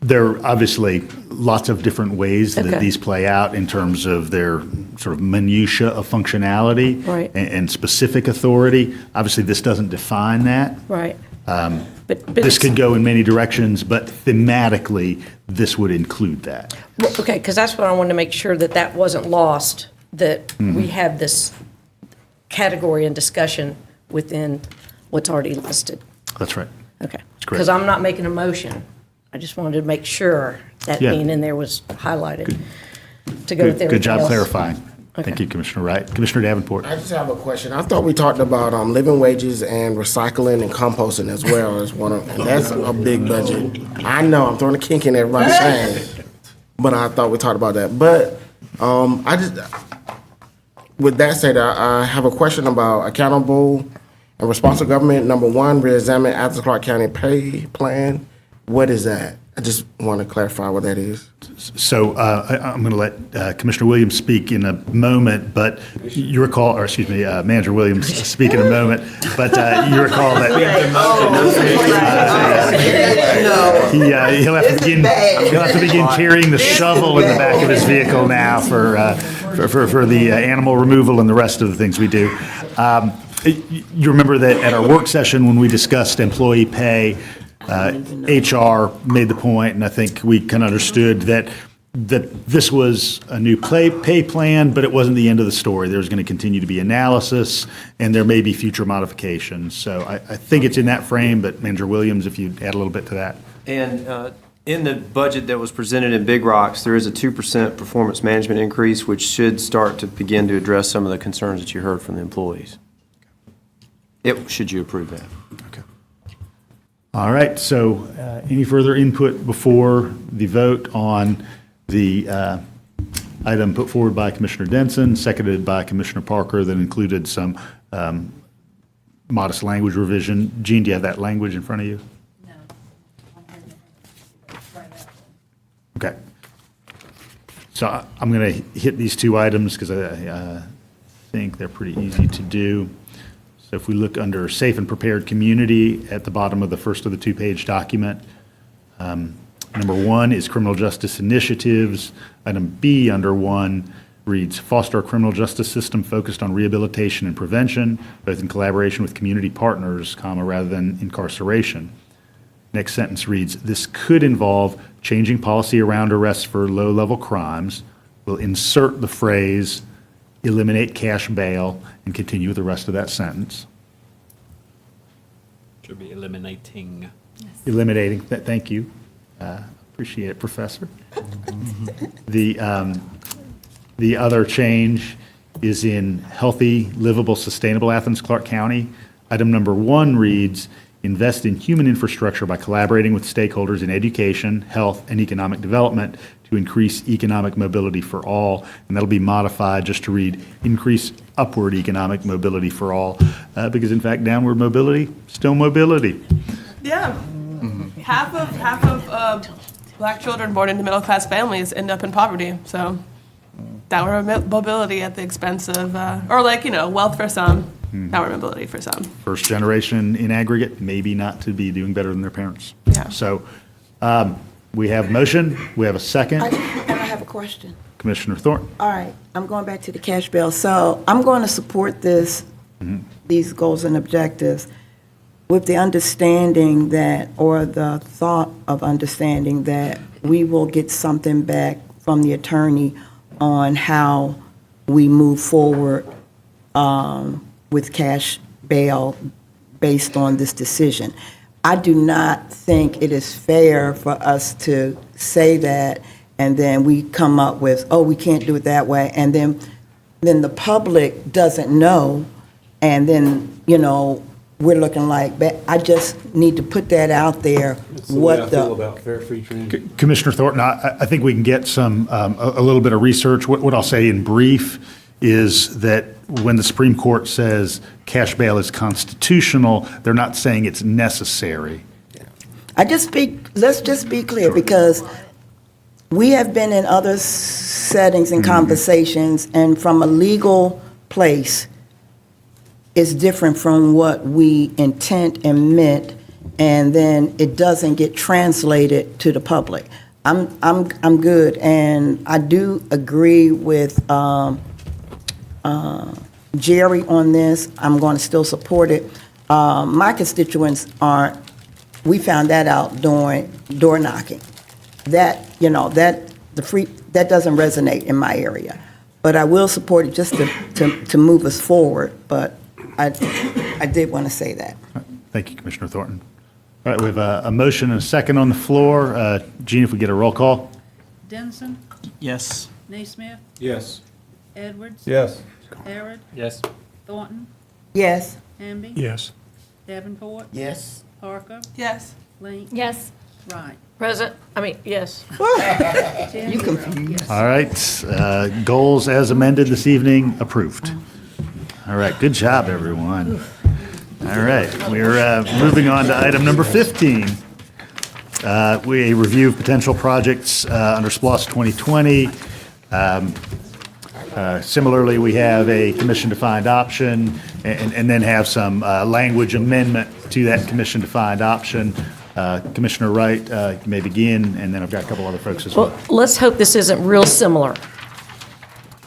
There are obviously lots of different ways that Okay. these play out in terms of their sort of minutia of functionality Right. and specific authority. Obviously, this doesn't define that. Right. But This could go in many directions, but thematically, this would include that. Well, okay, because that's what I wanted to make sure that wasn't lost, that we have this category and discussion within what's already listed. That's right. Okay. That's correct. Because I'm not making a motion. I just wanted to make sure that Yeah. being in there was highlighted to go with everything Good job else. clarifying. Okay. Thank you, Commissioner Wright. Commissioner Davenport? I just have a question. I thought we talked about living wages and recycling and composting as well as one of, and that's a big budget. I know, I'm throwing a kink in everybody's saying, but I thought we talked about that. But with that said, I have a question about accountable and responsible government. Number 1, reexamine Athens-Clarke County pay plan. What is that? I just want to clarify what that is. So I'm going to let Commissioner Williams speak in a moment, but you recall, or excuse me, Manager Williams speak in a moment, but you recall that he'll have to begin carrying the shovel in the back of his vehicle now for the animal removal and the rest of the things we do. You remember that at our work session when we discussed employee pay, HR made the point, and I think we kind of understood that this was a new pay plan, but it wasn't the end of the story. There's going to continue to be analysis, and there may be future modifications. So I think it's in that frame, but Manager Williams, if you add a little bit to that. And in the budget that was presented in Big Rocks, there is a 2% performance management increase, which should start to begin to address some of the concerns that you heard from the employees. Should you approve that? Okay. All right, so any further input before the vote on the item put forward by Commissioner Denson, seconded by Commissioner Parker, that included some modest language revision? Jean, do you have that language in front of you? No. Okay. So I'm going to hit these 2 items because I think they're pretty easy to do. So if we look under Safe and Prepared Community at the bottom of the first of the 2-page document, number 1 is Criminal Justice Initiatives. Item B under 1 reads, foster a criminal justice system focused on rehabilitation and prevention, both in collaboration with community partners, rather than incarceration. Next sentence reads, this could involve changing policy around arrests for low-level crimes. We'll insert the phrase, eliminate cash bail, and continue with the rest of that sentence. Should be eliminating. Eliminating, thank you. Appreciate it, Professor. The other change is in healthy, livable, sustainable Athens-Clarke County. Item number 1 reads, invest in human infrastructure by collaborating with stakeholders in education, health, and economic development to increase economic mobility for all. And that'll be modified just to read, increase upward economic mobility for all, because in fact, downward mobility, still mobility. Yeah. Half of black children born into middle-class families end up in poverty, so downward mobility at the expense of, wealth for some, downward mobility for some. First generation in aggregate, maybe not to be doing better than their parents. Yeah. So we have motion, we have a second. And I have a question. Commissioner Thornton. All right, I'm going back to the cash bail. So I'm going to support this, these goals and objectives with the understanding that, or the thought of understanding that we will get something back from the attorney on how we move forward with cash bail based on this decision. I do not think it is fair for us to say that and then we come up with, oh, we can't do it that way, and then the public doesn't know, and then, we're looking like, I just need to put that out there. about fair, free trade. Commissioner Thornton, I think we can get some, a little bit of research. What I'll say in brief is that when the Supreme Court says cash bail is constitutional, they're not saying it's necessary. Let's just be clear, because we have been in other settings and conversations, and from a legal place, it's different from what we intent and meant, and then it doesn't get translated to the public. I'm good, and I do agree with Jerry on this. I'm going to still support it. My constituents aren't. We found that out during door knocking. That that doesn't resonate in my area, but I will support it just to move us forward. But I did want to say that. Thank you, Commissioner Thornton. All right, we have a motion and a second on the floor. Gene, if we get a roll call. Dennison, Yes. Naismith, Yes. Edwards. Yes. Harrod, Yes. Thornton, Yes. Hamby. Yes. Davenport. Yes. Parker, Yes. Link. Yes. Wright. Yes. You confused. All right, goals as amended this evening, approved. All right, good job, everyone. All right, we're moving on to item number 15. A review of potential projects under SPLOST 2020. Similarly, we have a commission-defined option and then have some language amendment to that commission-defined option. Commissioner Wright, you may begin, and then I've got a couple other folks as well. Well, let's hope this isn't real similar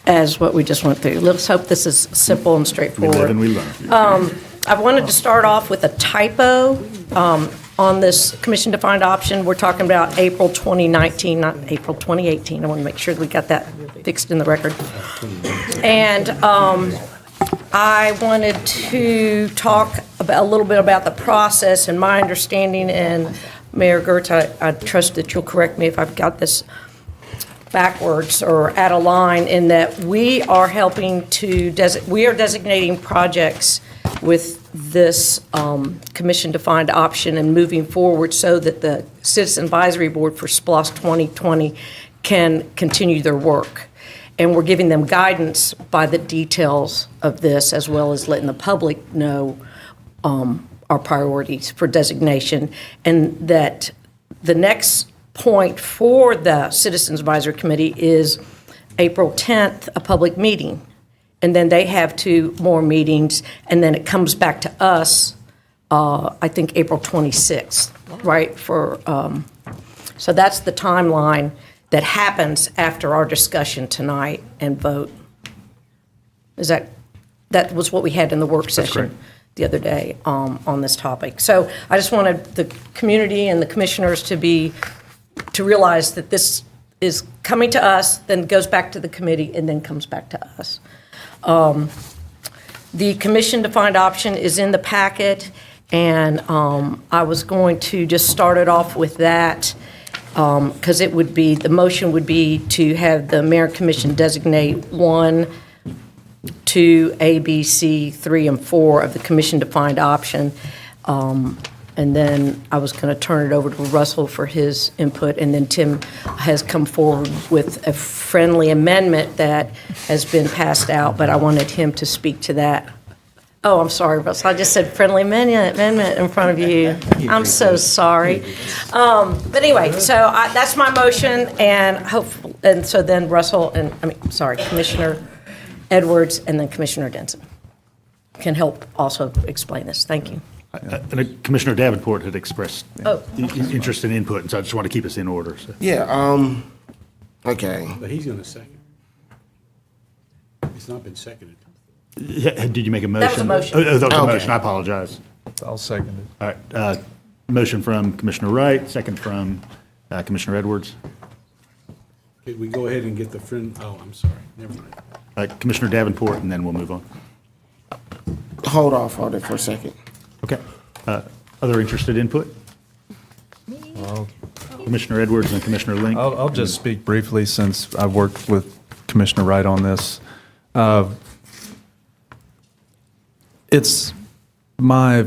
as what we just went through. Let's hope this is simple and We straightforward. live and we learn. I wanted to start off with a typo on this commission-defined option. We're talking about April 2019, not April 2018. I want to make sure that we got that fixed in the record. And I wanted to talk a little bit about the process and my understanding, and Mayor Gertz, I trust that you'll correct me if I've got this backwards or out of line, in that we are helping to, we are designating projects with this commission-defined option and moving forward so that the Citizen Advisory Board for SPLOST 2020 can continue their work. And we're giving them guidance by the details of this, as well as letting the public know our priorities for designation, and that the next point for the Citizens Advisory Committee is April 10th, a public meeting. And then they have 2 more meetings, and then it comes back to us, I think, April 26th, right? So that's the timeline that happens after our discussion tonight and vote. That was what we had in the work session the other day on this topic. So I just wanted the community and the commissioners to realize that this is coming to us, then goes back to the committee, and then comes back to us. The commission-defined option is in the packet, and I was going to just start it off with that, because the motion would be to have the mayor and commission designate one to A, B, C, 3, and 4 of the commission-defined option. And then I was going to turn it over to Russell for his input, and then Tim has come forward with a friendly amendment that has been passed out, but I wanted him to speak to that. Oh, I'm sorry, Russell, I just said friendly amendment in front of you. I'm so sorry. But anyway, so that's my motion, and so then Russell, Commissioner Edwards, and then Commissioner Denson can help also explain this. Thank you. And Commissioner Davenport had expressed interest in input, and so I just want to keep us in order. So. Yeah, okay. But he's going to second. It's not been seconded. Yeah, did you make a motion? That was a motion. Oh, that was a Okay. motion. I apologize. I'll second it. All right. Motion from Commissioner Wright, second from Commissioner Edwards. Could we go ahead and get the friend, oh, I'm sorry, never mind. Commissioner Davenport, and then we'll move on. Hold off on it for a second. Okay. Other interested input? Commissioner Edwards and Commissioner Link. I'll just speak briefly since I've worked with Commissioner Wright on this. It's my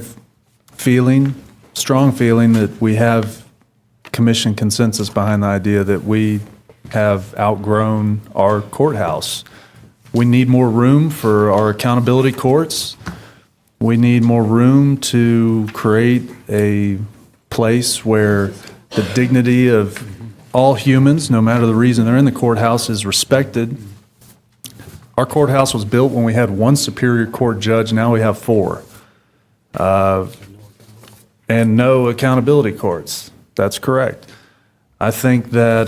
strong feeling that we have commission consensus behind the idea that we have outgrown our courthouse. We need more room for our accountability courts. We need more room to create a place where the dignity of all humans, no matter the reason they're in the courthouse, is respected. Our courthouse was built when we had one Superior Court judge, now we have 4. And no accountability courts. That's correct. I think that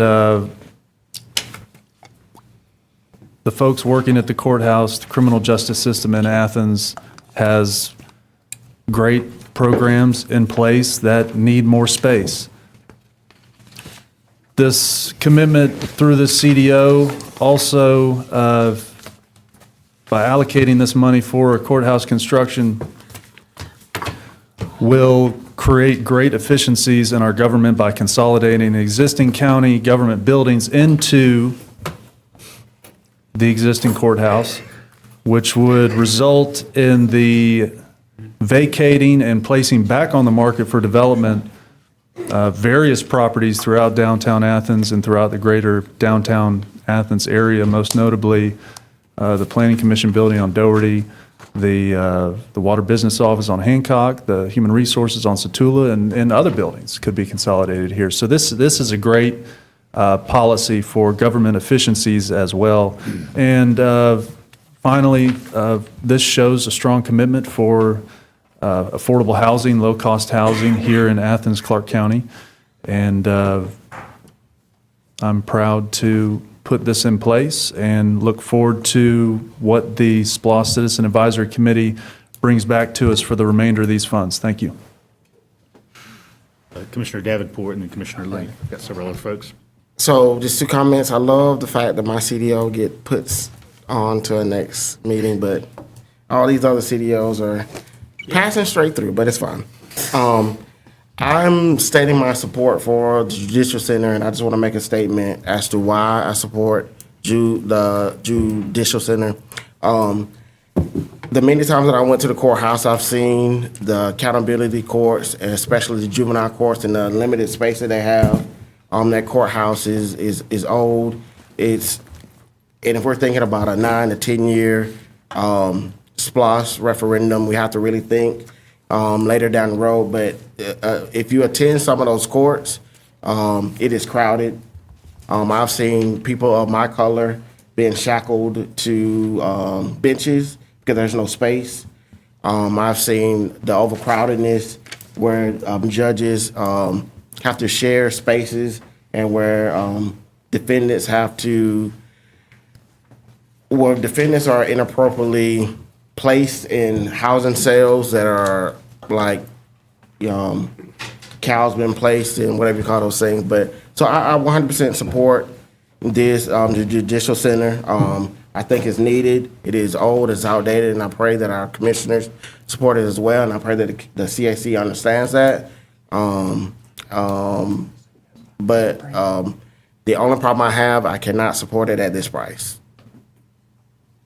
the folks working at the courthouse, the criminal justice system in Athens, has great programs in place that need more space. This commitment through the CDO also, by allocating this money for courthouse construction, will create great efficiencies in our government by consolidating existing county government buildings into the existing courthouse, which would result in the vacating and placing back on the market for development various properties throughout downtown Athens and throughout the greater downtown Athens area, most notably the Planning Commission building on Doherty, the Water Business Office on Hancock, the Human Resources on Satula, and other buildings could be consolidated here. So this is a great policy for government efficiencies as well. And finally, this shows a strong commitment for affordable housing, low-cost housing here in Athens-Clarke County. And I'm proud to put this in place and look forward to what the SPLOST Citizen Advisory Committee brings back to us for the remainder of these funds. Thank you. Commissioner Davenport and then Commissioner Link. I've got several other folks. So just 2 comments. I love the fact that my CDO get puts on to a next meeting, but all these other CDOs are passing straight through, but it's fine. I'm stating my support for the Judicial Center, and I just want to make a statement as to why I support the Judicial Center. The many times that I went to the courthouse, I've seen the accountability courts, and especially the juvenile courts, and the limited space that they have. That courthouse is old. And if we're thinking about a 9 to 10 year SPLOST referendum, we have to really think later down the road. But if you attend some of those courts, it is crowded. I've seen people of my color being shackled to benches because there's no space. I've seen the overcrowdedness where judges have to share spaces, and where defendants are inappropriately placed in housing cells that are like cows been placed in, whatever you call those things. But so I 100% support this the Judicial Center. I think it's needed. It is old, it's outdated, and I pray that our commissioners support it as well, and I pray that the CAC understands that. But the only problem I have, I cannot support it at this price.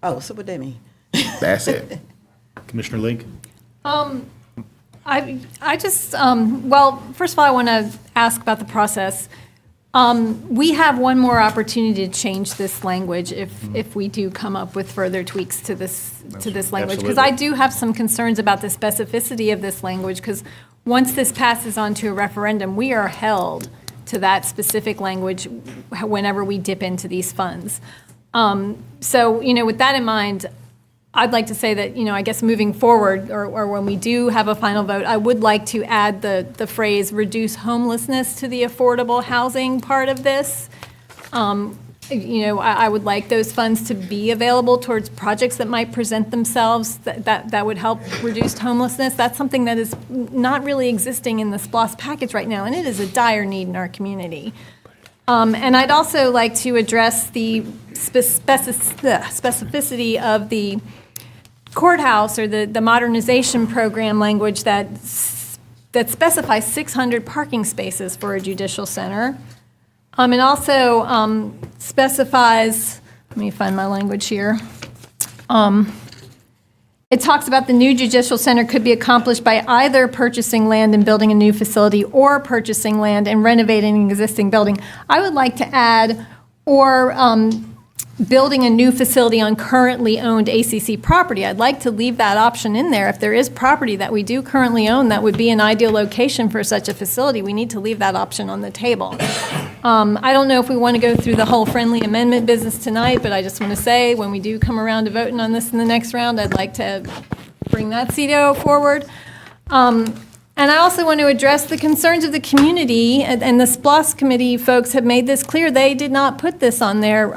Oh, so what that mean? That's it. Commissioner Link? I just, well, first of all, I want to ask about the process. We have one more opportunity to change this language if we do come up with further tweaks to this language. Because I do have some concerns about the specificity of this language, because once this passes on to a referendum, we are held to that specific language whenever we dip into these funds. So, with that in mind, I'd like to say that, I guess moving forward, or when we do have a final vote, I would like to add the phrase reduce homelessness to the affordable housing part of this. I would like those funds to be available towards projects that might present themselves that would help reduce homelessness. That's something that is not really existing in the SPLOST package right now, and it is a dire need in our community. And I'd also like to address the specificity of the courthouse or the modernization program language that specifies 600 parking spaces for a judicial center. And also specifies, let me find my language here. It talks about the new judicial center could be accomplished by either purchasing land and building a new facility or purchasing land and renovating an existing building. I would like to add, or building a new facility on currently owned ACC property. I'd like to leave that option in there. If there is property that we do currently own that would be an ideal location for such a facility, we need to leave that option on the table. I don't know if we want to go through the whole friendly amendment business tonight, but I just want to say when we do come around to voting on this in the next round, I'd like to bring that CDO forward. And I also want to address the concerns of the community, and the SPLOST committee folks have made this clear. They did not put this on their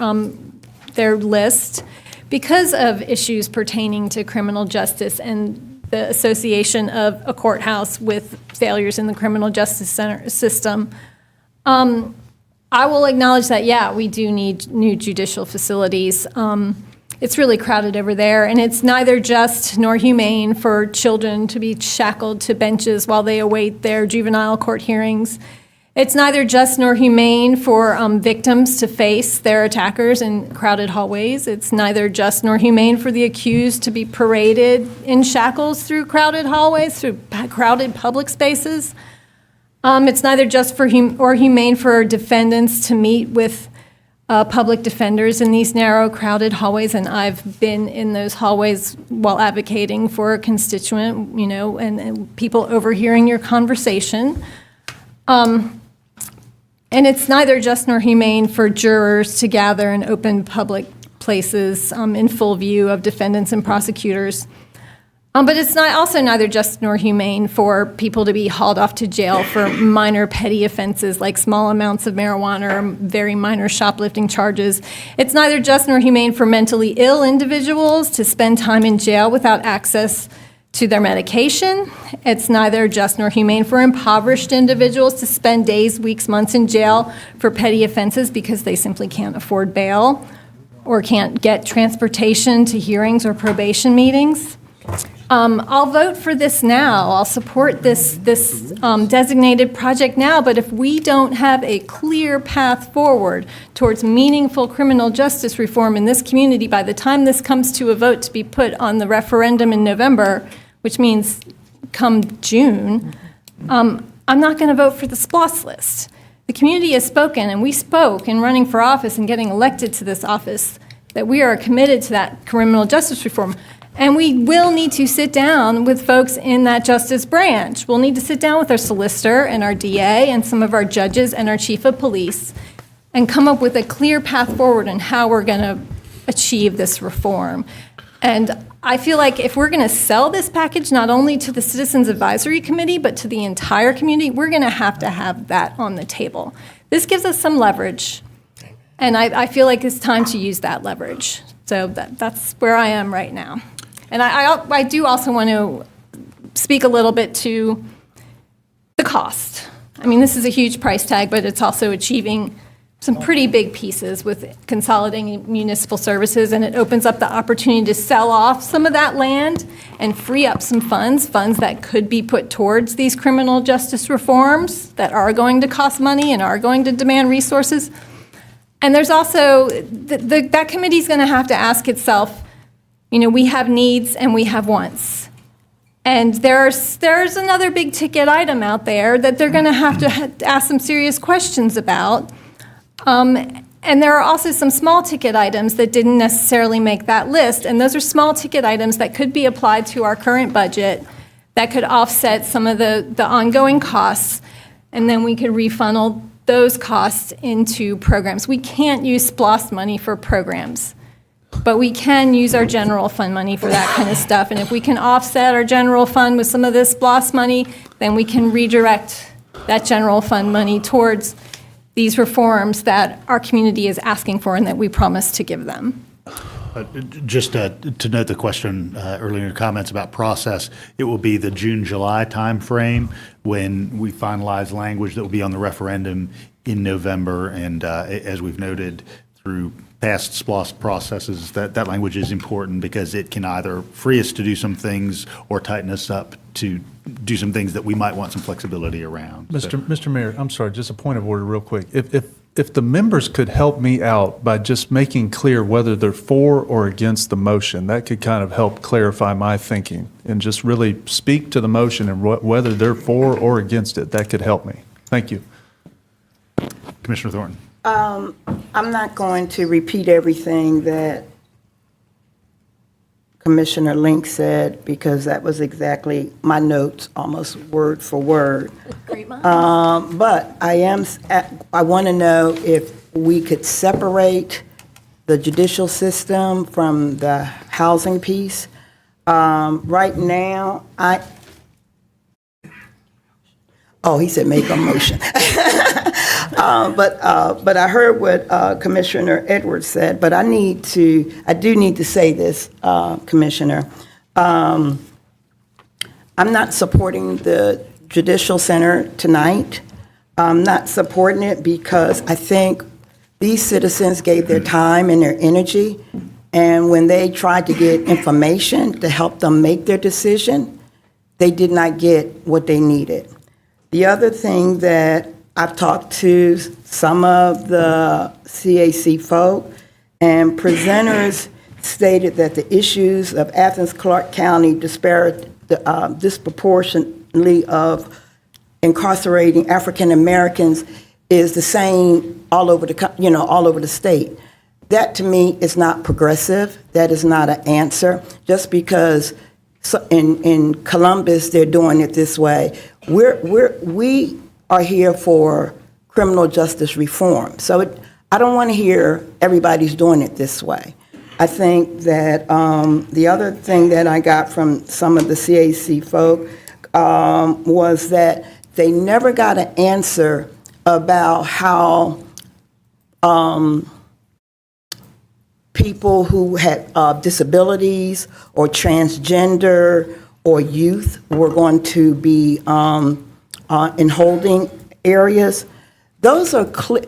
list because of issues pertaining to criminal justice and the association of a courthouse with failures in the criminal justice system. I will acknowledge that, yeah, we do need new judicial facilities. It's really crowded over there, and it's neither just nor humane for children to be shackled to benches while they await their juvenile court hearings. It's neither just nor humane for victims to face their attackers in crowded hallways. It's neither just nor humane for the accused to be paraded in shackles through crowded hallways, through crowded public spaces. It's neither just or humane for defendants to meet with public defenders in these narrow, crowded hallways, and I've been in those hallways while advocating for a constituent, and people overhearing your conversation. And it's neither just nor humane for jurors to gather in open public places in full view of defendants and prosecutors. But it's also neither just nor humane for people to be hauled off to jail for minor petty offenses like small amounts of marijuana or very minor shoplifting charges. It's neither just nor humane for mentally ill individuals to spend time in jail without access to their medication. It's neither just nor humane for impoverished individuals to spend days, weeks, months in jail for petty offenses because they simply can't afford bail or can't get transportation to hearings or probation meetings. I'll vote for this now. I'll support this designated project now, but if we don't have a clear path forward towards meaningful criminal justice reform in this community by the time this comes to a vote to be put on the referendum in November, which means come June, I'm not going to vote for the SPLOST list. The community has spoken, and we spoke in running for office and getting elected to this office, that we are committed to that criminal justice reform. And we will need to sit down with folks in that justice branch. We'll need to sit down with our solicitor and our DA and some of our judges and our chief of police and come up with a clear path forward on how we're going to achieve this reform. And I feel like if we're going to sell this package not only to the Citizens Advisory Committee, but to the entire community, we're going to have that on the table. This gives us some leverage, and I feel like it's time to use that leverage. So that's where I am right now. And I do also want to speak a little bit to the cost. I mean, this is a huge price tag, but it's also achieving some pretty big pieces with consolidating municipal services, and it opens up the opportunity to sell off some of that land and free up some funds that could be put towards these criminal justice reforms that are going to cost money and are going to demand resources. And there's also, that committee's going to have to ask itself, We have needs and we have wants. And there's another big ticket item out there that they're going to have to ask some serious questions about. And there are also some small ticket items that didn't necessarily make that list. And those are small ticket items that could be applied to our current budget that could offset some of the ongoing costs. And then we could refunnel those costs into programs. We can't use SPLOST money for programs, but we can use our general fund money for that kind of stuff. And if we can offset our general fund with some of this SPLOST money, then we can redirect that general fund money towards these reforms that our community is asking for and that we promised to give them. Just to note the question earlier in your comments about process, it will be the June-July timeframe when we finalize language that will be on the referendum in November. And as we've noted through past SPLOST processes, that language is important because it can either free us to do some things or tighten us up to do some things that we might want some flexibility around. Mr. Mayor, I'm sorry, just a point of order real quick. If the members could help me out by just making clear whether they're for or against the motion, that could kind of help clarify my thinking and just really speak to the motion and whether they're for or against it. That could help me. Thank you. Commissioner Thornton. I'm not going to repeat everything that Commissioner Link said because that was exactly my notes, almost word for word. Great minds. But I want to know if we could separate the judicial system from the housing piece. Right now, he said make a motion. But I heard what Commissioner Edwards said, but I do need to say this, Commissioner. I'm not supporting the Judicial Center tonight. I'm not supporting it because I think these citizens gave their time and their energy, and when they tried to get information to help them make their decision, they did not get what they needed. The other thing that I've talked to some of the CAC folk, and presenters stated that the issues of Athens-Clarke County disproportionately of incarcerating African Americans is the same all over the state. That to me is not progressive. That is not an answer. Just because in Columbus they're doing it this way, we are here for criminal justice reform. So I don't want to hear everybody's doing it this way. I think that the other thing that I got from some of the CAC folk was that they never got an answer about how people who had disabilities or transgender or youth were going to be in holding areas. Those are clear.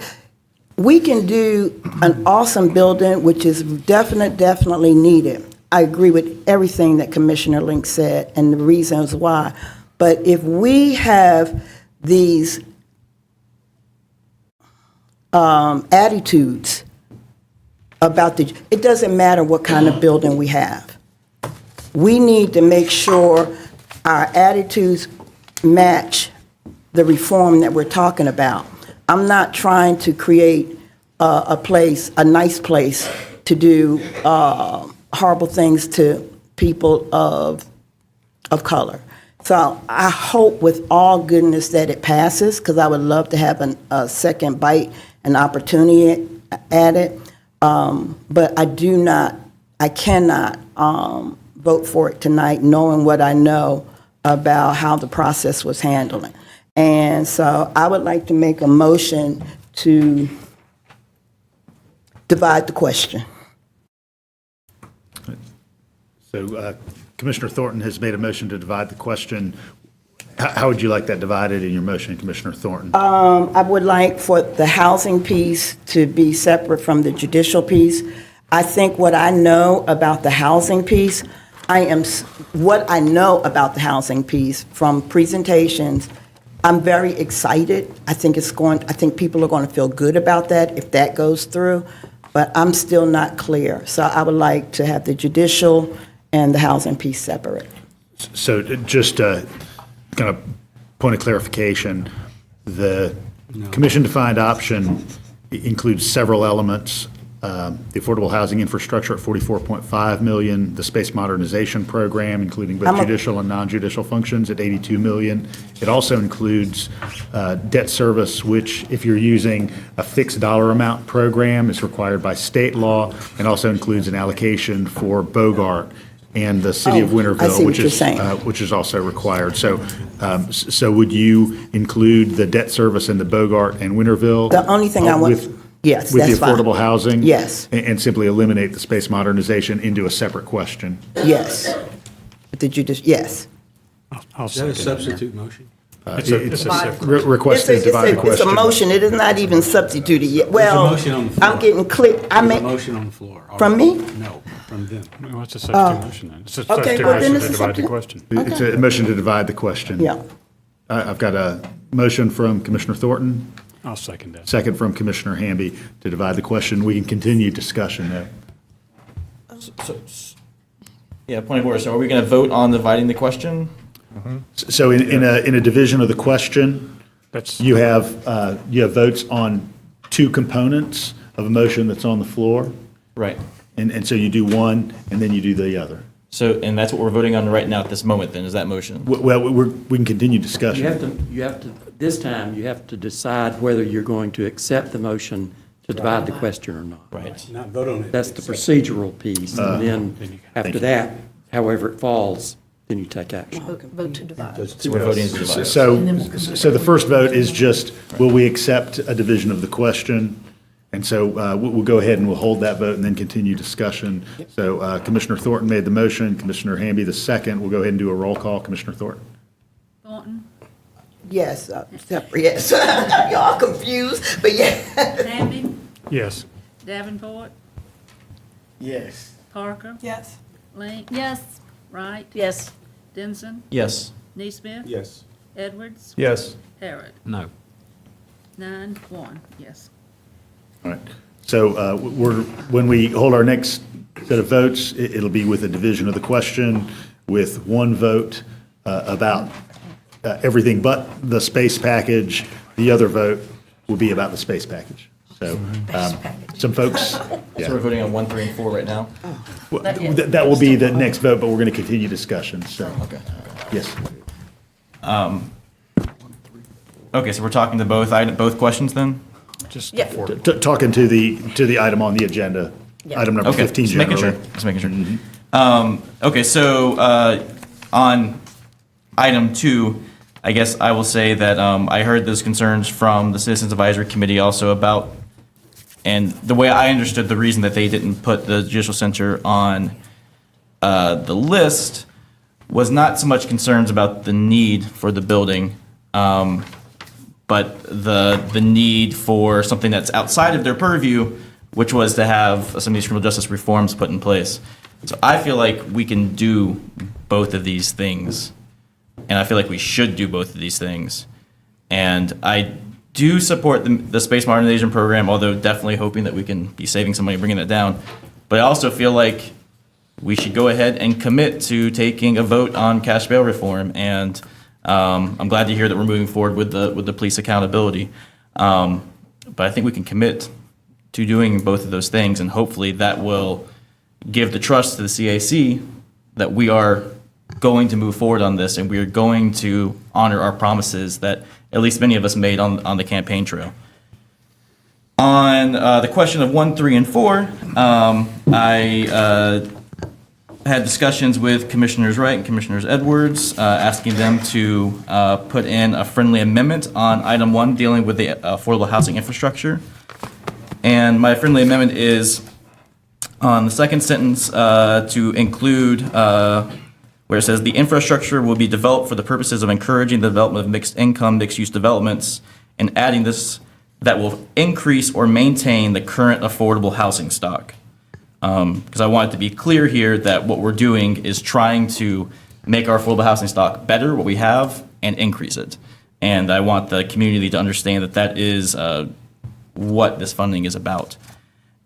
We can do an awesome building, which is definitely needed. I agree with everything that Commissioner Link said and the reasons why. But if we have these attitudes about it doesn't matter what kind of building we have. We need to make sure our attitudes match the reform that we're talking about. I'm not trying to create a nice place to do horrible things to people of color. So I hope with all goodness that it passes, because I would love to have a second bite, an opportunity at it. But I cannot vote for it tonight, knowing what I know about how the process was handled. And so I would like to make a motion to divide the question. So Commissioner Thornton has made a motion to divide the question. How would you like that divided in your motion, Commissioner Thornton? I would like for the housing piece to be separate from the judicial piece. I think what I know about the housing piece, what I know about the housing piece from presentations, I'm very excited. I think people are going to feel good about that if that goes through. but I'm still not clear. So I would like to have the judicial and the housing piece separate. So just kind of point of clarification, the commission-defined option includes several elements. The affordable housing infrastructure at $44.5 million, the space modernization program, including both judicial and non-judicial functions, at $82 million. It also includes debt service, which, if you're using a fixed dollar amount program, is required by state law, and also includes an allocation for Bogart and the city of Winterville, which is also required. So, so would you include the debt service in the Bogart and Winterville? The only thing I want. Yes, with the that's fine. affordable housing? Yes. And simply eliminate the space modernization into a separate question? Yes. Did you just, yes. Is that a substitute motion? It's request to divide the question. It's a motion, it is not even substituted yet. Well, There's a motion on the floor. I'm getting click, I There's a mean. motion on the floor. From me? No, from them. What's a substitute motion then? It's a Okay, substitute well, then motion it's to a divide the substitute. question. It's a motion to divide the question. Yeah. I've got a motion from Commissioner Thornton, I'll second that. second from Commissioner Hamby to divide the question. We can continue discussion though. Yeah, point of order. So are we going to vote on dividing the question? So in a division of the question, you have votes on two components of a motion that's on the floor. Right. And so you do one, and then you do the other. So, and that's what we're voting on right now at this moment, then, is that motion? Well, we can continue discussion. You have to, this time, you have to decide whether you're going to accept the motion to divide the question or not. Right. Not vote on it. That's the procedural piece. And then, after that, however it falls, then you take action. Vote to divide. So we're voting to divide. So the first vote is just, will we accept a division of the question? And so we'll go ahead and we'll hold that vote and then continue discussion. So Commissioner Thornton made the motion, Commissioner Hamby the second. We'll go ahead and do a roll call. Commissioner Thornton? Thornton, Yes, separate, yes. Y'all confused, but yeah. Hamby, Yes. Davenport, Yes. Parker, Yes. Link, Yes. Wright, Yes. Denson, Yes. Neesmith, Yes. Edwards, Yes. Harrod. No. 9-1, yes. All right. So when we hold our next set of votes, it'll be with a division of the question with one vote about everything but the space package. The other vote will be about the space package. So some folks. Yeah. So we're voting on 1, 3, and 4 right now? Well, that will be the next vote, but we're going to continue discussion. So, Okay. yes. Okay, so we're talking to both questions then? Just Yeah. for Talking to the item on the agenda, item number Okay, 15 just making generally. sure, just making sure. Okay, so on item 2, I guess I will say that I heard those concerns from the Citizens Advisory Committee also about, and the way I understood the reason that they didn't put the judicial center on the list was not so much concerns about the need for the building, but the need for something that's outside of their purview, which was to have some of these criminal justice reforms put in place. So I feel like we can do both of these things, and I feel like we should do both of these things. And I do support the space modernization program, although definitely hoping that we can be saving some money bringing that down. But I also feel like we should go ahead and commit to taking a vote on cash bail reform, and I'm glad to hear that we're moving forward with the police accountability. But I think we can commit to doing both of those things, and hopefully that will give the trust to the CAC that we are going to move forward on this, and we are going to honor our promises that at least many of us made on the campaign trail. On the question of 1, 3, and 4, I had discussions with Commissioners Wright and Commissioners Edwards, asking them to put in a friendly amendment on item 1 dealing with the affordable housing infrastructure. And my friendly amendment is on the second sentence to include where it says the infrastructure will be developed for the purposes of encouraging the development of mixed income, mixed use developments, and adding this that will increase or maintain the current affordable housing stock. Because I want it to be clear here that what we're doing is trying to make our affordable housing stock better, what we have, and increase it. And I want the community to understand that that is what this funding is about.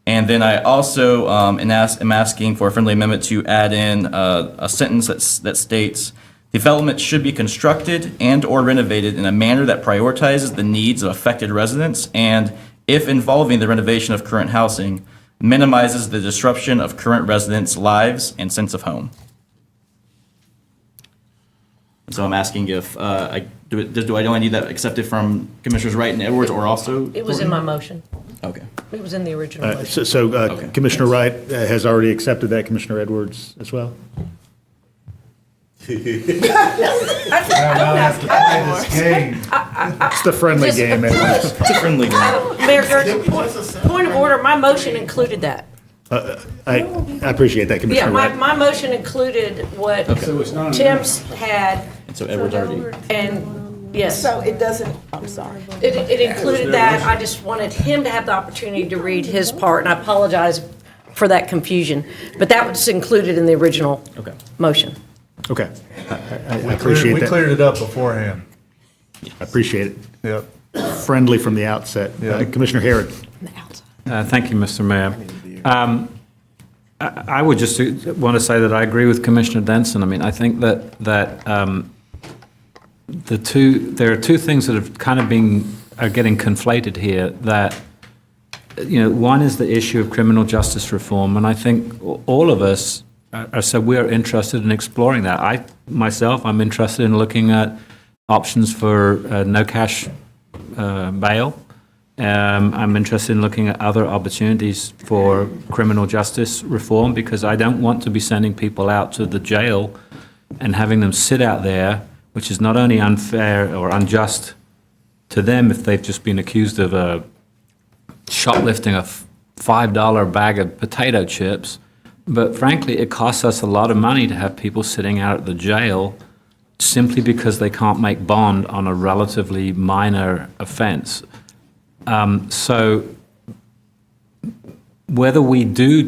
And then I also am asking for a friendly amendment to add in a sentence that states, development should be constructed and/or renovated in a manner that prioritizes the needs of affected residents and, if involving the renovation of current housing, minimizes the disruption of current residents' lives and sense of home. So I'm asking if, do I need that accepted from Commissioners Wright and Edwards or also? It was in my motion. Okay. It was in the original motion. So Commissioner Wright has already accepted that, Commissioner Edwards as well? It's the friendly game, Edwards. It's a friendly game. Mayor Gertz, point of order, my motion included that. I appreciate that, Commissioner Yeah, Wright. my motion included what Tim's had. And so Edwards already. And, yes. So it doesn't, I'm sorry. It included that. I just wanted him to have the opportunity to read his part, and I apologize for that confusion. But that was included in the original motion. Okay. I appreciate that. We cleared it up beforehand. I appreciate it. Yep. Friendly from the outset. Commissioner Herod. Thank you, Mr. Mayor. I would just want to say that I agree with Commissioner Denson. I mean, I think that there are two things that have kind of are getting conflated here. That, one is the issue of criminal justice reform, and I think all of us we're interested in exploring that. I'm interested in looking at options for no cash bail. I'm interested in looking at other opportunities for criminal justice reform because I don't want to be sending people out to the jail and having them sit out there, which is not only unfair or unjust to them if they've just been accused of shoplifting a $5 bag of potato chips, but frankly, it costs us a lot of money to have people sitting out at the jail simply because they can't make bond on a relatively minor offense. So whether we do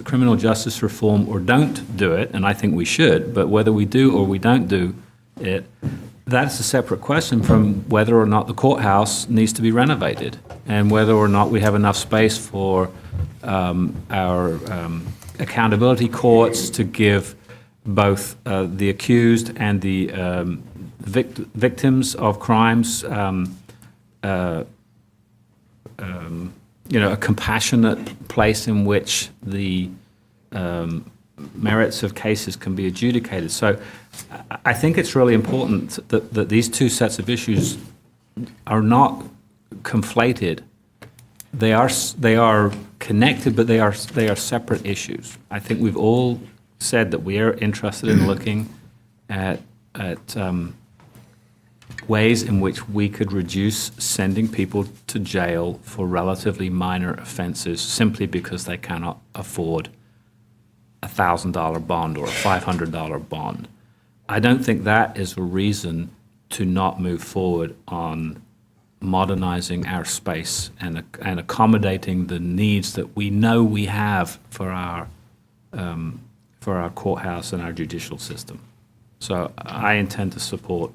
criminal justice reform or don't do it, and I think we should, but whether we do or we don't do it, that's a separate question from whether or not the courthouse needs to be renovated and whether or not we have enough space for our accountability courts to give both the accused and the victims of crimes a compassionate place in which the merits of cases can be adjudicated. So I think it's really important that these two sets of issues are not conflated. They are connected, but they are separate issues. I think we've all said that we are interested in looking at ways in which we could reduce sending people to jail for relatively minor offenses simply because they cannot afford a $1,000 bond or a $500 bond. I don't think that is a reason to not move forward on modernizing our space and accommodating the needs that we know we have for our courthouse and our judicial system. So I intend to support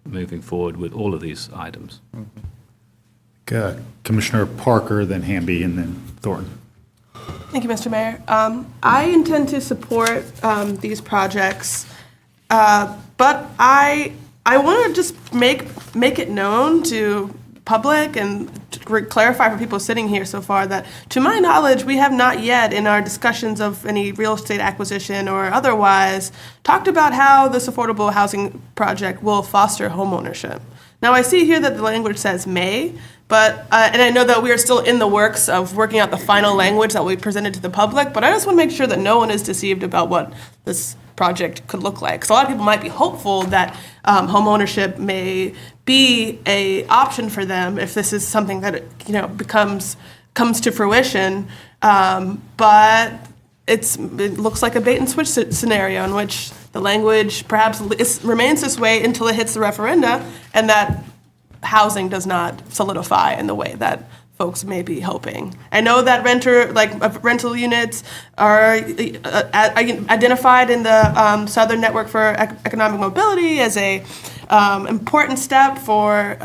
moving forward with all of these items. Commissioner Parker, then Hamby, and then Thornton. Thank you, Mr. Mayor. I intend to support these projects, but I want to just make it known to public and to clarify for people sitting here so far that, to my knowledge, we have not yet, in our discussions of any real estate acquisition or otherwise, talked about how this affordable housing project will foster homeownership. Now, I see here that the language says may, but, and I know that we are still in the works of working out the final language that we presented to the public, but I just want to make sure that no one is deceived about what this project could look like. So a lot of people might be hopeful that homeownership may be a option for them if this is something that comes to fruition, but it looks like a bait and switch scenario in which the language perhaps remains this way until it hits the referenda, and that housing does not solidify in the way that folks may be hoping. I know that rental units are identified in the Southern Network for Economic Mobility as a important step for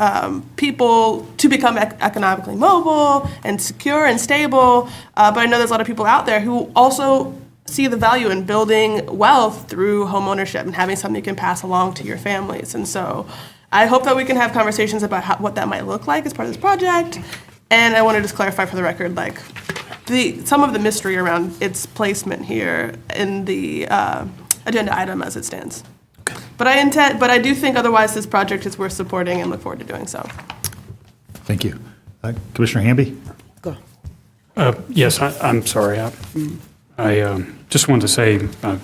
people to become economically mobile and secure and stable. But I know there's a lot of people out there who also see the value in building wealth through home ownership and having something you can pass along to your families. And so I hope that we can have conversations about what that might look like as part of this project. And I want to just clarify for the record, like, some of the mystery around its placement here in the agenda item as it stands. Okay. But I do think otherwise this project is worth supporting and look forward to doing so. Thank you. Commissioner Hamby? Go. Yes, I'm sorry. I just wanted to say I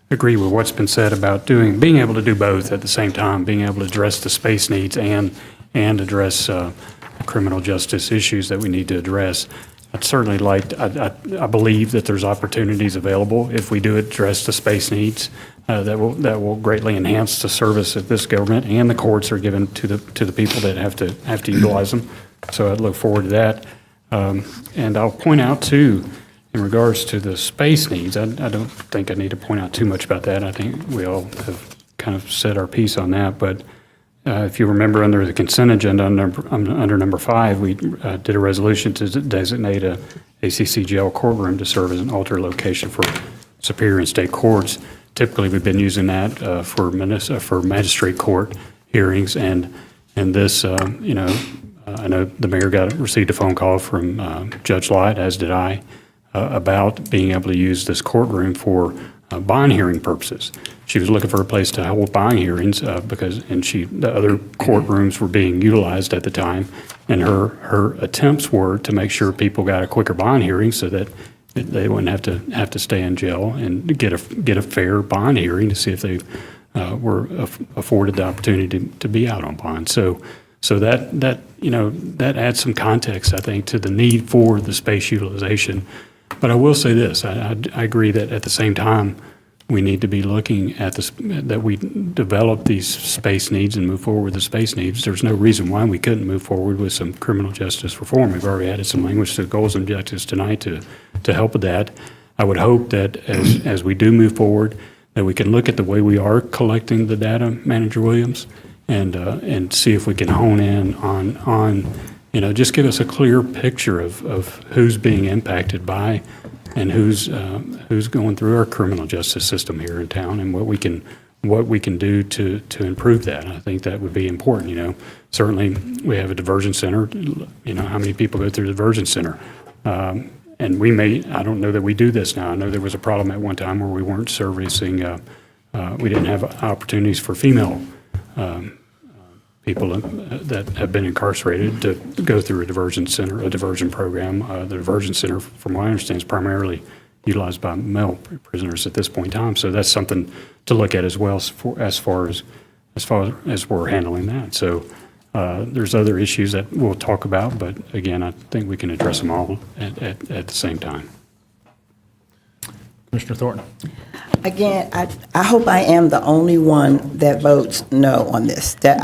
agree with what's been said about being able to do both at the same time, being able to address the space needs and address criminal justice issues that we need to address. I'd certainly I believe that there's opportunities available if we do address the space needs that will greatly enhance the service that this government and the courts are given to the people that have to utilize them. So I look forward to that. And I'll point out too, in regards to the space needs, I don't think I need to point out too much about that. I think we all have kind of said our piece on that. But if you remember, under the consent agenda, under number 5, we did a resolution to designate a ACCGOV courtroom to serve as an alternate location for superior and state courts. Typically, we've been using that for magistrate court hearings, and this, I know the mayor received a phone call from Judge Light, as did I, about being able to use this courtroom for bond hearing purposes. She was looking for a place to hold bond hearings the other courtrooms were being utilized at the time, and her attempts were to make sure people got a quicker bond hearing so that they wouldn't have to stay in jail and get a fair bond hearing to see if they were afforded the opportunity to be out on bond. So that adds some context, I think, to the need for the space utilization. But I will say this, I agree that at the same time, we need to be looking at that we develop these space needs and move forward with the space needs. There's no reason why we couldn't move forward with some criminal justice reform. We've already added some language to the goals and objectives tonight to help with that. I would hope that as we do move forward, that we can look at the way we are collecting the data, Manager Williams, and see if we can hone in on just give us a clear picture of who's being impacted by and who's going through our criminal justice system here in town, and what we can do to improve that. I think that would be important. Certainly we have a diversion center. How many people go through the diversion center? And I don't know that we do this now. I know there was a problem at one time where we weren't servicing, we didn't have opportunities for female people that have been incarcerated to go through a diversion program. The diversion center, from what I understand, is primarily utilized by male prisoners at this point in time. So that's something to look at as well as far as we're handling that. So there's other issues that we'll talk about, but again, I think we can address them all at the same time. Commissioner Thornton. Again, I hope I am the only one that votes no on this. That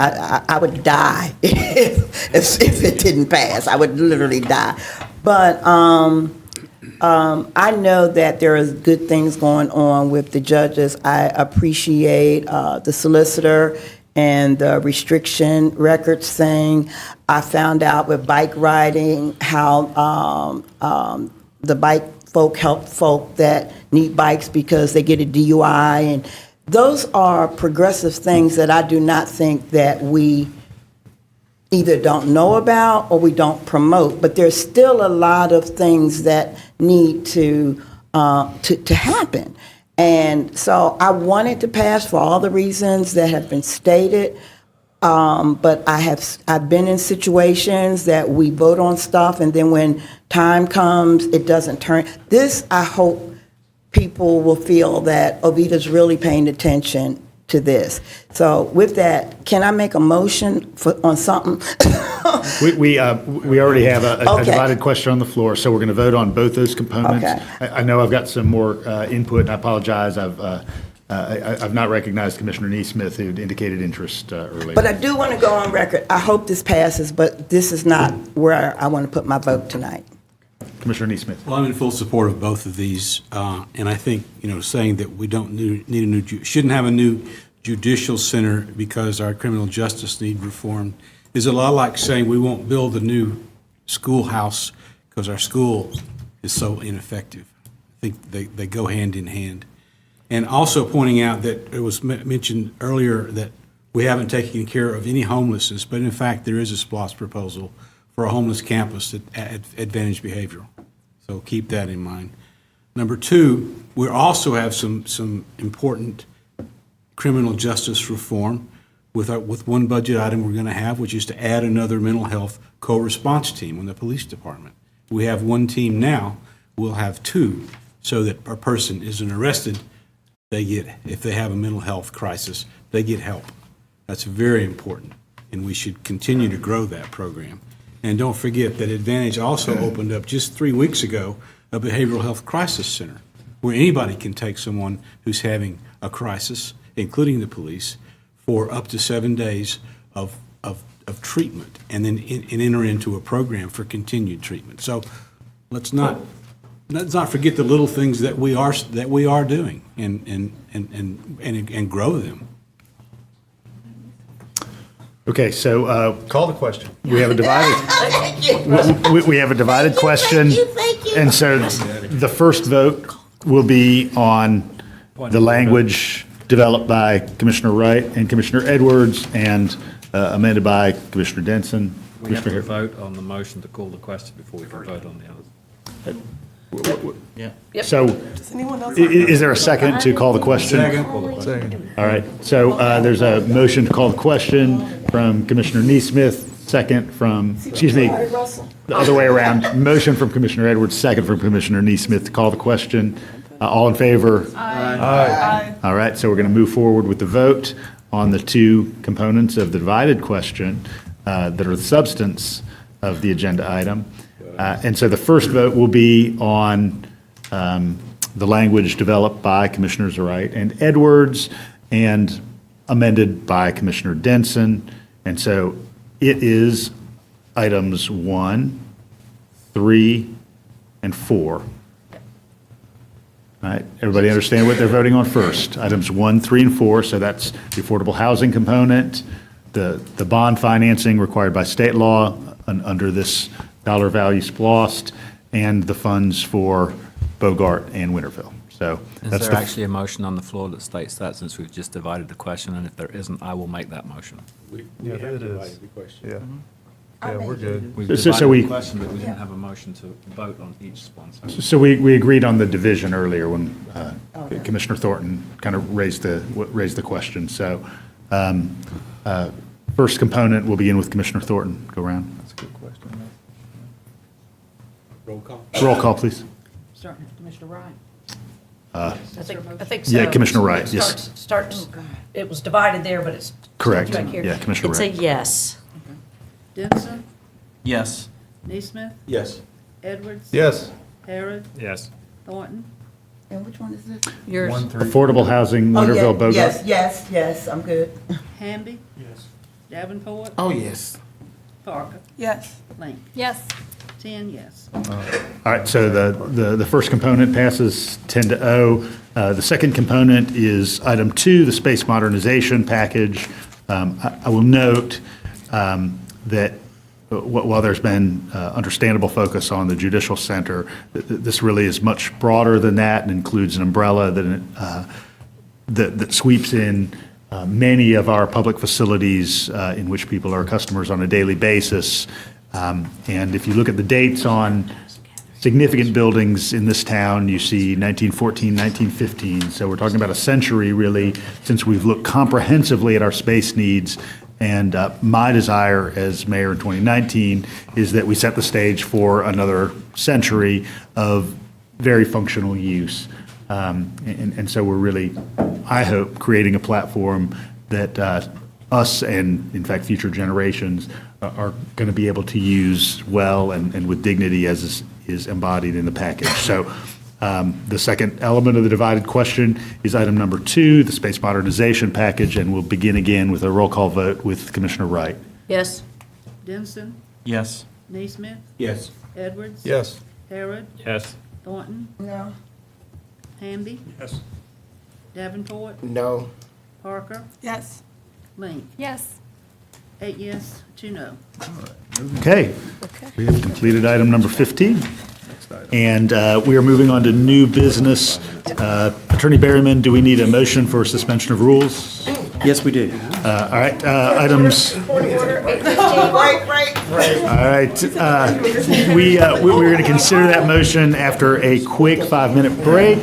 I would die if it didn't pass. I would literally die. But I know that there is good things going on with the judges. I appreciate the solicitor and the restriction records thing. I found out with bike riding how the bike folk help folk that need bikes because they get a DUI, and those are progressive things that I do not think that we either don't know about or we don't promote. But there's still a lot of things that need to happen, and so I want it to pass for all the reasons that have been stated. But I've been in situations that we vote on stuff, and then when time comes, it doesn't turn. This, I hope people will feel that Ovita's really paying attention to this. So with that, can I make a motion on something? We already have a divided question on the floor, so we're going to vote on both those components. Okay. I know I've got some more input, and I apologize. I've not recognized Commissioner Neesmith, who indicated interest earlier. But I do want to go on record. I hope this passes, but this is not where I want to put my vote tonight. Commissioner Neesmith. Well, I'm in full support of both of these, and I think saying that we don't need a new shouldn't have a new judicial center because our criminal justice need reform is a lot like saying we won't build a new schoolhouse because our school is so ineffective. I think they go hand in hand. And also pointing out that it was mentioned earlier that we haven't taken care of any homelessness, but in fact, there is a SPLOST proposal for a homeless campus at Advantage Behavioral. So keep that in mind. Number two, we also have some important criminal justice reform with one budget item we're going to have, which is to add another mental health co-response team in the police department. We have one team now, we'll have two, so that a person isn't arrested, if they have a mental health crisis, they get help. That's very important, and we should continue to grow that program. And don't forget that Advantage also opened up just 3 weeks ago a behavioral health crisis center where anybody can take someone who's having a crisis, including the police, for up to 7 days of treatment and then enter into a program for continued treatment. So let's not forget the little things that we are doing and grow them. Okay, so Call the question. we have a divided, we have a divided question. And so the first vote will be on the language developed by Commissioner Wright and Commissioner Edwards and amended by Commissioner Denson. We have to vote on the motion to call the question before we can vote on the others. So Does anyone else? is there a second to call the question? Second. All right, so there's a motion to call the question from Commissioner Neesmith, second from, excuse me, the other way around. Motion from Commissioner Edwards, second from Commissioner Neesmith to call the question. All in favor? Aye. All right, so we're going to move forward with the vote on the two components of the divided question that are the substance of the agenda item. And so the first vote will be on the language developed by Commissioners Wright and Edwards and amended by Commissioner Denson. And so it is items 1, 3, and 4. All right, everybody understand what they're voting on first? Items 1, 3, and 4, so that's the affordable housing component, the bond financing required by state law under this dollar value SPLOST, and the funds for Bogart and Winterville. So Is that's there actually a motion on the floor that states that, since we've just divided the question? And if there isn't, I will make that motion. Yeah, it is. Yeah. Yeah, we're good. We've So divided we- the question, but we didn't have a motion to vote on each sponsor. So we agreed on the division earlier when Commissioner Thornton kind of raised the question. So first component, we'll begin with Commissioner Thornton. Go around. That's a good question. Roll call. Roll call, please. Starting with Commissioner Wright. I think so. Yeah, Commissioner Wright, yes. Starts, it was divided there, but it's. Correct. back here. Yeah, Commissioner It's a Wright. yes. Denson, Yes. Neesmith, Yes. Edwards. Yes. Harrod, Yes. Thornton, And which one is this? Yours. 1, 3. Affordable housing, Oh, yeah, Winterville, Bogart. Yes, I'm good. Hamby. Yes. Davenport, Oh, yes. Parker, Yes. Link. Yes. 10 yes. All right, so the first component passes 10-0. The second component is item 2, the space modernization package. I will note that while there's been understandable focus on the judicial center, this really is much broader than that and includes an umbrella that sweeps in many of our public facilities in which people are customers on a daily basis. And if you look at the dates on significant buildings in this town, you see 1914, 1915. So we're talking about a century, really, since we've looked comprehensively at our space needs. And my desire as mayor in 2019 is that we set the stage for another century of very functional use. And so we're really, I hope, creating a platform that us and, in fact, future generations are going to be able to use well and with dignity as is embodied in the package. So the second element of the divided question is item number 2, the space modernization package, and we'll begin again with a roll call vote with Commissioner Wright. Yes. Denson, Yes. Neesmith, Yes. Edwards. Yes. Harrod, Yes. Thornton, No. Hamby, Yes. Davenport, No. Parker, Yes. Link. Yes. 8 yes, 2 no. Okay. We have completed item number 15. And we are moving on to new business. Attorney Berryman, do we need a motion for suspension of rules? Yes, we do. All right, items. All right, we're going to consider that motion after a quick 5-minute break.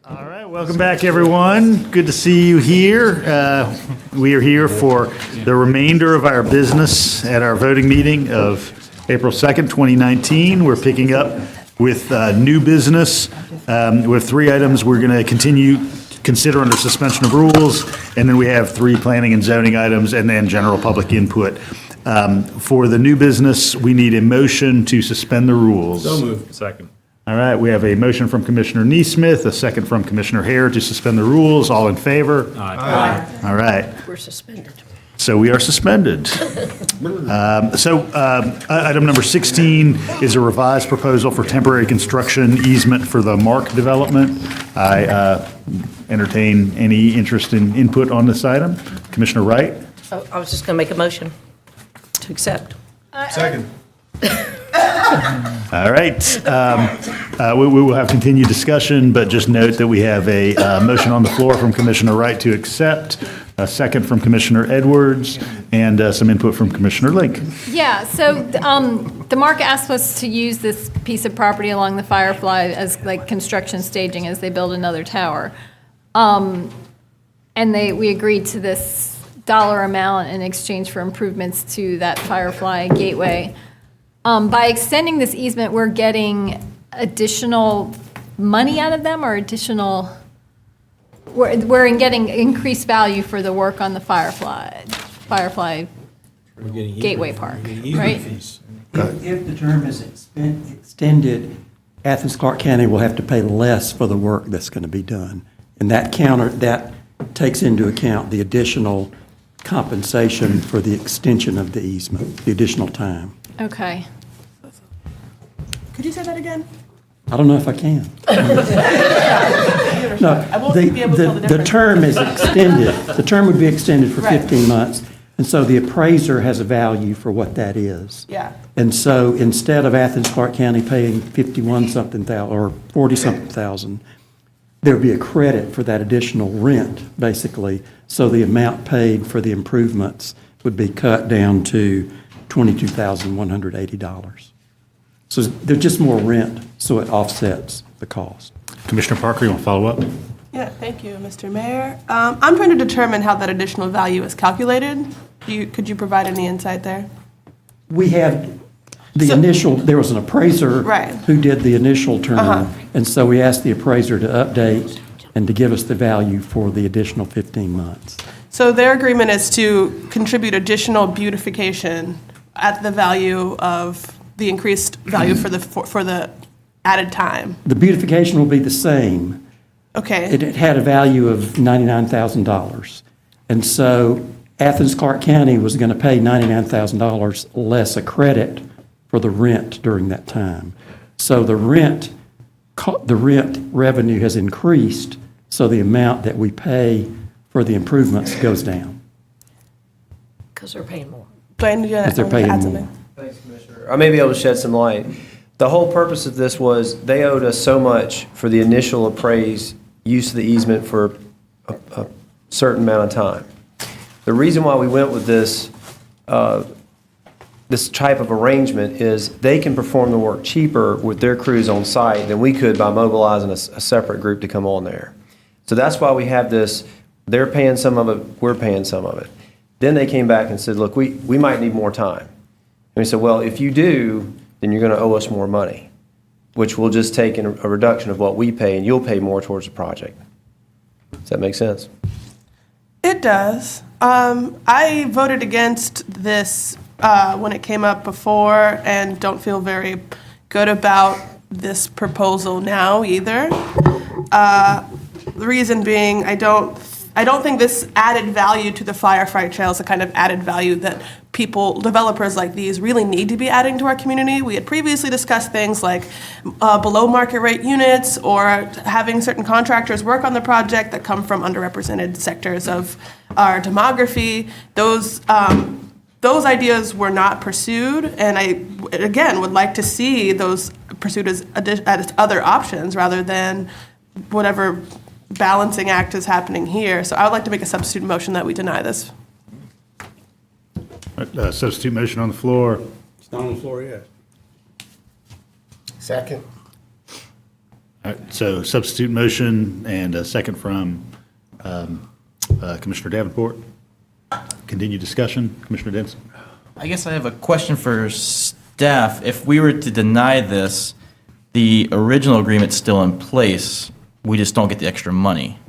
All right, welcome back, everyone. Good to see you here. We are here for the remainder of our business at our voting meeting of April 2nd, 2019. We're picking up with new business. We have 3 items we're going to consider under suspension of rules, and then we have 3 planning and zoning items, and then general public input. For the new business, we need a motion to suspend the rules. So moved. Second. All right, we have a motion from Commissioner Neesmith, a second from Commissioner Hare to suspend the rules. All in favor? Aye. All right. We're suspended. So we are suspended. Item number 16 is a revised proposal for temporary construction easement for the Mark development. I entertain any interest in input on this item. Commissioner Wright? Oh, I was just going to make a motion to accept. Second. All right. We will have continued discussion, but just note that we have a motion on the floor from Commissioner Wright to accept, a second from Commissioner Edwards, and some input from Commissioner Link. Yeah, so the Mark asked us to use this piece of property along the Firefly as like construction staging as they build another tower. And we agreed to this dollar amount in exchange for improvements to that Firefly gateway. By extending this easement, we're getting additional money out of them, or additional, we're getting increased value for the work on the Firefly Gateway Park, right? If the term is extended, Athens-Clarke County will have to pay less for the work that's going to be done. And that takes into account the additional compensation for the extension of the easement, the additional time. Okay. Could you say that again? I don't know if I can. No, I won't be able to tell the the difference. term is extended. The term would be extended for 15 months. And so the appraiser has a value for what that is. Yeah. And so instead of Athens-Clarke County paying 51-something thousand or 40-something thousand, there would be a credit for that additional rent, basically. So the amount paid for the improvements would be cut down to $22,180. So there's just more rent, so it offsets the cost. Commissioner Parker, you want to follow up? Yeah, thank you, Mr. Mayor. I'm trying to determine how that additional value is calculated. Could you provide any insight there? We have there was an appraiser Right. who did the initial term, Uh-huh. and so we asked the appraiser to update and to give us the value for the additional 15 months. So their agreement is to contribute additional beautification at the value of the increased value for the added time. The beautification will be the same. Okay. It had a value of $99,000. And so Athens-Clarke County was going to pay $99,000 less a credit for the rent during that time. So the rent revenue has increased, so the amount that we pay for the improvements goes down. Because they're paying more. Because they're paying more. Thanks, Commissioner. I may be able to shed some light. The whole purpose of this was they owed us so much for the initial appraised use of the easement for a certain amount of time. The reason why we went with this type of arrangement is they can perform the work cheaper with their crews on site than we could by mobilizing a separate group to come on there. So that's why we have this. They're paying some of it, we're paying some of it. Then they came back and said, look, we might need more time. And we said, well, if you do, then you're going to owe us more money, which will just take a reduction of what we pay, and you'll pay more towards the project. Does that make sense? It does. I voted against this when it came up before and don't feel very good about this proposal now either. The reason being, I don't think this added value to the firefight trail is the kind of added value that developers like these really need to be adding to our community. We had previously discussed things like below market rate units or having certain contractors work on the project that come from underrepresented sectors of our demography. Those ideas were not pursued, and I, again, would like to see those pursued as other options rather than whatever balancing act is happening here. So I would like to make a substitute motion that we deny this. Substitute motion on the floor. It's not on the floor yet. Second. All right, so substitute motion and a second from Commissioner Davenport. Continued discussion, Commissioner Denson. I guess I have a question for staff. If we were to deny this, the original agreement's still in place, we just don't get the extra money.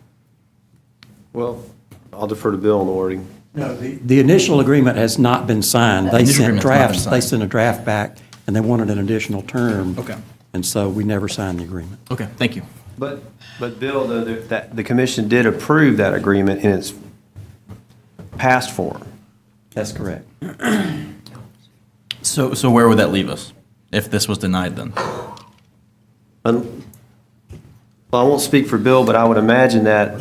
Well, I'll defer to Bill on the wording. No, the initial agreement has not been signed. They Initial sent agreement's not been drafts, they signed. sent a draft back, and they wanted an additional term. Okay. And so we never signed the agreement. Okay, thank you. But Bill, the commission did approve that agreement in its past form. That's correct. So where would that leave us if this was denied then? Well, I won't speak for Bill, but I would imagine that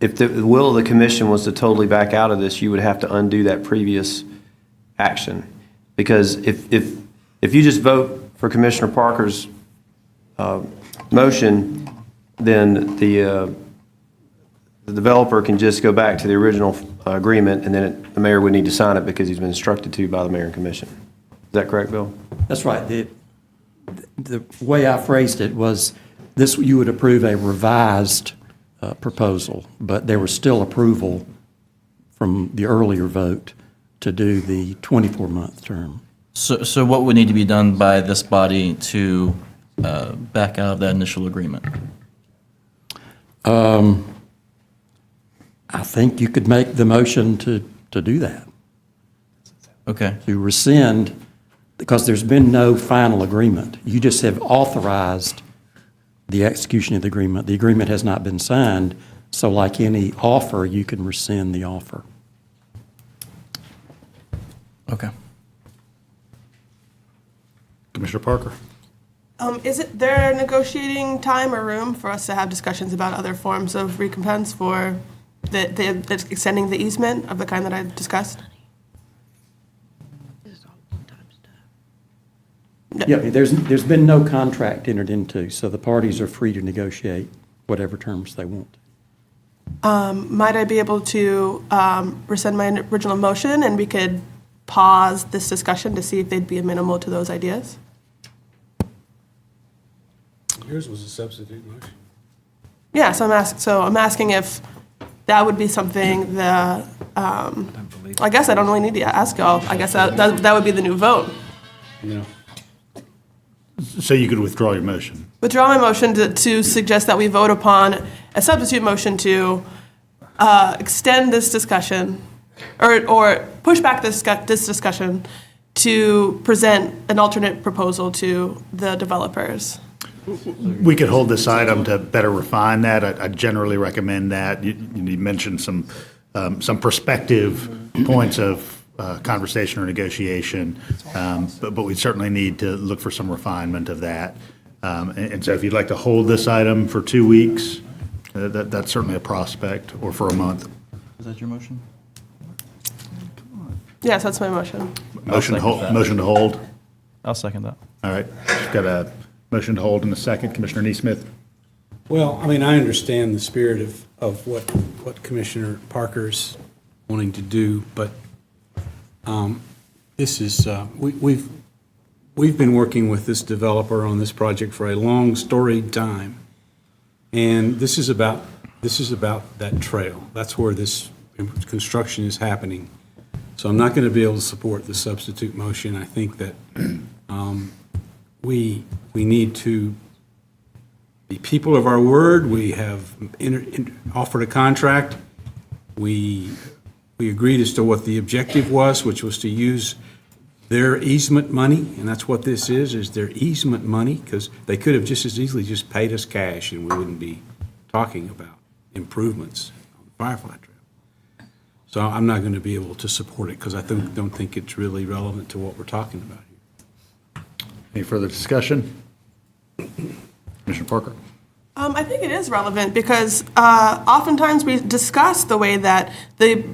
if the will of the commission was to totally back out of this, you would have to undo that previous action. Because if you just vote for Commissioner Parker's motion, then the developer can just go back to the original agreement, and then the mayor would need to sign it because he's been instructed to by the mayor and commission. Is that correct, Bill? That's right. The way I phrased it was this, you would approve a revised proposal, but there was still approval from the earlier vote to do the 24-month term. So what would need to be done by this body to back out of that initial agreement? I think you could make the motion to do that. Okay. To rescind, because there's been no final agreement. You just have authorized the execution of the agreement. The agreement has not been signed, so like any offer, you can rescind the offer. Okay. Commissioner Parker. Is it there negotiating time or room for us to have discussions about other forms of recompense for the extending the easement of the kind that I discussed? Yeah, there's been no contract entered into, so the parties are free to negotiate whatever terms they want. Might I be able to rescind my original motion and we could pause this discussion to see if they'd be amenable to those ideas? Yours was a substitute motion. Yeah, so I'm asking if that would be something that, I guess I don't really need to ask y'all. I guess that would be the new vote. No. So you could withdraw your motion. Withdraw my motion to suggest that we vote upon a substitute motion to extend this discussion or push back this discussion to present an alternate proposal to the developers. We could hold this item to better refine that. I generally recommend that. You mentioned some prospective points of conversation or negotiation, but we certainly need to look for some refinement of that. And so if you'd like to hold this item for 2 weeks, that's certainly a prospect, or for a month. Is that your motion? Yes, that's my motion. Motion to hold. I'll second that. All right. We've got a motion to hold in a second. Commissioner Neesmith. Well, I mean, I understand the spirit of what Commissioner Parker's wanting to do, but this is, we've been working with this developer on this project for a long, storied time. And this is about that trail. That's where this construction is happening. So I'm not going to be able to support the substitute motion. I think that we need to be people of our word. We have offered a contract. We agreed as to what the objective was, which was to use their easement money, and that's what this is their easement money, because they could have just as easily just paid us cash and we wouldn't be talking about improvements on the Firefly Trail. So I'm not going to be able to support it because I don't think it's really relevant to what we're talking about here. Any further discussion? Commissioner Parker. I think it is relevant because oftentimes we discuss the way that the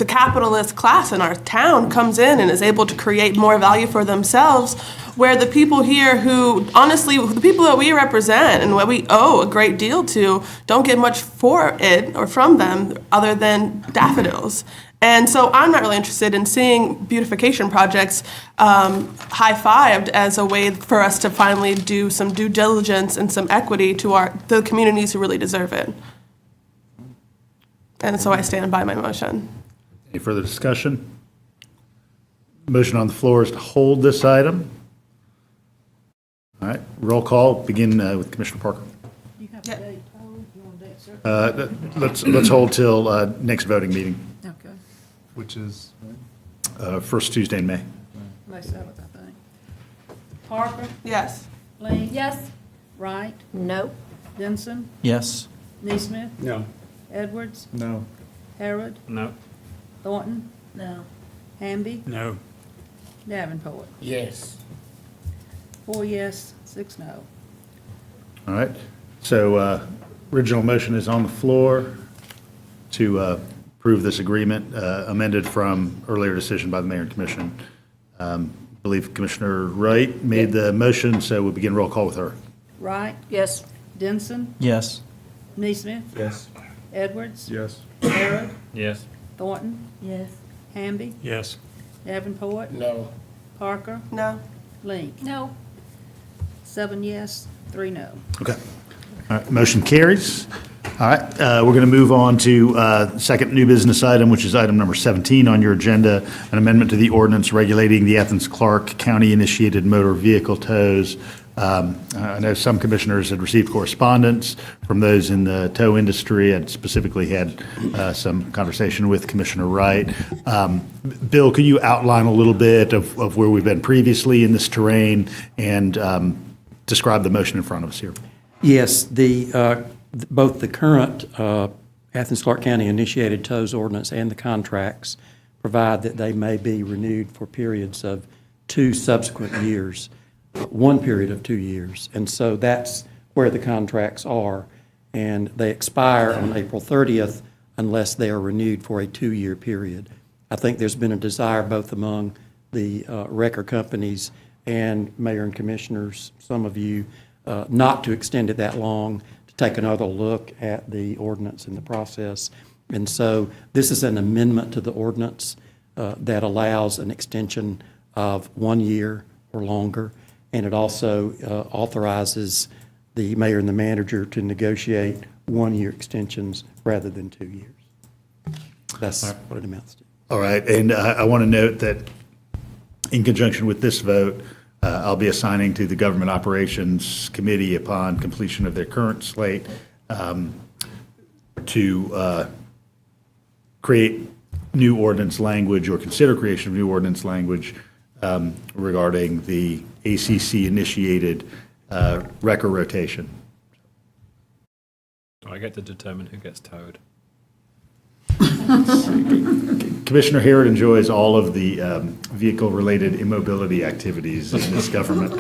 capitalist class in our town comes in and is able to create more value for themselves, where the people here who, honestly, the people that we represent and what we owe a great deal to don't get much for it or from them other than daffodils. And so I'm not really interested in seeing beautification projects high-fived as a way for us to finally do some due diligence and some equity to the communities who really deserve it. And so I stand by my motion. Any further discussion? Motion on the floor is to hold this item. All right, roll call, begin with Commissioner Parker. You have a date, you want a date, sir? Let's hold till next voting meeting, Okay, Which is? first Tuesday in May. May 7th, I think. Parker? Yes. Lee? Yes. Wright? No. Denson? Yes. Neesmith? No. Edwards? No. Harrod? No. Thornton? No. Hamby? No. Davenport? Yes. 4 yes, 6 no. All right, so original motion is on the floor to approve this agreement amended from earlier decision by the mayor and commission. I believe Commissioner Wright made the motion, so we'll begin roll call with her. Wright? Yes. Denson? Yes. Neesmith? Yes. Edwards? Yes. Harrod? Yes. Thornton? Yes. Hamby? Yes. Davenport? No. Parker? No. Link? No. 7 yes, 3 no. Okay. All right, motion carries. All right, we're going to move on to second new business item, which is item number 17 on your agenda, an amendment to the ordinance regulating the Athens-Clarke County-initiated motor vehicle tows. I know some commissioners had received correspondence from those in the tow industry and specifically had some conversation with Commissioner Wright. Bill, could you outline a little bit of where we've been previously in this terrain and describe the motion in front of us here? Yes, both the current Athens-Clarke County-initiated tows ordinance and the contracts provide that they may be renewed for periods of 2 subsequent years, 1 period of 2 years. And so that's where the contracts are, and they expire on April 30th unless they are renewed for a 2-year period. I think there's been a desire both among the wrecker companies and mayor and commissioners, some of you, not to extend it that long, to take another look at the ordinance and the process. And so this is an amendment to the ordinance that allows an extension of 1 year or longer. And it also authorizes the mayor and the manager to negotiate 1-year extensions rather than 2 years. That's what it amounts to. All right, and I want to note that in conjunction with this vote, I'll be assigning to the Government Operations Committee upon completion of their current slate to create new ordinance language or consider creation of new ordinance language regarding the ACC-initiated wrecker rotation. Do I get to determine who gets towed? Commissioner Harrod enjoys all of the vehicle-related immobility activities in this government.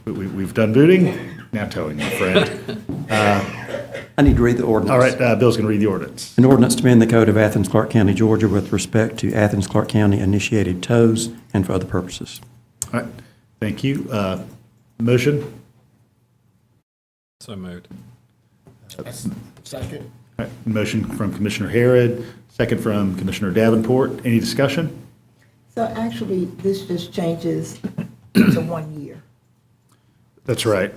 We've done booting, now towing, my friend. I need to read the ordinance. All right, Bill's going to read the ordinance. An ordinance to amend the code of Athens-Clarke County, Georgia with respect to Athens-Clarke County-initiated tows and for other purposes. All right, thank you. Motion? So moved. Second. All right, motion from Commissioner Harrod, second from Commissioner Davenport. Any discussion? So actually, this just changes to 1 year. That's right.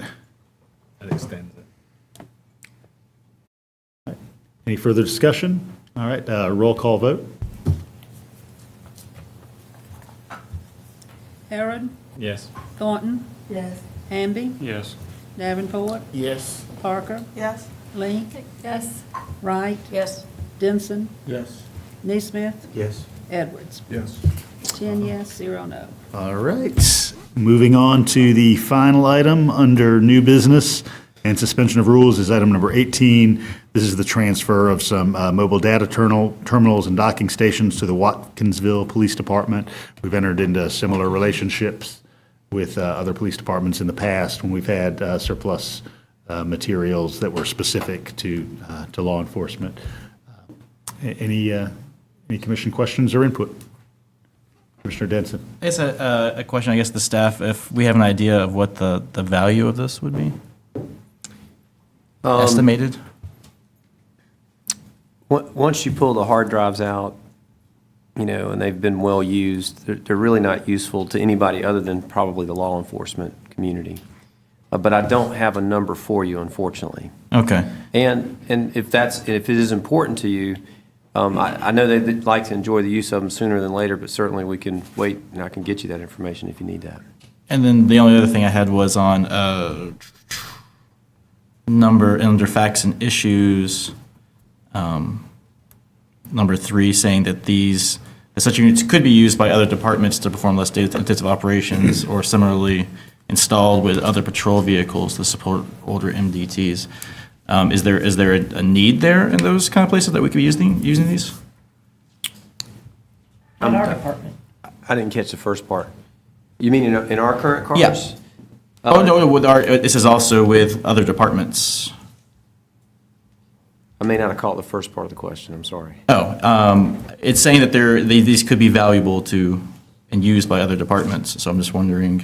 That extends it. Any further discussion? All right, roll call vote. Harrod? Yes. Thornton? Yes. Hamby? Yes. Davenport? Yes. Parker? Yes. Link? Yes. Wright? Yes. Denson? Yes. Neesmith? Yes. Edwards? Yes. 10 yes, 0 no. All right, moving on to the final item under new business and suspension of rules is item number 18. This is the transfer of some mobile data terminals and docking stations to the Watkinsville Police Department. We've entered into similar relationships with other police departments in the past when we've had surplus materials that were specific to law enforcement. Any commission questions or input? Commissioner Denson. I guess a question, I guess, to the staff, if we have an idea of what the value of this would be? Estimated? Once you pull the hard drives out, and they've been well used. They're really not useful to anybody other than probably the law enforcement community. But I don't have a number for you, unfortunately. Okay. And if it is important to you, I know they'd like to enjoy the use of them sooner than later, but certainly we can wait and I can get you that information if you need that. And then the only other thing I had was on under facts and issues, number 3, saying that such units could be used by other departments to perform less data-intensive operations or similarly installed with other patrol vehicles to support older MDTs. Is there a need there in those kind of places that we could be using these? In our department. I didn't catch the first part. You mean in our current cars? Yeah. This is also with other departments. I may not have caught the first part of the question. I'm sorry. It's saying that these could be valuable to and used by other departments. So I'm just wondering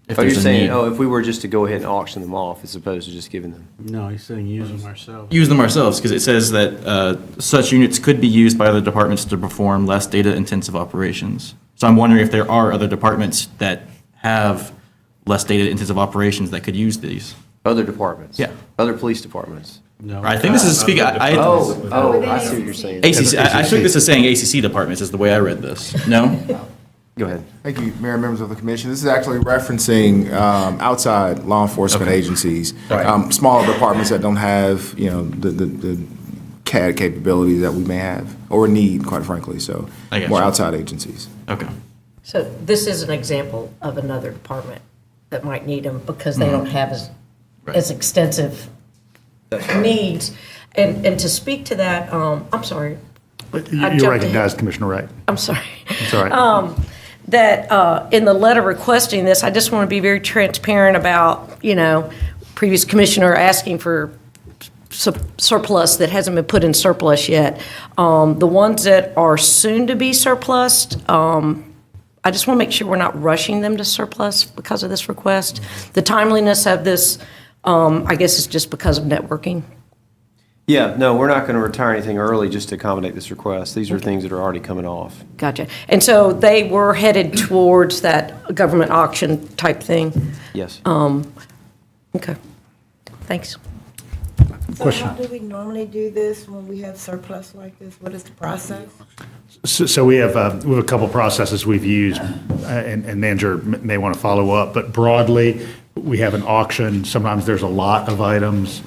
if You're there's a saying, need. if we were just to go ahead and auction them off as opposed to just giving them? No, he's saying use them ourselves. Use them ourselves, because it says that such units could be used by other departments to perform less data-intensive operations. So I'm wondering if there are other departments that have less data-intensive operations that could use these. Other departments? Yeah. Other police departments? No. I think this is speaking. I see what you're saying. ACC. I took this as saying ACC departments is the way I read this. No? Go ahead. Thank you, Mayor and members of the commission. This is actually referencing outside law enforcement agencies, smaller departments that don't have, the CAD capabilities that we may have or need, quite frankly. So more outside agencies. Okay. So this is an example of another department that might need them because they don't have as extensive needs. And to speak to that, I'm sorry. You recognize Commissioner Wright. I'm sorry. It's all right. That in the letter requesting this, I just want to be very transparent about, previous commissioner asking for surplus that hasn't been put in surplus yet. The ones that are soon to be surplused, I just want to make sure we're not rushing them to surplus because of this request. The timeliness of this, I guess, is just because of networking. Yeah, no, we're not going to retire anything early just to accommodate this request. These are things that are already coming off. Gotcha. And so they were headed towards that government auction type thing? Yes. Okay. Thanks. So how do we normally do this when we have surplus like this? What is the process? So we have a couple processes we've used, and manager may want to follow up, but broadly, we have an auction. Sometimes there's a lot of items.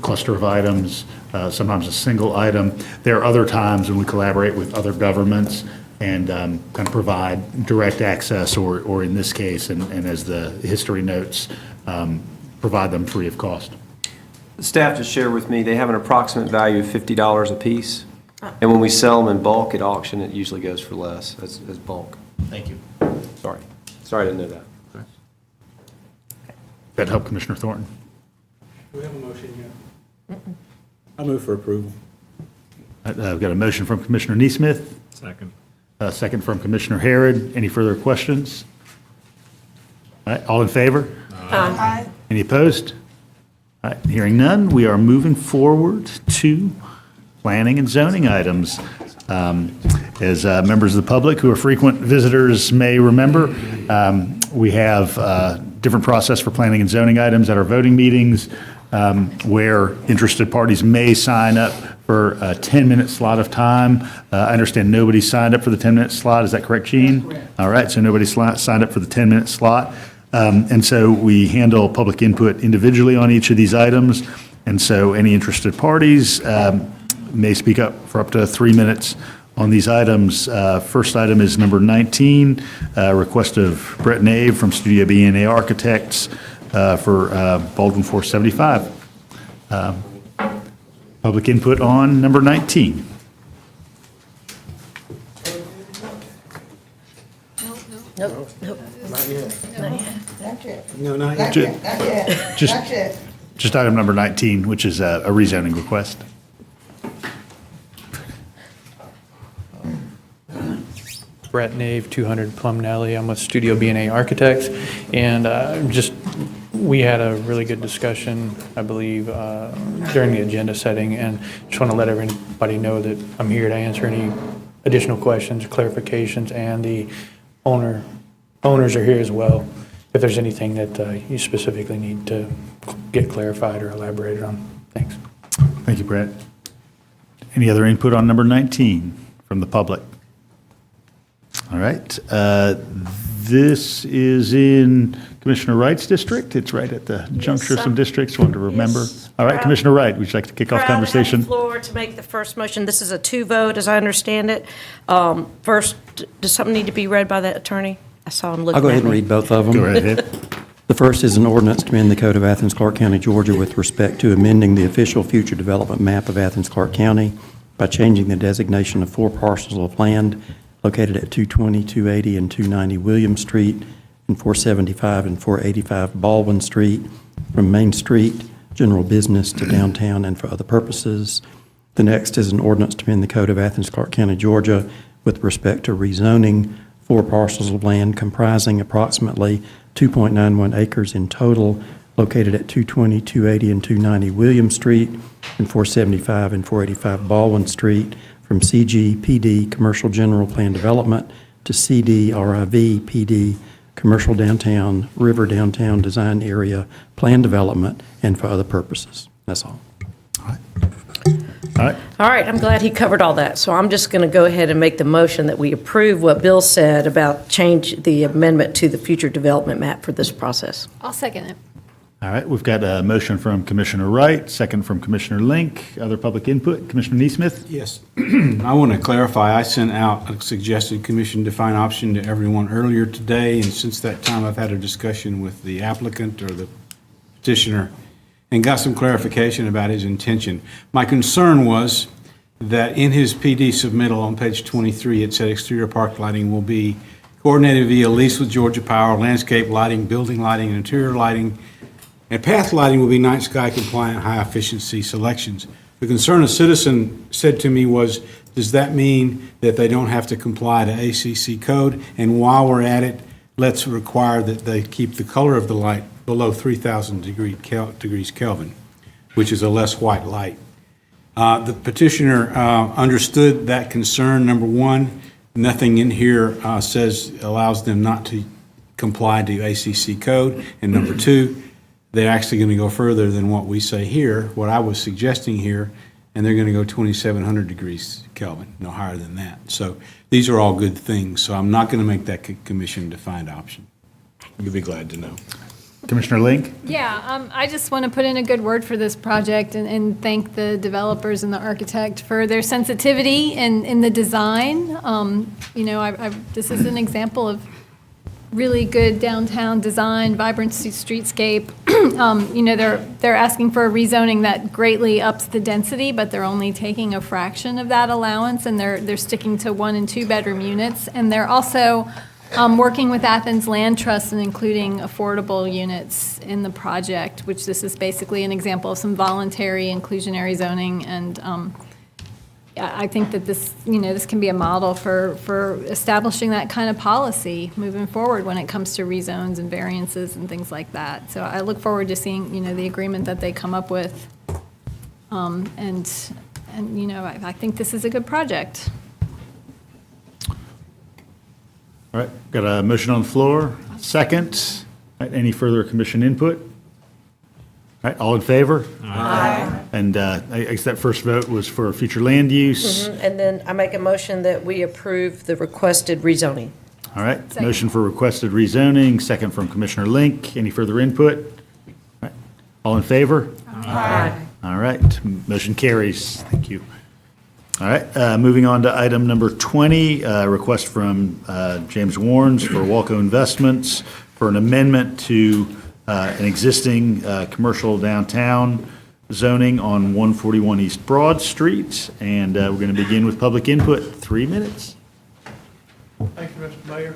Cluster of items, sometimes a single item. There are other times when we collaborate with other governments and kind of provide direct access, or in this case, and as the history notes, provide them free of cost. The staff just shared with me, they have an approximate value of $50 a piece. And when we sell them in bulk at auction, it usually goes for less as bulk. Thank you. Sorry, I didn't know that. That help, Commissioner Thornton? Do we have a motion yet? I move for approval. I've got a motion from Commissioner Neesmith. Second. A second from Commissioner Harrod. Any further questions? All right, all in favor? Aye. Any opposed? All right, hearing none, we are moving forward to planning and zoning items. As members of the public who are frequent visitors may remember, we have a different process for planning and zoning items at our voting meetings, where interested parties may sign up for a 10-minute slot of time. I understand nobody signed up for the 10-minute slot. Is that correct, Gene? Correct. All right, so nobody signed up for the 10-minute slot. And so we handle public input individually on each of these items. And so any interested parties may speak up for up to 3 minutes on these items. First item is number 19, request of Brett Nave from Studio B&A Architects for Baldwin 475. Public input on number 19. Nope. Not yet. Not yet. No, not Not yet. yet. Not yet. Just- Not yet. Just item number 19, which is a rezoning request. Brett Nave, 200 Plum Alley. I'm with Studio B&A Architects, and just we had a really good discussion, I believe, during the agenda setting, and just want to let everybody know that I'm here to answer any additional questions, clarifications, and the owners are here as well, if there's anything that you specifically need to get clarified or elaborated on. Thanks. Thank you, Brett. Any other input on number 19 from the public? All right. This is in Commissioner Wright's district. It's right at the juncture of some districts. Want to remember? Yes. All right, Commissioner Wright, would you like to kick off Proud to have conversation? the floor to make the first motion. This is a 2-vote, as I understand it. First, does something need to be read by the attorney? I saw him looking I'll go at ahead and me. read both of them. Go right ahead. The first is an ordinance to amend the Code of Athens-Clarke County, Georgia with respect to amending the official future development map of Athens-Clarke County by changing the designation of 4 parcels of land located at 220, 280, and 290 William Street and 475 and 485 Baldwin Street from Main Street, general business, to downtown and for other purposes. The next is an ordinance to amend the Code of Athens-Clarke County, Georgia with respect to rezoning 4 parcels of land comprising approximately 2.91 acres in total located at 220, 280, and 290 William Street and 475 and 485 Baldwin Street from CGPD Commercial General Plan Development to CDRIV PD Commercial Downtown, River Downtown Design Area Plan Development, and for other purposes. That's all. All right. All right, I'm glad he covered all that. So I'm just going to go ahead and make the motion that we approve what Bill said about change the amendment to the future development map for this process. I'll second it. All right, we've got a motion from Commissioner Wright, second from Commissioner Link. Other public input? Commissioner Neesmith? Yes. I want to clarify, I sent out a suggested commission-defined option to everyone earlier today, and since that time, I've had a discussion with the applicant or the petitioner and got some clarification about his intention. My concern was that in his PD submittal on page 23, it said exterior park lighting will be coordinated via lease with Georgia Power, landscape lighting, building lighting, and interior lighting, and path lighting will be night sky compliant, high efficiency selections. The concern a citizen said to me was, does that mean that they don't have to comply to ACC code? And while we're at it, let's require that they keep the color of the light below 3,000 degrees Kelvin, which is a less white light. The petitioner understood that concern. Number one, nothing in here allows them not to comply to ACC code. And number two, they're actually going to go further than what we say here, what I was suggesting here, and they're going to go 2,700 degrees Kelvin, no higher than that. So these are all good things. So I'm not going to make that commission-defined option. You'll be glad to know. Commissioner Link? Yeah, I just want to put in a good word for this project and thank the developers and the architect for their sensitivity in the design. You know, this is an example of really good downtown design, vibrant streetscape. You know, they're asking for a rezoning that greatly ups the density, but they're only taking a fraction of that allowance, and they're sticking to 1 and 2 bedroom units, and they're also working with Athens Land Trust and including affordable units in the project, which this is basically an example of some voluntary inclusionary zoning. And I think that this, you know, this can be a model for establishing that kind of policy moving forward when it comes to rezones and variances and things like that. So I look forward to seeing, you know, the agreement that they come up with. And you know, I think this is a good project. All right, got a motion on the floor. Second. All right, any further commission input? All right, all in favor? Aye. And I guess that first vote was for future land use. And then I make a motion that we approve the requested rezoning. All right, motion for requested rezoning, second from Commissioner Link. Any further input? All right, all in favor? Aye. All right, motion carries. Thank you. All right, moving on to item number 20, request from James Warnes for WALCO Investments for an amendment to an existing commercial downtown zoning on 141 East Broad Street. And we're going to begin with public input. 3 minutes. Thank you, Mr. Mayor.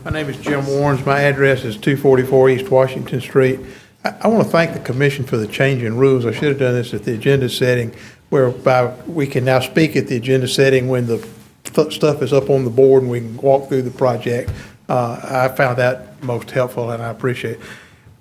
My name is Jim Warnes. My address is 244 East Washington Street. I want to thank the commission for the change in rules. I should have done this at the agenda setting, whereby we can now speak at the agenda setting when the stuff is up on the board and we can walk through the project. I found that most helpful, and I appreciate it.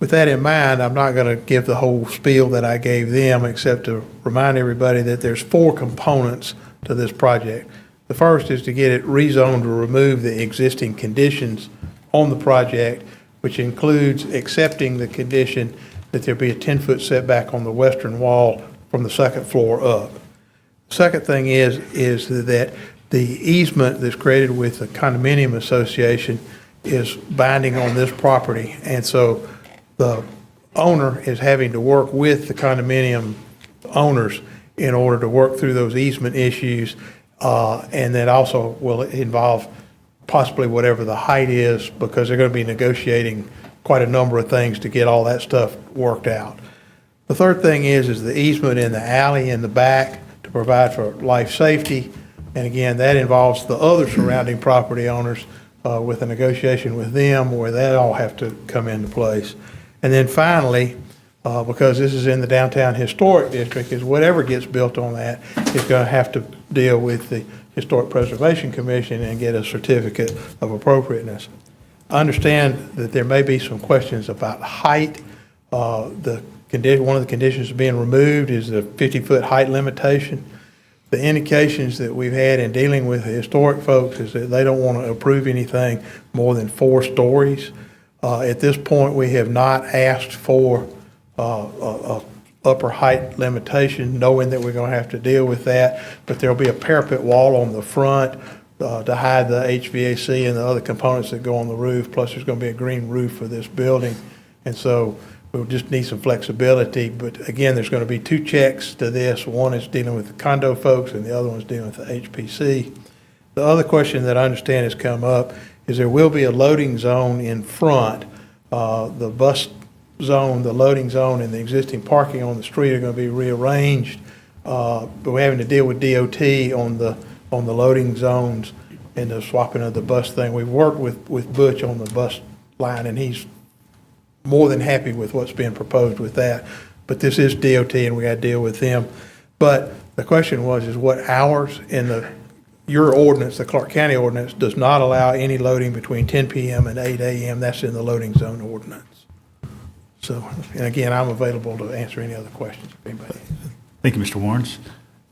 with that in mind, I'm not going to give the whole spiel that I gave them, except to remind everybody that there's 4 components to this project. The first is to get it rezoned to remove the existing conditions on the project, which includes accepting the condition that there be a 10-foot setback on the western wall from the second floor up. Second thing is that the easement that's created with the condominium association is binding on this property. And so the owner is having to work with the condominium owners in order to work through those easement issues. And that also will involve possibly whatever the height is, because they're going to be negotiating quite a number of things to get all that stuff worked out. The third thing is the easement in the alley in the back to provide for life safety. And again, that involves the other surrounding property owners with a negotiation with them where they all have to come into place. And then finally, because this is in the downtown historic district, is whatever gets built on that is going to have to deal with the Historic Preservation Commission and get a certificate of appropriateness. I understand that there may be some questions about height. One of the conditions being removed is the 50-foot height limitation. The indications that we've had in dealing with the historic folks is that they don't want to approve anything more than 4 stories. At this point, we have not asked for a upper height limitation, knowing that we're going to have to deal with that. But there'll be a parapet wall on the front to hide the HVAC and the other components that go on the roof. Plus, there's going to be a green roof for this building. And so we'll just need some flexibility. But again, there's going to be 2 checks to this. One is dealing with the condo folks, and the other one's dealing with the HPC. The other question that I understand has come up is there will be a loading zone in front. The bus zone, the loading zone, and the existing parking on the street are going to be rearranged. But we're having to deal with DOT on the loading zones and the swapping of the bus thing. We've worked with Butch on the bus line, and he's more than happy with what's being proposed with that. But this is DOT, and we got to deal with them. But the question is what hours in your ordinance, the Clarke County ordinance, does not allow any loading between 10 p.m. and 8 a.m. That's in the loading zone ordinance. So, and again, I'm available to answer any other questions if anybody has. Thank you, Mr. Warrens.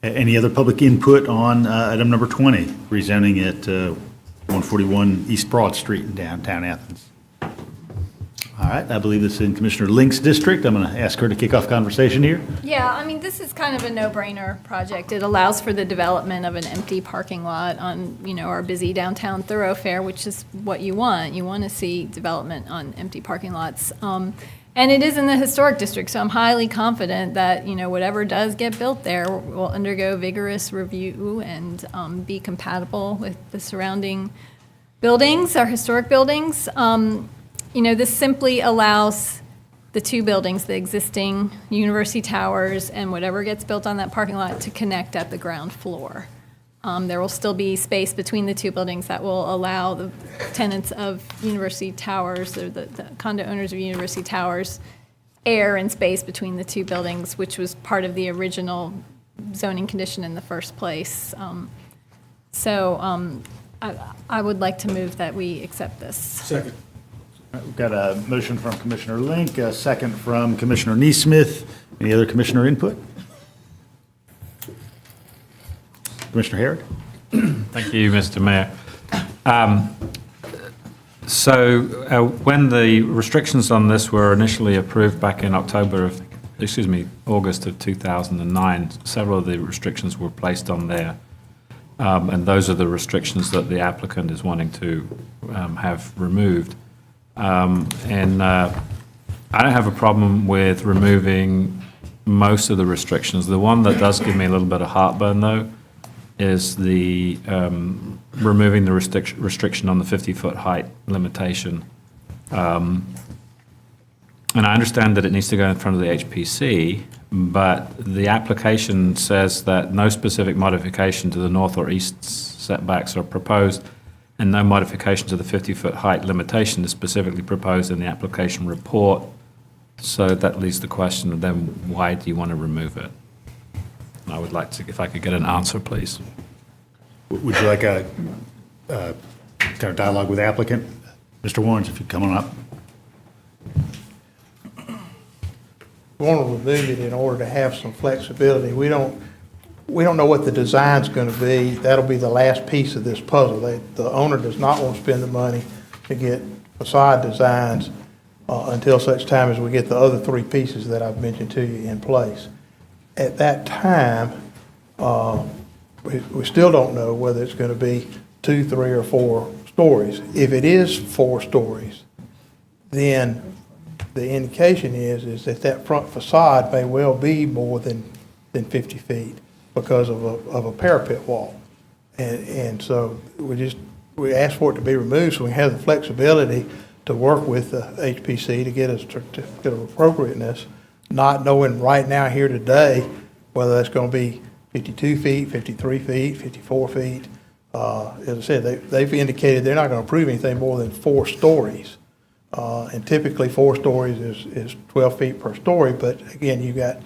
Any other public input on item number 20, rezoning at 141 East Broad Street in downtown Athens? All right, I believe this is in Commissioner Link's district. I'm going to ask her to kick off conversation here. Yeah, I mean, this is kind of a no-brainer project. It allows for the development of an empty parking lot on, our busy downtown thoroughfare, which is what you want. You want to see development on empty parking lots. And it is in the historic district, so I'm highly confident that, whatever does get built there will undergo vigorous review and be compatible with the surrounding buildings, our historic buildings. This simply allows the 2 buildings, the existing University Towers and whatever gets built on that parking lot, to connect at the ground floor. There will still be space between the 2 buildings that will allow the tenants of University Towers, or the condo owners of University Towers, air and space between the 2 buildings, which was part of the original zoning condition in the first place. I would like to move that we accept this. Second. All right, we've got a motion from Commissioner Link, a second from Commissioner Neesmith. Any other commissioner input? Commissioner Herod? Thank you, Mr. Mayor. When the restrictions on this were initially approved back in August of 2009, several of the restrictions were placed on there. And those are the restrictions that the applicant is wanting to have removed. I don't have a problem with removing most of the restrictions. The one that does give me a little bit of heartburn, though, is the removing the restriction on the 50-foot height limitation. And I understand that it needs to go in front of the HPC, but the application says that no specific modification to the north or east setbacks are proposed, and no modification to the 50-foot height limitation is specifically proposed in the application report. So that leaves the question of then, why do you want to remove it? And I would like to, if I could get an answer, please. Would you like a kind of dialogue with the applicant? Mr. Warrens, if you come on up. want to remove it in order to have some flexibility. We don't know what the design's going to be. That'll be the last piece of this puzzle. The owner does not want to spend the money to get facade designs until such time as we get the other three pieces that I've mentioned to you in place. At that time, we still don't know whether it's going to be 2, 3, or 4 stories. If it is 4 stories, then the indication is that front facade may well be more than 50 feet because of a parapet wall. And so we asked for it to be removed so we have the flexibility to work with the HPC to get a certificate of appropriateness, not knowing right now here today whether that's going to be 52 feet, 53 feet, 54 feet. As I said, they've indicated they're not going to approve anything more than 4 stories. And typically 4 stories is 12 feet per story, but again, you've got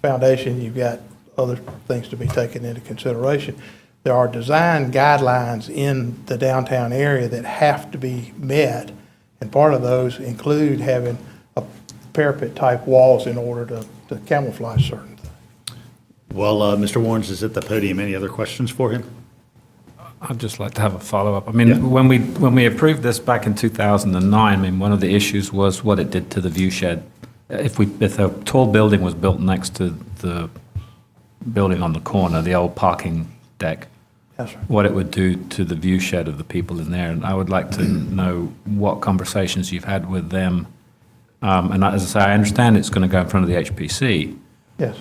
foundation, you've got other things to be taken into consideration. There are design guidelines in the downtown area that have to be met, and part of those include having a parapet-type walls in order to camouflage certain things. Well, Mr. Warrens is at the podium. Any other questions for him? I'd just like to have a follow-up. I mean, when we approved this back in 2009, I mean, one of the issues was what it did to the view shed. If a tall building was built next to the building on the corner, the old parking deck, yes, sir, what it would do to the view shed of the people in there. And I would like to know what conversations you've had with them. And as I say, I understand it's going to go in front of the HPC. Yes.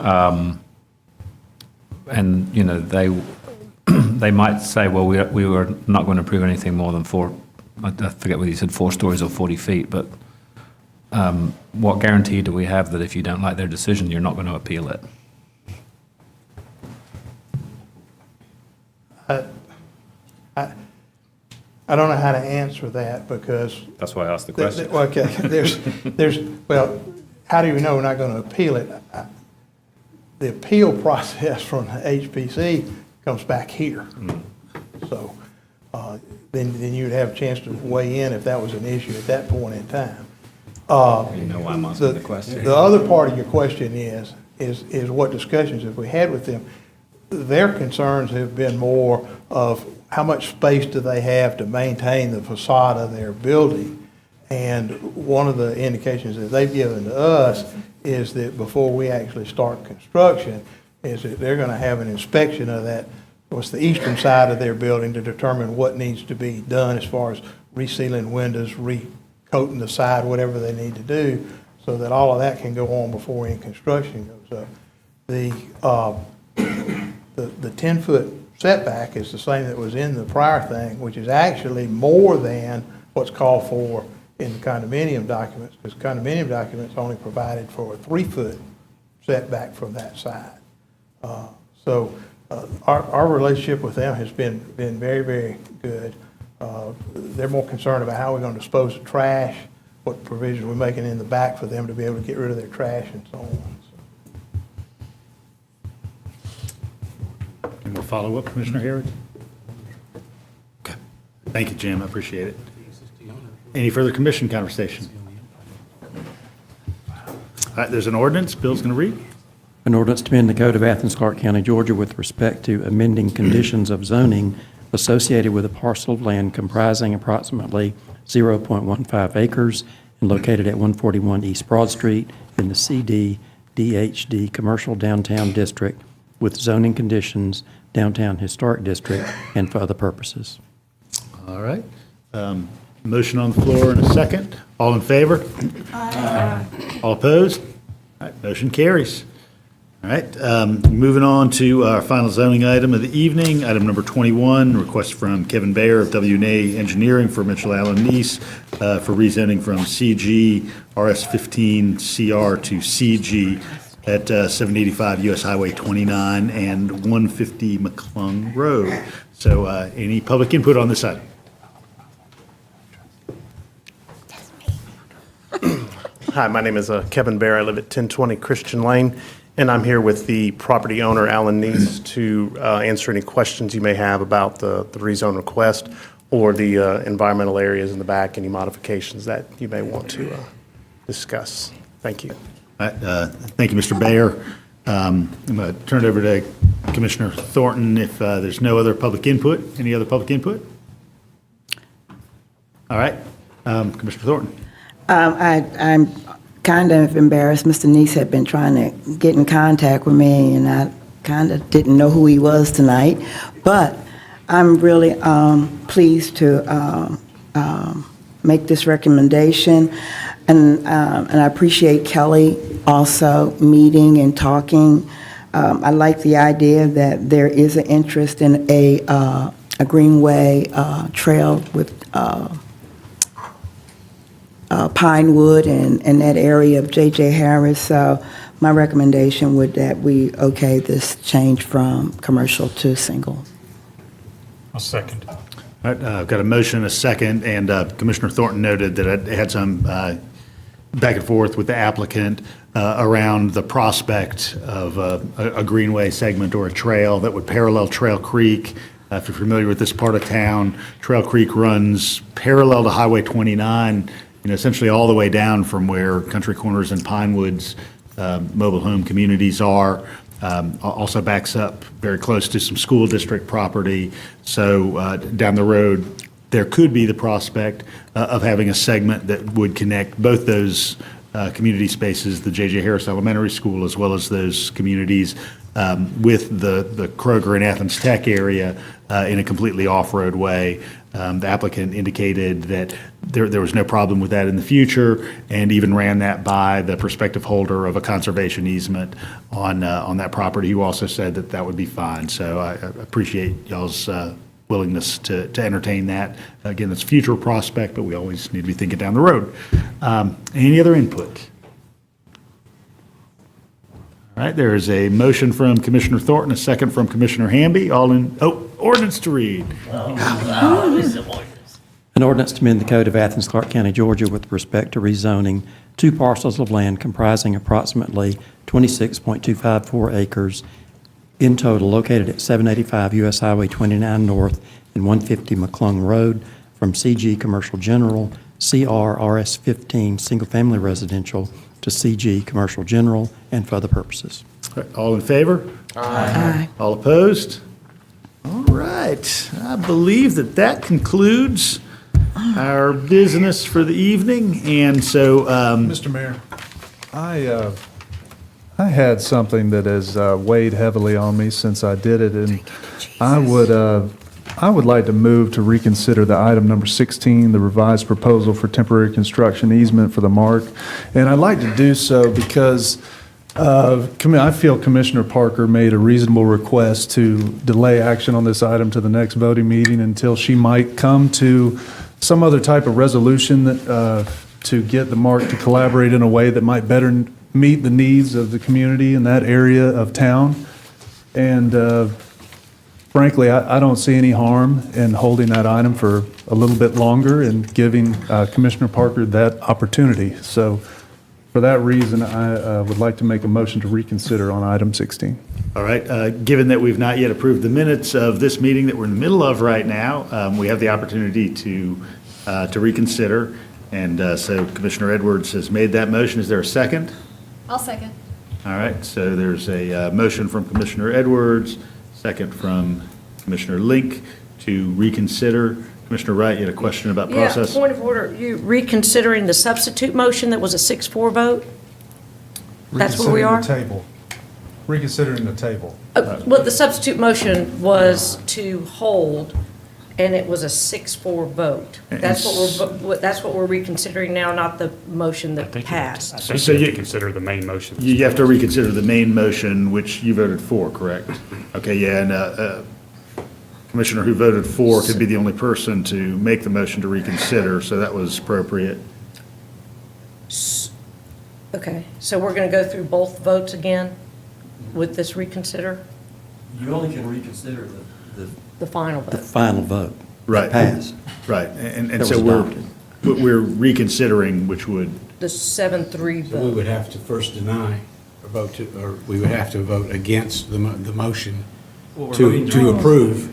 And, you know, they might say, well, we were not going to approve anything more than 4, I forget whether you said 4 stories or 40 feet, but what guarantee do we have that if you don't like their decision, you're not going to appeal it? I don't know how to answer that because. That's why I asked the question. Okay, well, how do we know we're not going to appeal it? The appeal process from the HPC comes back here. So then you'd have a chance to weigh in if that was an issue at that point in time. You know why I'm asking the question. The other part of your question is what discussions have we had with them? Their concerns have been more of how much space do they have to maintain the facade of their building. And one of the indications that they've given to us is that before we actually start construction, is that they're going to have an inspection of that, what's the eastern side of their building, to determine what needs to be done as far as resealing windows, recoating the side, whatever they need to do, so that all of that can go on before any construction goes up. The 10-foot setback is the same that was in the prior thing, which is actually more than what's called for in the condominium documents, because condominium documents only provided for a 3-foot setback from that side. So our relationship with them has been very, very good. They're more concerned about how we're going to dispose of trash, what provisions we're making in the back for them to be able to get rid of their trash and so on. Any more follow-up, Commissioner Harris? Okay. Thank you, Jim. I appreciate it. Any further commission conversation? All right, there's an ordinance. Bill's going to read. An ordinance to amend the Code of Athens-Clarke County, Georgia with respect to amending conditions of zoning associated with a parcel of land comprising approximately 0.15 acres and located at 141 East Broad Street in the CDBG Commercial Downtown District with zoning conditions, Downtown Historic District, and for other purposes. All right. Motion on the floor in a second. All in favor? Aye. All opposed? All right, motion carries. All right, moving on to our final zoning item of the evening, item number 21, request from Kevin Baer of W&A Engineering for Mitchell Allen Nease for rezoning from CG RS15 CR to CG at 785 US Highway 29 and 150 McClung Road. So any public input on this item? Hi, my name is Kevin Baer. I live at 1020 Christian Lane, and I'm here with the property owner, Alan Nease, to answer any questions you may have about the rezone request or the environmental areas in the back, any modifications that you may want to discuss. Thank you. All right, thank you, Mr. Baer. I'm going to turn it over to Commissioner Thornton if there's no other public input. Any other public input? All right, Commissioner Thornton. I'm kind of embarrassed. Mr. Nease had been trying to get in contact with me, and I kind of didn't know who he was tonight. But I'm really pleased to make this recommendation. And I appreciate Kelly also meeting and talking. I like the idea that there is an interest in a greenway trail with Pinewood and that area of J.J. Harris. So my recommendation would that we okay this change from commercial to single. I'll second. All right, I've got a motion, and a second, and Commissioner Thornton noted that I had some back and forth with the applicant around the prospect of a greenway segment or a trail that would parallel Trail Creek. If you're familiar with this part of town, Trail Creek runs parallel to Highway 29, essentially all the way down from where Country Corners and Pinewoods mobile home communities are. Also backs up very close to some school district property. So down the road, there could be the prospect of having a segment that would connect both those community spaces, the J.J. Harris Elementary School, as well as those communities with the Kroger and Athens Tech area in a completely off-road way. The applicant indicated that there was no problem with that in the future, and even ran that by the prospective holder of a conservation easement on that property, who also said that that would be fine. So I appreciate y'all's willingness to entertain that. Again, it's a future prospect, but we always need to be thinking down the road. Any other input? All right, there is a motion from Commissioner Thornton, a second from Commissioner Hamby. Ordinance to read. An ordinance to amend the code of Athens-Clarke County, Georgia with respect to rezoning 2 parcels of land comprising approximately 26.254 acres in total, located at 785 U.S. Highway 29 North and 150 McClung Road, from CG Commercial General, CR RS 15 Single Family Residential to CG Commercial General, and for other purposes. All in favor? Aye. All opposed? All right. I believe that concludes our business for the evening. And so, Mr. Mayor, I had something that has weighed heavily on me since I did it, and I would like to move to reconsider the item number 16, the revised proposal for temporary construction easement for the MARC. And I'd like to do so because I feel Commissioner Parker made a reasonable request to delay action on this item to the next voting meeting until she might come to some other type of resolution that, to get the MARC to collaborate in a way that might better meet the needs of the community in that area of town. And frankly, I don't see any harm in holding that item for a little bit longer and giving Commissioner Parker that opportunity. So for that reason, I would like to make a motion to reconsider on item 16. all right, given that we've not yet approved the minutes of this meeting that we're in the middle of right now, we have the opportunity to reconsider. And so Commissioner Edwards has made that motion. Is there a second? I'll second. All right, so there's a motion from Commissioner Edwards, second from Commissioner Link to reconsider. Commissioner Wright, you had a question about process? Yeah, point of order. You reconsidering the substitute motion that was a 6-4 vote? That's where we are? Reconsidering the table. Well, the substitute motion was to hold, and it was a 6-4 vote. That's what we're reconsidering now, not the motion that passed. I think you have to consider the main motion. You have to reconsider the main motion, which you voted for, correct? Okay, yeah, and Commissioner who voted for could be the only person to make the motion to reconsider, so that was appropriate. Okay, so we're going to go through both votes again with this reconsider? You only can reconsider The final vote. the final vote. Right. Passed. Right, and That so was we're reconsidering, which would, The 7-3 So we vote. would have to first deny or vote to, or we would have to vote against the motion to approve.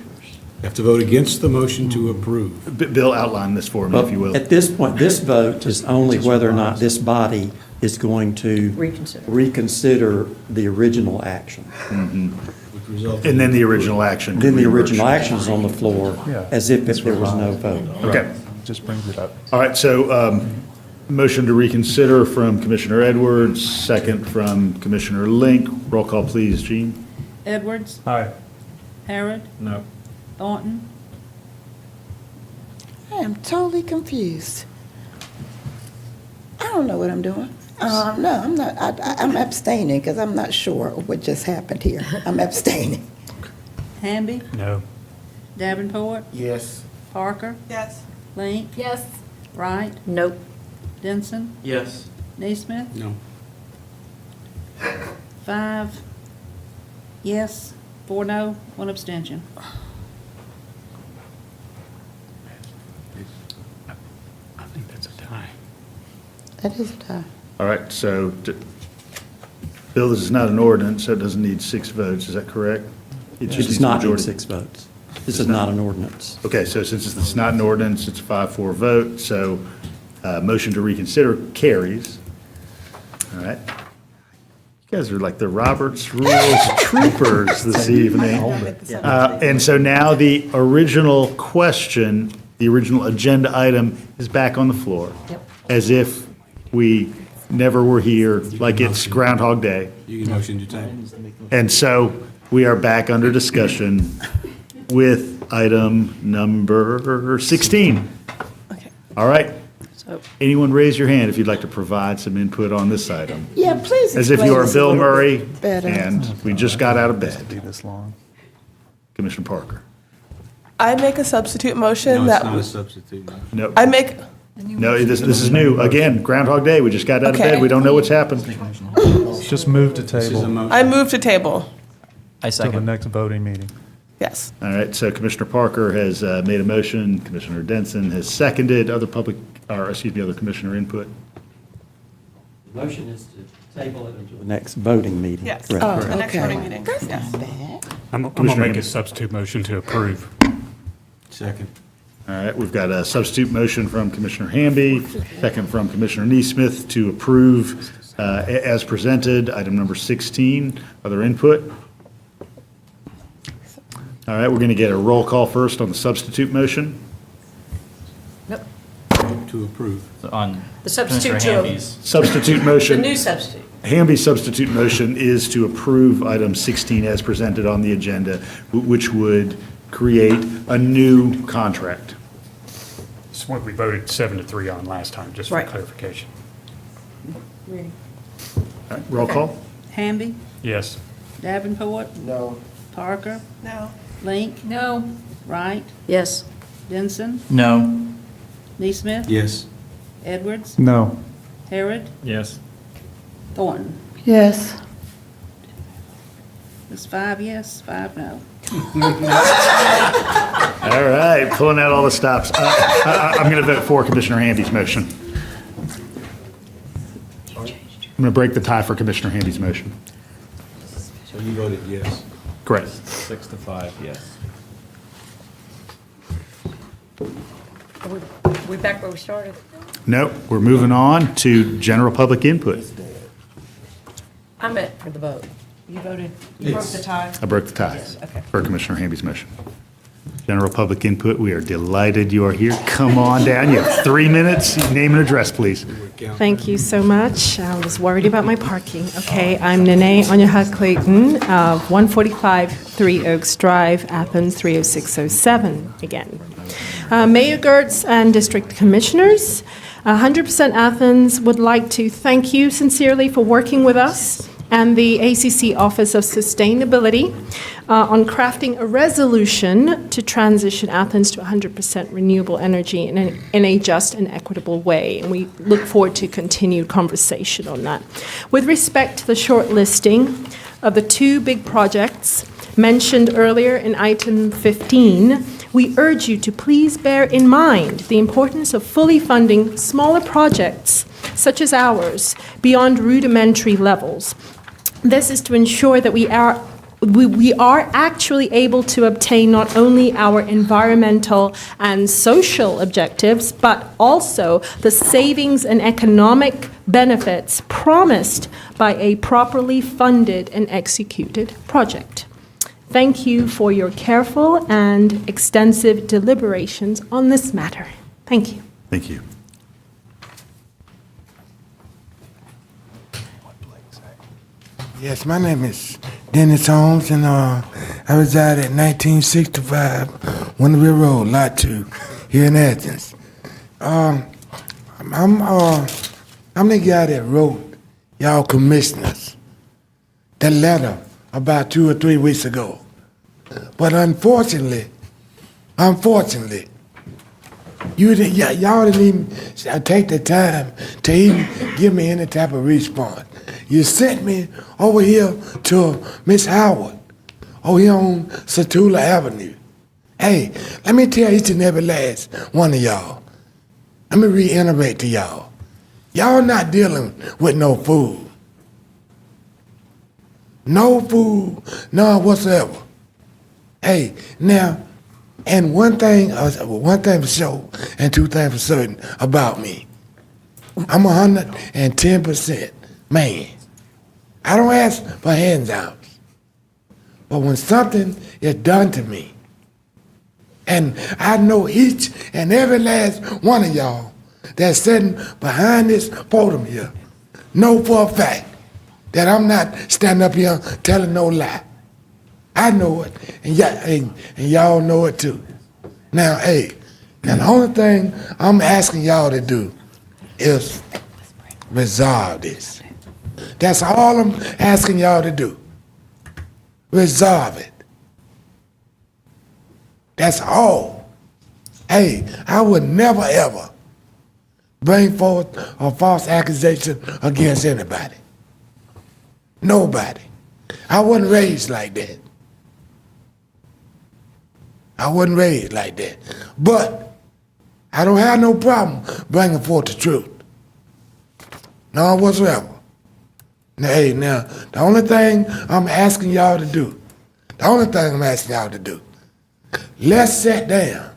You have to vote against the motion to approve. Bill, outline this for me, if you will. At this point, this vote is only whether or not this body is going to Reconsider. reconsider the original action. And then the original action. Then the could be original reversed. action is on the floor as if there was no vote. Okay. Just brings it up. All right, so motion to reconsider from Commissioner Edwards, second from Commissioner Link. Roll call, please, Gene. Edwards, Aye. Harrod, No. Thornton, I am totally confused. I don't know what I'm doing. No, I'm not. I'm abstaining because I'm not sure what just happened here. I'm abstaining. Hamby, No. Davenport, Yes. Parker, Yes. Link, Yes. Wright, Nope. Denson, Yes. Neesmith, No. 5 yes, 4 no, 1 abstention. I think that's a tie. That is a tie. All right, so, Bill, this is not an ordinance, so it doesn't need 6 votes, is that correct? It just does needs a not need majority. 6 votes. This is not an ordinance. Okay, so since it's not an ordinance, it's a 5-4 vote, so motion to reconsider carries. All right. You guys are like the Roberts Rules troopers this evening. And so now the original question, the original agenda item is back on the floor. As if we never were here, like it's Groundhog Day. You can motion to table. And so we are back under discussion with item number 16. All right. Anyone raise your hand if you'd like to provide some input on this item? Yeah, please As if explain you are this a Bill little Murray bit better. and we just got out of bed. Be this long. Commissioner Parker. I make a substitute motion No, that. it's not a substitute. No, I make, no, this is new. Again, Groundhog Day, we just got out of Okay. bed. We don't know what's happened. Just move to This is a table motion. I move to table. I till the second. next voting meeting. Yes. All right, so Commissioner Parker has made a motion, Commissioner Denson has seconded. Other other commissioner input? The motion is to table it until the next voting meeting. Yes. Correct. The next okay. voting meeting. That's Yes. not bad. I'm going to Commissioner make a Hamby. substitute motion to approve. Second. All right, we've got a substitute motion from Commissioner Hamby, second from Commissioner Neesmith to approve as presented, item number 16. Other input? All right, we're going to get a roll call first on the substitute motion. Nope. To approve. On The substitute Commissioner to, Hamby's. Substitute the motion. new substitute. Hamby's substitute motion is to approve item 16 as presented on the agenda, which would create a new contract. It's what we voted 7-3 on last time, just for Right. clarification. Ready. All right, roll call? Hamby, Yes. Davenport, No. Parker, No. Link, No. Wright, Yes. Denson, No. Neesmith, Yes. Edwards, No. Harrod, Yes. Thornton. Yes. It's 5 yes, 5 no. All right, pulling out all the stops. I'm going to vote for Commissioner Hamby's motion. I'm going to break the tie for Commissioner Hamby's motion. So you voted yes. Correct. 6 to 5, yes. Are we back where we started? Nope, we're moving on to general public input. I meant for the vote. You voted, you broke the tie. I broke the tie Okay. for Commissioner Hamby's motion. General public input, we are delighted you are here. Come on down, you have 3 minutes. Name and address, please. Thank you so much. I was worried about my parking. Okay, I'm Nene Onyaha-Clayton of 145 Three Oaks Drive, Athens 30607 again. Mayor Gertz and District Commissioners, 100% Athens would like to thank you sincerely for working with us and the ACC Office of Sustainability on crafting a resolution to transition Athens to 100% renewable energy in a just and equitable way. And we look forward to continued conversation on that. With respect to the short listing of the 2 big projects mentioned earlier in item 15, we urge you to please bear in mind the importance of fully funding smaller projects such as ours beyond rudimentary levels. This is to ensure that we are we are actually able to obtain not only our environmental and social objectives, but also the savings and economic benefits promised by a properly funded and executed project. Thank you for your careful and extensive deliberations on this matter. Thank you. Thank you. Yes, my name is Dennis Holmes, and I reside at 1965 Winterville Road, Lot 2, here in Athens. I'm the guy that wrote y'all commissioners that letter about 2 or 3 weeks ago. But unfortunately, y'all didn't even take the time to even give me any type of response. You sent me over here to Miss Howard, over here on Satula Avenue. Hey, let me tell each and every last one of y'all. Let me reiterate to y'all. Y'all not dealing with no food. No food, none whatsoever. Hey, now, and one thing for sure, and 2 things for certain about me. I'm 110% man. I don't ask for handouts. But when something is done to me, and I know each and every last one of y'all that's sitting behind this podium here know for a fact that I'm not standing up here telling no lie. I know it, and y'all know it too. Now, hey, the only thing I'm asking y'all to do is resolve this. That's all I'm asking y'all to do. Resolve it. That's all. Hey, I would never ever bring forth a false accusation against anybody. Nobody. I wasn't raised like that. But I don't have no problem bringing forth the truth. None whatsoever. Now, the only thing I'm asking y'all to do, let's sit down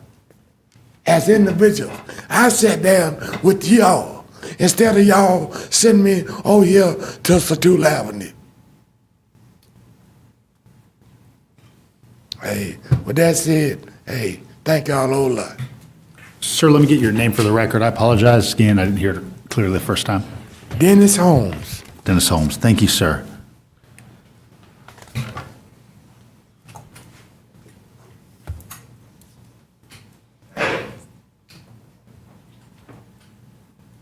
as individuals. I sat down with y'all instead of y'all sending me over here to Satula Avenue. Hey, with that said, hey, thank y'all a whole lot. Sir, let me get your name for the record. I apologize again, I didn't hear it clearly the first time. Dennis Holmes. Dennis Holmes, thank you, sir.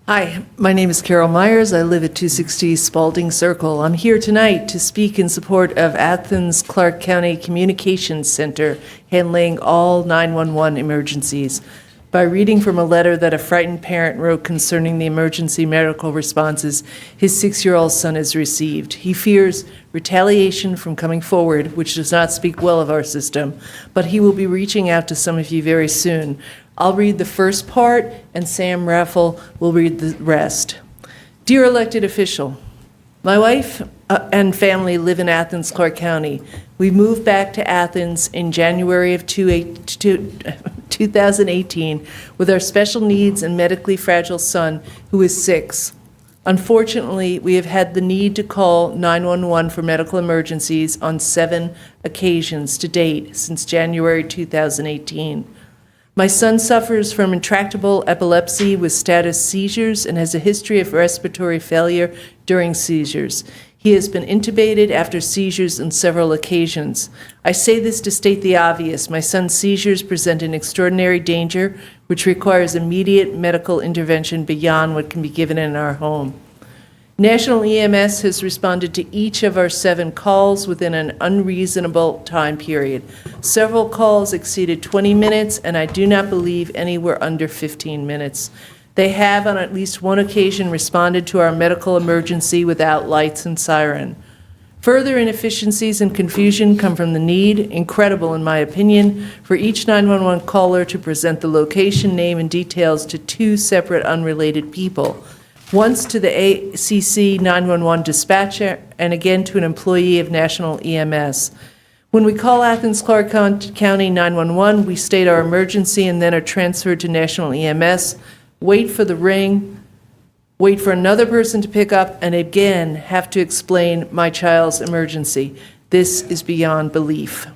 Hi, my name is Carol Myers. I live at 260 Spalding Circle. I'm here tonight to speak in support of Athens-Clarke County Communications Center handling all 911 emergencies. By reading from a letter that a frightened parent wrote concerning the emergency medical responses his 6-year-old son has received. He fears retaliation from coming forward, which does not speak well of our system, but he will be reaching out to some of you very soon. I'll read the first part, and Sam Raffel will read the rest. Dear elected official, my wife and family live in Athens-Clarke County. We moved back to Athens in January of 2018 with our special needs and medically fragile son, who is 6. Unfortunately, we have had the need to call 911 for medical emergencies on 7 occasions to date since January 2018. My son suffers from intractable epilepsy with status seizures and has a history of respiratory failure during seizures. He has been intubated after seizures on several occasions. I say this to state the obvious. My son's seizures present an extraordinary danger, which requires immediate medical intervention beyond what can be given in our home. National EMS has responded to each of our 7 calls within an unreasonable time period. Several calls exceeded 20 minutes, and I do not believe any were under 15 minutes. They have, on at least one occasion, responded to our medical emergency without lights and siren. Further inefficiencies and confusion come from the need, incredible in my opinion, for each 911 caller to present the location, name, and details to 2 separate unrelated people. Once to the ACC 911 dispatcher, and again to an employee of National EMS. When we call Athens-Clarke County 911, we state our emergency and then are transferred to National EMS, wait for the ring, wait for another person to pick up, and again have to explain my child's emergency. This is beyond belief.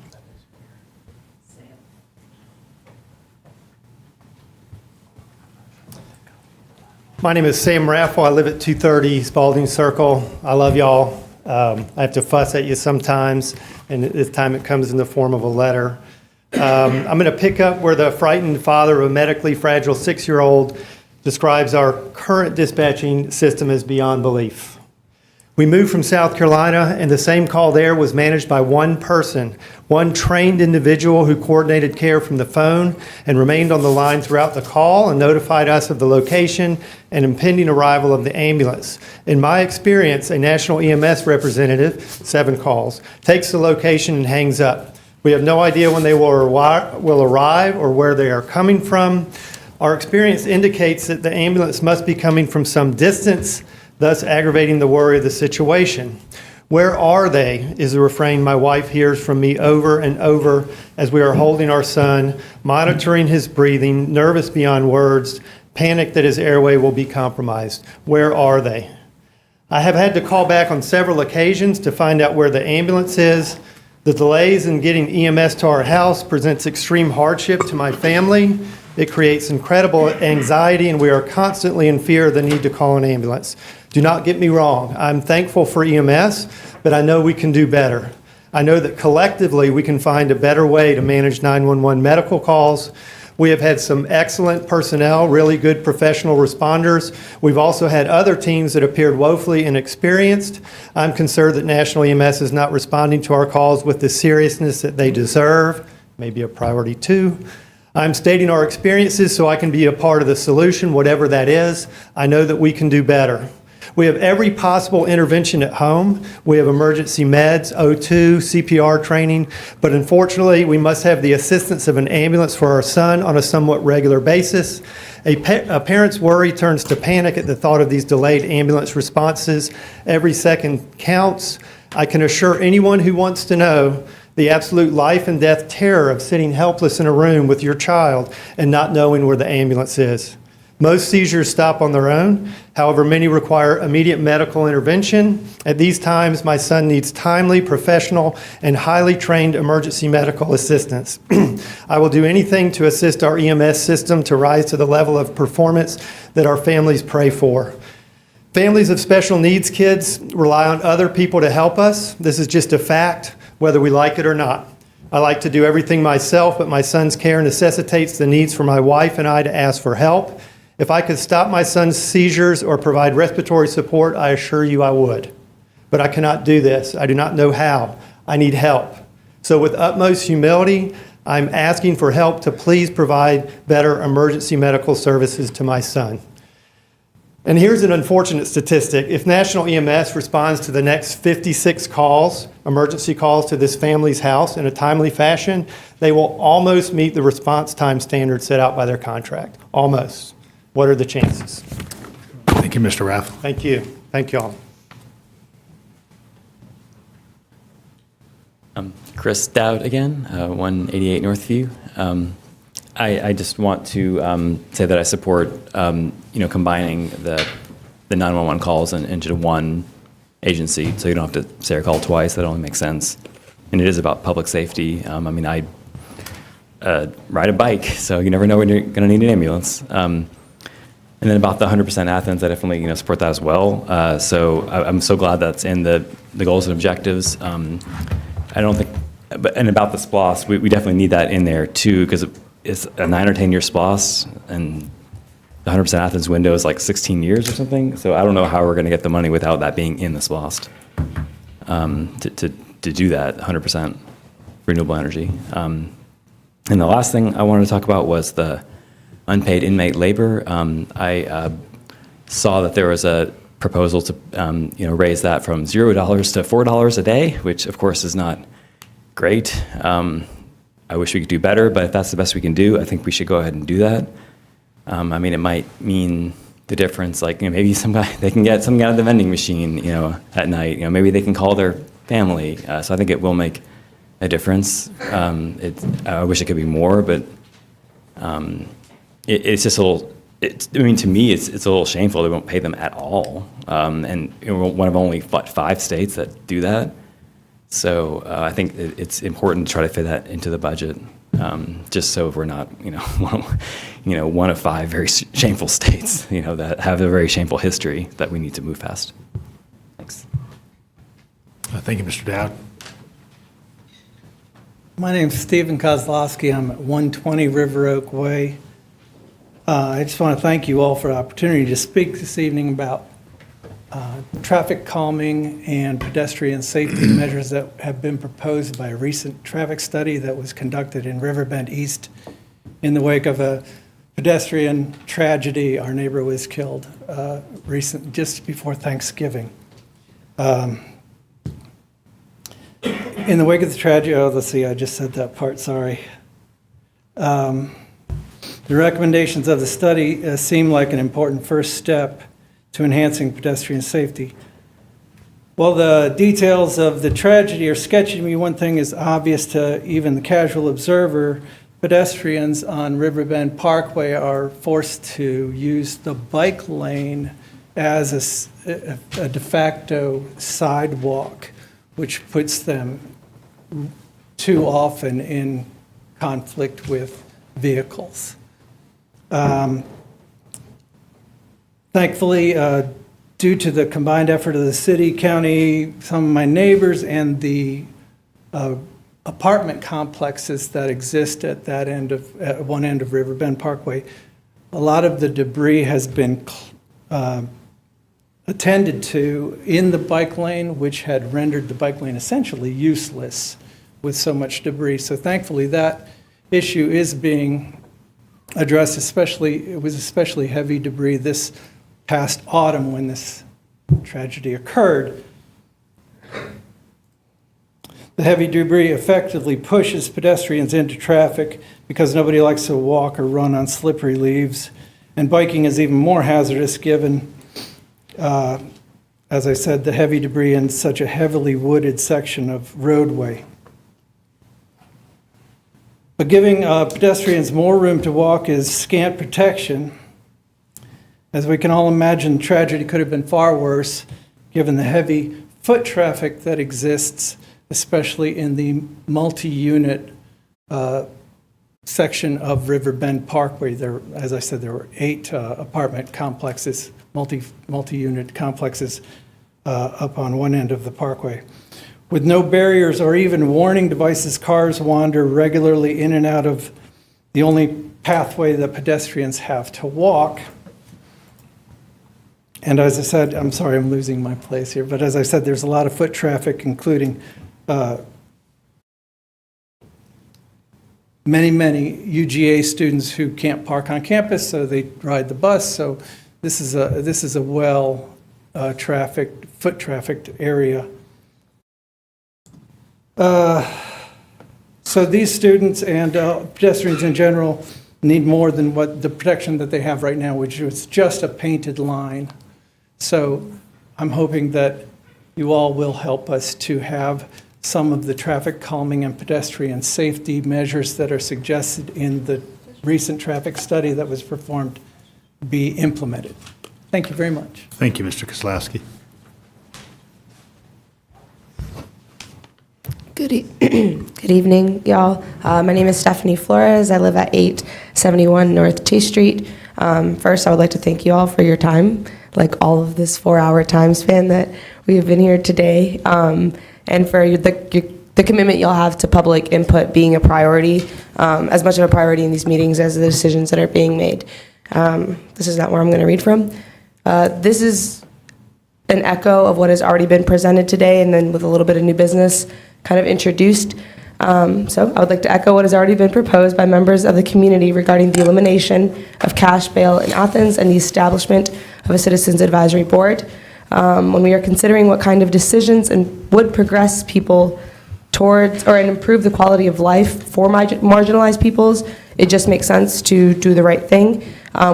My name is Sam Raffle. I live at 230 Spalding Circle. I love y'all. I have to fuss at you sometimes, and this time it comes in the form of a letter. I'm going to pick up where the frightened father of a medically fragile 6-year-old describes our current dispatching system as beyond belief. We moved from South Carolina, and the same call there was managed by one person, one trained individual who coordinated care from the phone and remained on the line throughout the call and notified us of the location and impending arrival of the ambulance. In my experience, a national EMS representative, 7 calls, takes the location and hangs up. We have no idea when they will arrive or where they are coming from. Our experience indicates that the ambulance must be coming from some distance, thus aggravating the worry of the situation. Where are they is the refrain my wife hears from me over and over as we are holding our son, monitoring his breathing, nervous beyond words, panicked that his airway will be compromised. Where are they? I have had to call back on several occasions to find out where the ambulance is. The delays in getting EMS to our house presents extreme hardship to my family. It creates incredible anxiety, and we are constantly in fear of the need to call an ambulance. Do not get me wrong. I'm thankful for EMS, but I know we can do better. I know that collectively we can find a better way to manage 911 medical calls. We have had some excellent personnel, really good professional responders. We've also had other teams that appeared woefully inexperienced. I'm concerned that National EMS is not responding to our calls with the seriousness that they deserve, maybe a priority 2. I'm stating our experiences so I can be a part of the solution, whatever that is. I know that we can do better. We have every possible intervention at home. We have emergency meds, O2, CPR training, but unfortunately, we must have the assistance of an ambulance for our son on a somewhat regular basis. A parent's worry turns to panic at the thought of these delayed ambulance responses. Every second counts. I can assure anyone who wants to know the absolute life and death terror of sitting helpless in a room with your child and not knowing where the ambulance is. Most seizures stop on their own. However, many require immediate medical intervention. At these times, my son needs timely, professional, and highly trained emergency medical assistance. I will do anything to assist our EMS system to rise to the level of performance that our families pray for. Families of special needs kids rely on other people to help us. This is just a fact, whether we like it or not. I like to do everything myself, but my son's care necessitates the needs for my wife and I to ask for help. If I could stop my son's seizures or provide respiratory support, I assure you I would. But I cannot do this. I do not know how. I need help. So with utmost humility, I'm asking for help to please provide better emergency medical services to my son. And here's an unfortunate statistic. If National EMS responds to the next 56 calls, emergency calls to this family's house in a timely fashion, they will almost meet the response time standard set out by their contract. Almost. What are the chances? Thank you, Mr. Raff. Thank you. Thank you all. Chris Dowd again, 188 Northview. I just want to say that I support combining the 911 calls into one agency, so you don't have to say or call twice. That only makes sense, and it is about public safety. I ride a bike, so you never know when you're going to need an ambulance. And then about the 100% Athens, I definitely support that as well. So I'm so glad that's in the goals and objectives. I don't think, and about the SPLOST, we definitely need that in there too, because it's a 9 or 10 year SPLOST, and the 100% Athens window is like 16 years or something. So I don't know how we're going to get the money without that being in the SPLOST to do that 100% renewable energy. And the last thing I wanted to talk about was the unpaid inmate labor. I saw that there was a proposal to raise that from $0 to $4 a day, which of course is not great. I wish we could do better, but if that's the best we can do, I think we should go ahead and do that. It might mean the difference, like maybe they can get something out of the vending machine, at night. Maybe they can call their family. So I think it will make a difference. I wish it could be more, but it's just a little. I mean, to me, it's a little shameful they won't pay them at all. And we're one of only 5 states that do that. So I think it's important to try to fit that into the budget, just so we're not, one of 5 very shameful states, that have a very shameful history that we need to move past. Thanks. Thank you, Mr. Dowd. My name's Stephen Kozlowski. I'm at 120 River Oak Way. I just want to thank you all for the opportunity to speak this evening about traffic calming and pedestrian safety measures that have been proposed by a recent traffic study that was conducted in Riverbend East in the wake of a pedestrian tragedy. Our neighbor was killed just before Thanksgiving. In the wake of the tragedy, let's see, I just said that part, sorry. The recommendations of the study seem like an important first step to enhancing pedestrian safety. While the details of the tragedy are sketchy to me, one thing is obvious to even the casual observer. Pedestrians on Riverbend Parkway are forced to use the bike lane as a de facto sidewalk, which puts them too often in conflict with vehicles. Thankfully, due to the combined effort of the city, county, some of my neighbors, and the apartment complexes that exist at one end of Riverbend Parkway, a lot of the debris has been attended to in the bike lane, which had rendered the bike lane essentially useless with so much debris. So thankfully, that issue is being addressed. It was especially heavy debris this past autumn when this tragedy occurred. The heavy debris effectively pushes pedestrians into traffic because nobody likes to walk or run on slippery leaves. And biking is even more hazardous given, as I said, the heavy debris in such a heavily wooded section of roadway. But giving pedestrians more room to walk is scant protection. As we can all imagine, tragedy could have been far worse given the heavy foot traffic that exists, especially in the multi-unit section of Riverbend Parkway. As I said, there were 8 apartment complexes, multi-unit complexes up on one end of the parkway. With no barriers or even warning devices, cars wander regularly in and out of the only pathway that pedestrians have to walk. And as I said, I'm sorry, I'm losing my place here, but as I said, there's a lot of foot traffic, including many UGA students who can't park on campus, so they ride the bus. So this is a foot trafficked area. So these students and pedestrians in general need more than what the protection that they have right now, which is just a painted line. So I'm hoping that you all will help us to have some of the traffic calming and pedestrian safety measures that are suggested in the recent traffic study that was performed be implemented. Thank you very much. Thank you, Mr. Kozlowski. Good evening, y'all. My name is Stephanie Flores. I live at 871 North T Street. First, I would like to thank you all for your time, like all of this 4-hour time span that we have been here today, and for the commitment y'all have to public input being a priority, as much of a priority in these meetings as the decisions that are being made. This is not where I'm going to read from. This is an echo of what has already been presented today, and then with a little bit of new business kind of introduced. So I would like to echo what has already been proposed by members of the community regarding the elimination of cash bail in Athens and the establishment of a Citizens Advisory Board. When we are considering what kind of decisions and would progress people towards and improve the quality of life for marginalized peoples, it just makes sense to do the right thing,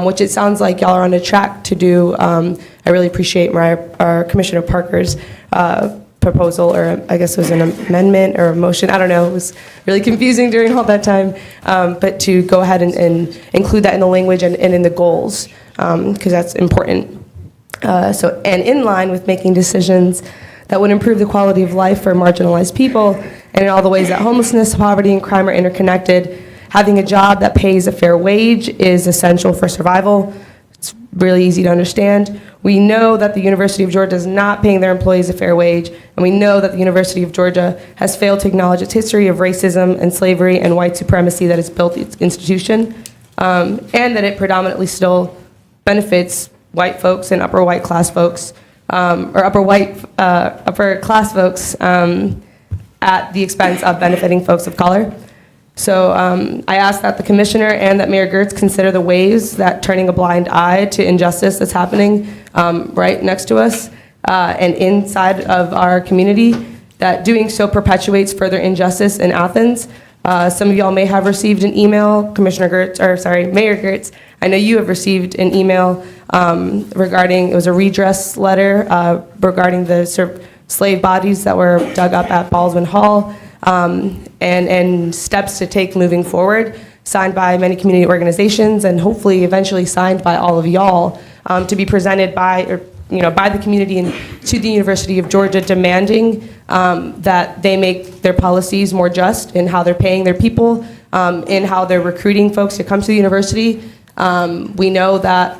which it sounds like y'all are on a track to do. I really appreciate our Commissioner Parker's proposal, or I guess it was an amendment or a motion, I don't know, it was really confusing during all that time, but to go ahead and include that in the language and in the goals, because that's important. And in line with making decisions that would improve the quality of life for marginalized people, and in all the ways that homelessness, poverty, and crime are interconnected, having a job that pays a fair wage is essential for survival. It's really easy to understand. We know that the University of Georgia is not paying their employees a fair wage, and we know that the University of Georgia has failed to acknowledge its history of racism and slavery and white supremacy that has built its institution, and that it predominantly still benefits white folks and upper white class folks, or upper class folks at the expense of benefiting folks of color. So I ask that the commissioner and that Mayor Gertz consider the ways that turning a blind eye to injustice that's happening right next to us and inside of our community, that doing so perpetuates further injustice in Athens. Some of y'all may have received an email, Mayor Gertz, I know you have received an email regarding, it was a redress letter regarding the slave bodies that were dug up at Baldwin Hall, and steps to take moving forward, signed by many community organizations and hopefully eventually signed by all of y'all, to be presented by the community and to the University of Georgia, demanding that they make their policies more just in how they're paying their people, in how they're recruiting folks to come to the university. We know that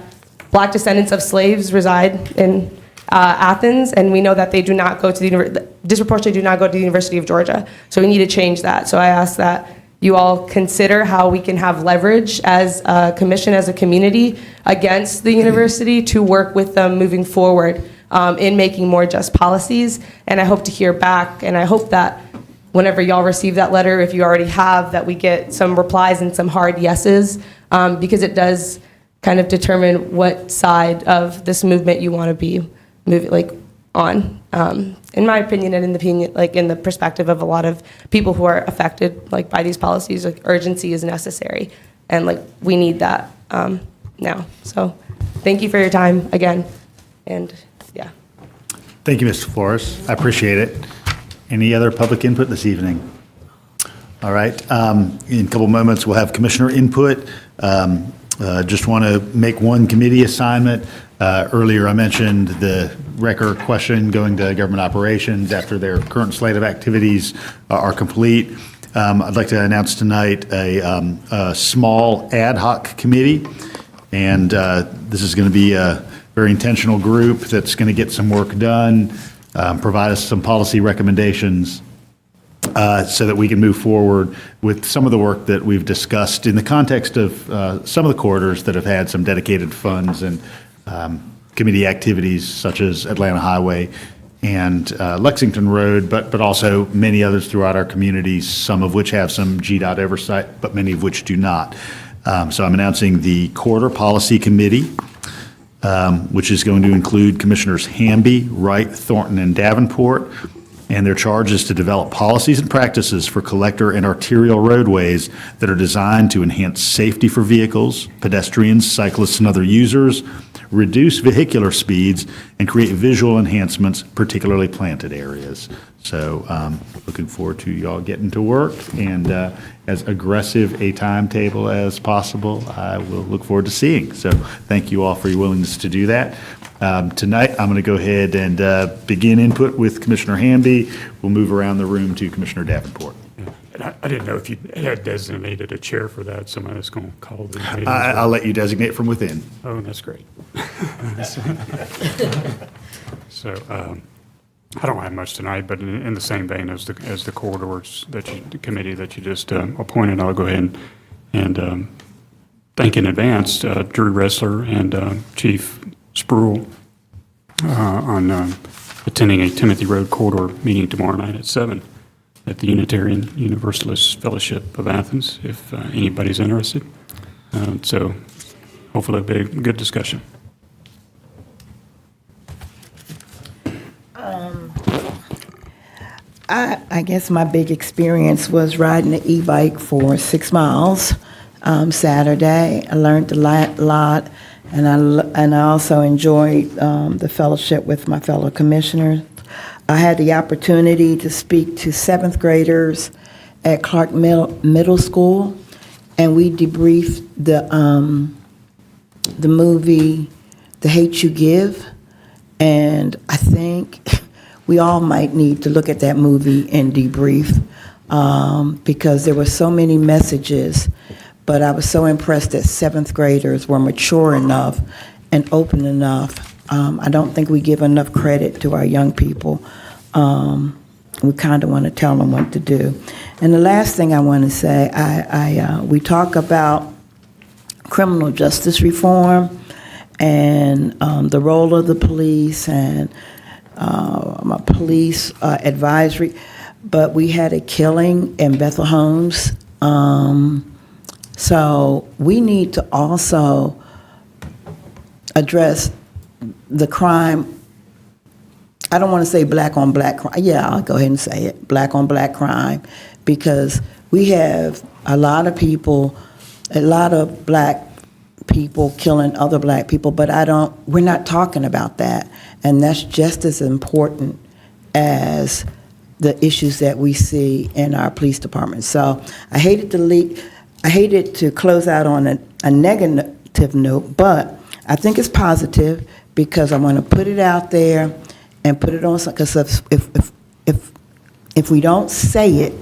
Black descendants of slaves reside in Athens, and we know that they do not go to disproportionately do not go to the University of Georgia. So we need to change that. So I ask that you all consider how we can have leverage as a commission, as a community, against the university to work with them moving forward in making more just policies. And I hope to hear back, and I hope that whenever y'all receive that letter, if you already have, that we get some replies and some hard yeses, because it does kind of determine what side of this movement you want to be on. In my opinion, and in the opinion, in the perspective of a lot of people who are affected by these policies, urgency is necessary, and we need that now. So, thank you for your time again, and yeah. Thank you, Mr. Flores. I appreciate it. Any other public input this evening? All right. In a couple moments, we'll have commissioner input. Just want to make one committee assignment. Earlier, I mentioned the record question going to government operations after their current slate of activities are complete. I'd like to announce tonight a small ad hoc committee, and this is going to be a very intentional group that's going to get some work done, provide us some policy recommendations, so that we can move forward with some of the work that we've discussed in the context of some of the corridors that have had some dedicated funds and committee activities such as Atlanta Highway and Lexington Road, but also many others throughout our communities, some of which have some GDOT oversight, but many of which do not. So I'm announcing the Corridor Policy Committee, which is going to include Commissioners Hamby, Wright, Thornton, and Davenport. And their charge is to develop policies and practices for collector and arterial roadways that are designed to enhance safety for vehicles, pedestrians, cyclists, and other users, reduce vehicular speeds, and create visual enhancements, particularly planted areas. So looking forward to y'all getting to work, and as aggressive a timetable as possible, I will look forward to seeing. So thank you all for your willingness to do that. Tonight, I'm going to go ahead and begin input with Commissioner Hamby. We'll move around the room to Commissioner Davenport. And I didn't know if you had designated a chair for that. Somebody that's going to call the meeting. I'll let you designate from within. Oh, that's great. So I don't have much tonight, but in the same vein as the corridors the committee that you just appointed, I'll go ahead and thank in advance Drew Ressler and Chief Spruill on attending a Timothy Road corridor meeting tomorrow night at 7 at the Unitarian Universalist Fellowship of Athens, if anybody's interested. So hopefully it'll be a good discussion. I guess my big experience was riding the e-bike for 6 miles Saturday. I learned a lot, and I also enjoyed the fellowship with my fellow commissioners. I had the opportunity to speak to seventh graders at Clark Middle School, and we debriefed the movie The Hate You Give, and I think we all might need to look at that movie and debrief, because there were so many messages, but I was so impressed that seventh graders were mature enough and open enough. I don't think we give enough credit to our young people. We kind of want to tell them what to do. And the last thing I want to say, we talk about criminal justice reform and the role of the police and police advisory, but we had a killing in Bethel Homes. So we need to also address the crime. I don't want to say black on black crime. Yeah, I'll go ahead and say it, black on black crime, because we have a lot of people, a lot of black people killing other black people, but we're not talking about that. And that's just as important as the issues that we see in our police department. So I hated to close out on a negative note, but I think it's positive because I want to put it out there and put it on, because if we don't say it,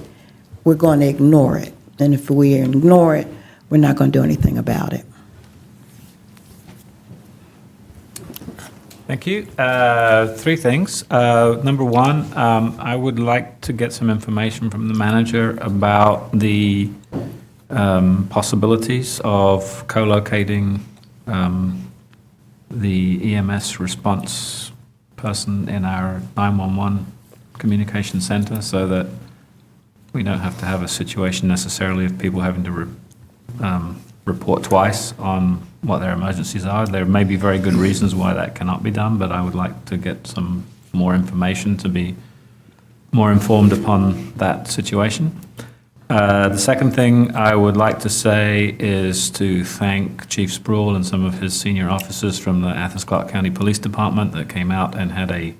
we're going to ignore it. And if we ignore it, we're not going to do anything about it. Thank you. Three things. Number one, I would like to get some information from the manager about the possibilities of co-locating the EMS response person in our 911 communication center, so that we don't have to have a situation necessarily of people having to report twice on what their emergencies are. There may be very good reasons why that cannot be done, but I would like to get some more information to be more informed upon that situation. The second thing I would like to say is to thank Chief Sproul and some of his senior officers from the Athens-Clarke County Police Department that came out and had a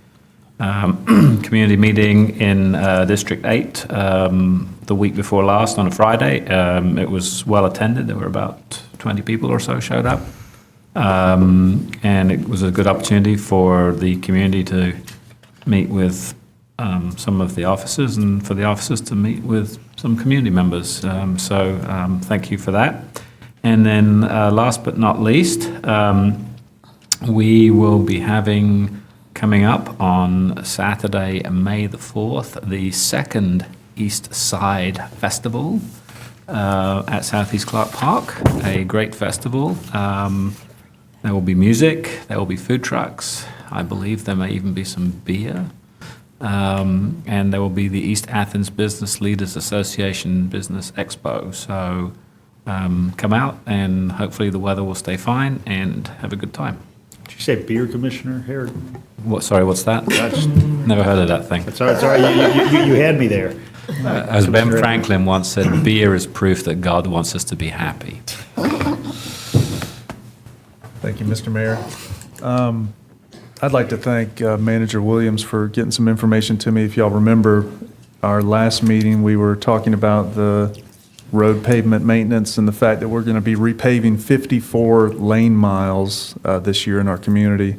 community meeting in District 8 the week before last on a Friday. It was well attended. There were about 20 people or so showed up. And it was a good opportunity for the community to meet with some of the officers and for the officers to meet with some community members. Thank you for that. And then last but not least, we will be having coming up on Saturday, May the 4th, the second East Side Festival at Southeast Clarke Park, a great festival. There will be music, there will be food trucks. I believe there may even be some beer. And there will be the East Athens Business Leaders Association Business Expo. So come out and hopefully the weather will stay fine and have a good time. Did you say beer, Commissioner Harrod? What? Sorry, what's that? Never heard of that thing. It's all right. You had me there. As Ben Franklin once said, beer is proof that God wants us to be happy. Thank you, Mr. Mayor. I'd like to thank Manager Williams for getting some information to me. If y'all remember our last meeting, we were talking about the road pavement maintenance and the fact that we're going to be repaving 54 lane miles this year in our community.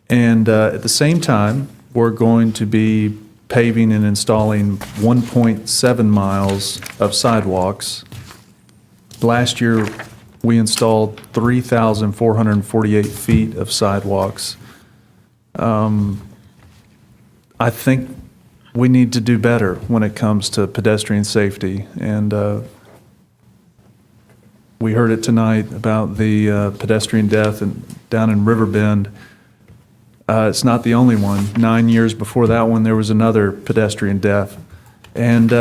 And at the same time, we're going to be paving and installing 1.7 miles of sidewalks. Last year, we installed 3,448 feet of sidewalks. I think we need to do better when it comes to pedestrian safety. And we heard it tonight about the pedestrian death down in Riverbend. It's not the only one. 9 years before that one, there was another pedestrian death. And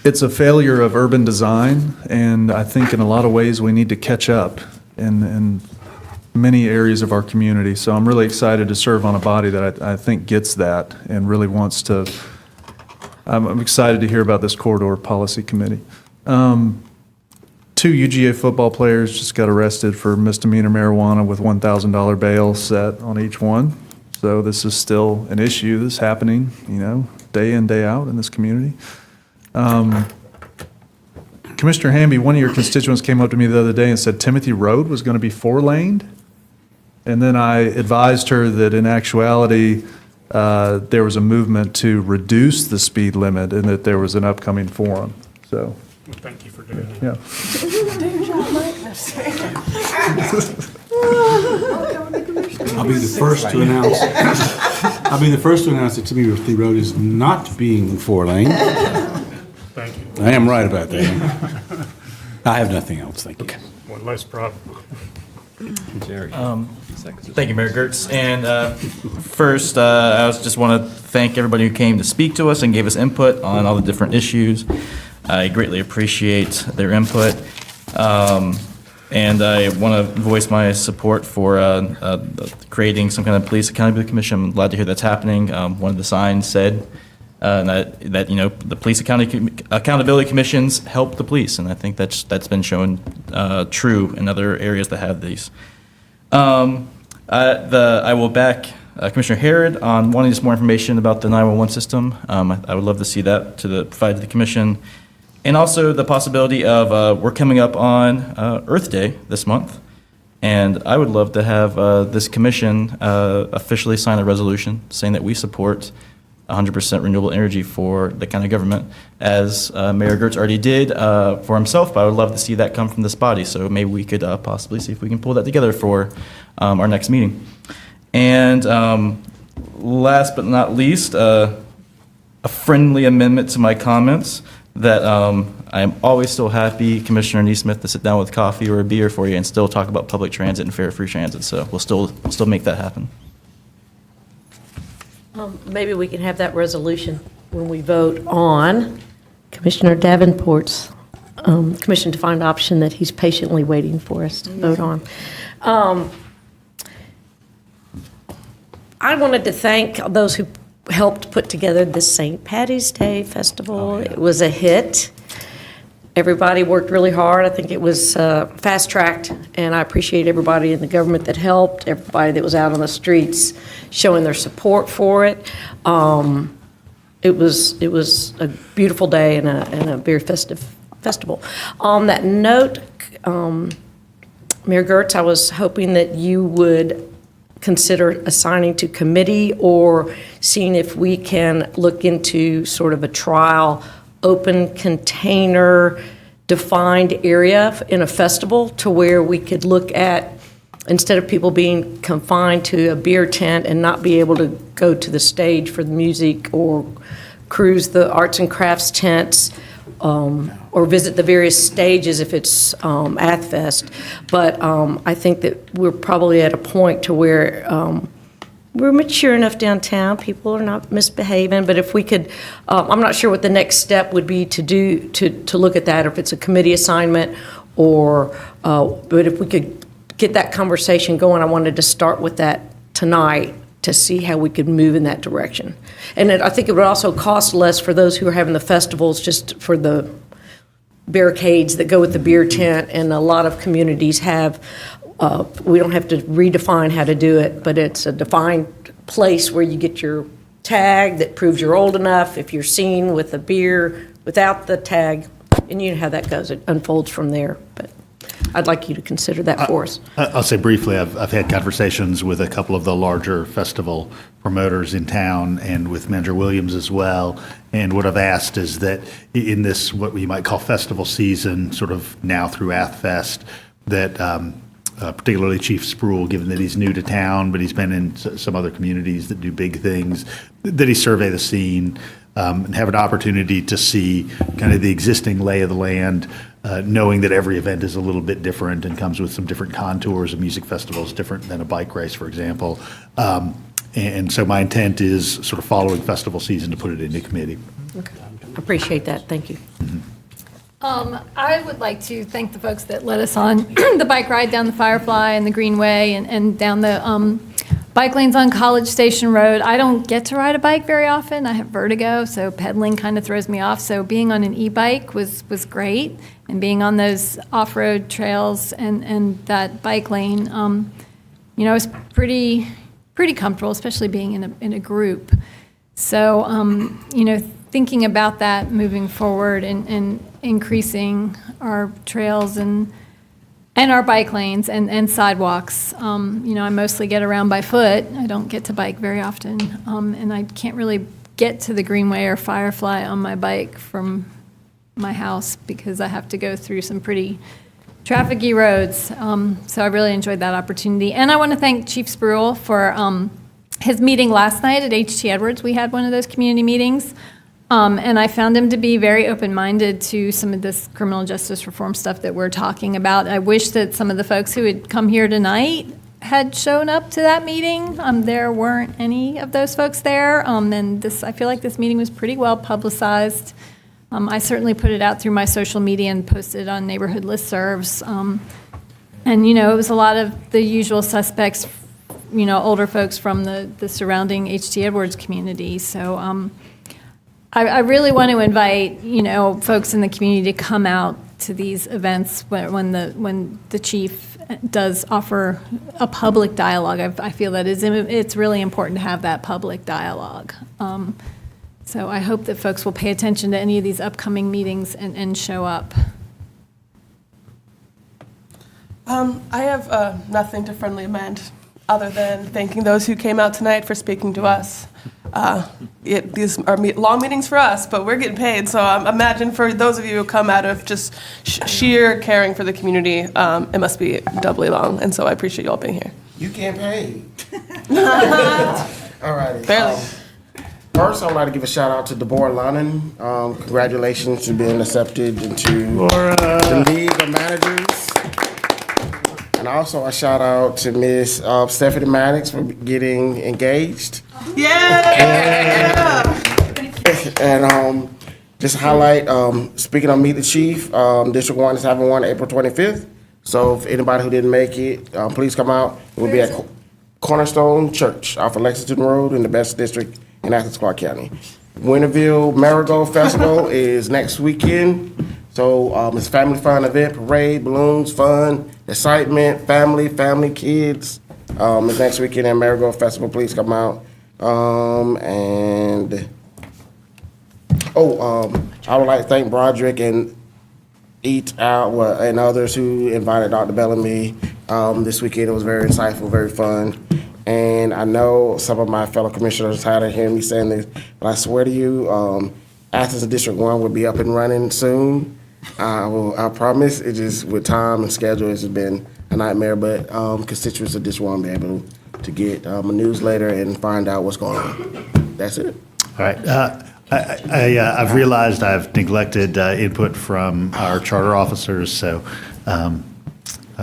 it's a failure of urban design, and I think in a lot of ways we need to catch up in many areas of our community. So I'm really excited to serve on a body that I think gets that and really wants to. I'm excited to hear about this corridor policy committee. 2 UGA football players just got arrested for misdemeanor marijuana with $1,000 bail set on each one. So this is still an issue that's happening, day in, day out in this community. Commissioner Hamby, one of your constituents came up to me the other day and said Timothy Road was going to be 4-laned. And then I advised her that in actuality, there was a movement to reduce the speed limit and that there was an upcoming forum. So, Thank you for doing that. yeah. I'll be the first to announce. I'll be the first to announce that Timothy Road is not being 4-lane. Thank you. I am right about that. I have nothing else. Thank you. One less problem. Jerry. Thank you, Mayor Gertz. And first, I just want to thank everybody who came to speak to us and gave us input on all the different issues. I greatly appreciate their input. And I want to voice my support for creating some kind of police accountability commission. I'm glad to hear that's happening. One of the signs said that the police accountability commissions help the police, and I think that's been shown true in other areas that have these. I will back Commissioner Harrod on wanting just more information about the 911 system. I would love to see that provided to the commission. And also the possibility of, we're coming up on Earth Day this month, and I would love to have this commission officially sign a resolution saying that we support 100% renewable energy for the county government, as Mayor Gertz already did for himself, but I would love to see that come from this body. So maybe we could possibly see if we can pull that together for our next meeting. And last but not least, a friendly amendment to my comments that I am always still happy, Commissioner Neesmith, to sit down with coffee or a beer for you and still talk about public transit and fare free transit. So we'll still make that happen. Maybe we can have that resolution when we vote on Commissioner Davenport's commission defined option that he's patiently waiting for us to vote on. I wanted to thank those who helped put together the St. Patty's Day Festival. It was a hit. Everybody worked really hard. I think it was fast-tracked, and I appreciate everybody in the government that helped, everybody that was out on the streets showing their support for it. It was a beautiful day and a very festive festival. On that note, Mayor Gertz, I was hoping that you would consider assigning to committee or seeing if we can look into sort of a trial open container defined area in a festival to where we could look at, instead of people being confined to a beer tent and not be able to go to the stage for the music or cruise the arts and crafts tents, or visit the various stages if it's AthFest. But I think that we're probably at a point to where we're mature enough downtown, people are not misbehaving, but if we could, I'm not sure what the next step would be to do, to look at that, or if it's a committee assignment, or, but if we could get that conversation going, I wanted to start with that tonight to see how we could move in that direction. And I think it would also cost less for those who are having the festivals, just for the barricades that go with the beer tent, and a lot of communities have, we don't have to redefine how to do it, but it's a defined place where you get your tag that proves you're old enough. If you're seen with a beer without the tag, and you know how that goes, it unfolds from there. But I'd like you to consider that for us. I'll say briefly, I've had conversations with a couple of the larger festival promoters in town and with Manager Williams as well. And what I've asked is that in this, what we might call festival season, sort of now through AthFest, that particularly Chief Spruill, given that he's new to town, but he's been in some other communities that do big things, that he survey the scene and have an opportunity to see kind of the existing lay of the land, knowing that every event is a little bit different and comes with some different contours. A music festival is different than a bike race, for example. And so my intent is sort of following festival season to put it into committee. Okay. Appreciate that. Thank you. I would like to thank the folks that led us on the bike ride down the Firefly and the Greenway and down the bike lanes on College Station Road. I don't get to ride a bike very often. I have vertigo, so pedaling kind of throws me off. So being on an e-bike was great, and being on those off-road trails and that bike lane, it was pretty pretty comfortable, especially being in a group. So, thinking about that moving forward and increasing our trails and our bike lanes and sidewalks. I mostly get around by foot. I don't get to bike very often. And I can't really get to the Greenway or Firefly on my bike from my house because I have to go through some pretty trafficy roads. So I really enjoyed that opportunity. And I want to thank Chief Spruill for his meeting last night at H.T. Edwards. We had one of those community meetings. And I found him to be very open-minded to some of this criminal justice reform stuff that we're talking about. I wish that some of the folks who had come here tonight had shown up to that meeting. There weren't any of those folks there. And I feel like this meeting was pretty well publicized. I certainly put it out through my social media and posted it on neighborhood listservs. And, it was a lot of the usual suspects, older folks from the surrounding H.T. Edwards community. So I really want to invite, folks in the community to come out to these events when the chief does offer a public dialogue. I feel that it's really important to have that public dialogue. So I hope that folks will pay attention to any of these upcoming meetings and show up. I have nothing to friendly amend other than thanking those who came out tonight for speaking to us. These are long meetings for us, but we're getting paid. So imagine for those of you who come out of just sheer caring for the community, it must be doubly long. And so I appreciate you all being here. You get paid. All righty. Barely. First, I would like to give a shout out to Deborah Lannon. Congratulations to being accepted into the League of Managers. And also a shout out to Miss Stephanie Maddox for getting engaged. Yeah! And just highlight, speaking of Meet the Chief, District 1 is having one April 25th. So if anybody who didn't make it, please come out. It will be at Cornerstone Church off of Lexington Road in the best district in Athens-Clarke County. Winterville Marigold Festival is next weekend. So it's a family fun event, parade, balloons, fun, excitement, family, kids. It's next weekend at Marigold Festival. Please come out. I would like to thank Broderick and Eat Out and others who invited Dr. Bellamy this weekend. It was very insightful, very fun. And I know some of my fellow commissioners are tired of hearing me saying this, but I swear to you, Athens District 1 will be up and running soon. I promise. It just, with time and schedule, it's been a nightmare, but constituents of District 1 will be able to get a newsletter and find out what's going on. That's it. All right. I've realized I've neglected input from our charter officers, so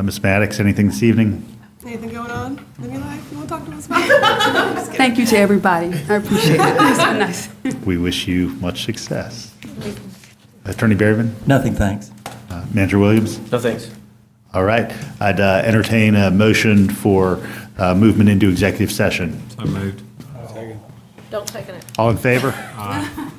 Ms. Maddox, anything this evening? Anything going on in your life you want to talk to us about? Thank you to everybody. I appreciate it. It's been nice. We wish you much success. Attorney Berryman? Nothing, thanks. Manager Williams? No thanks. All right. I'd entertain a motion for movement into executive session. So moved. Don't second it. All in favor? Aye.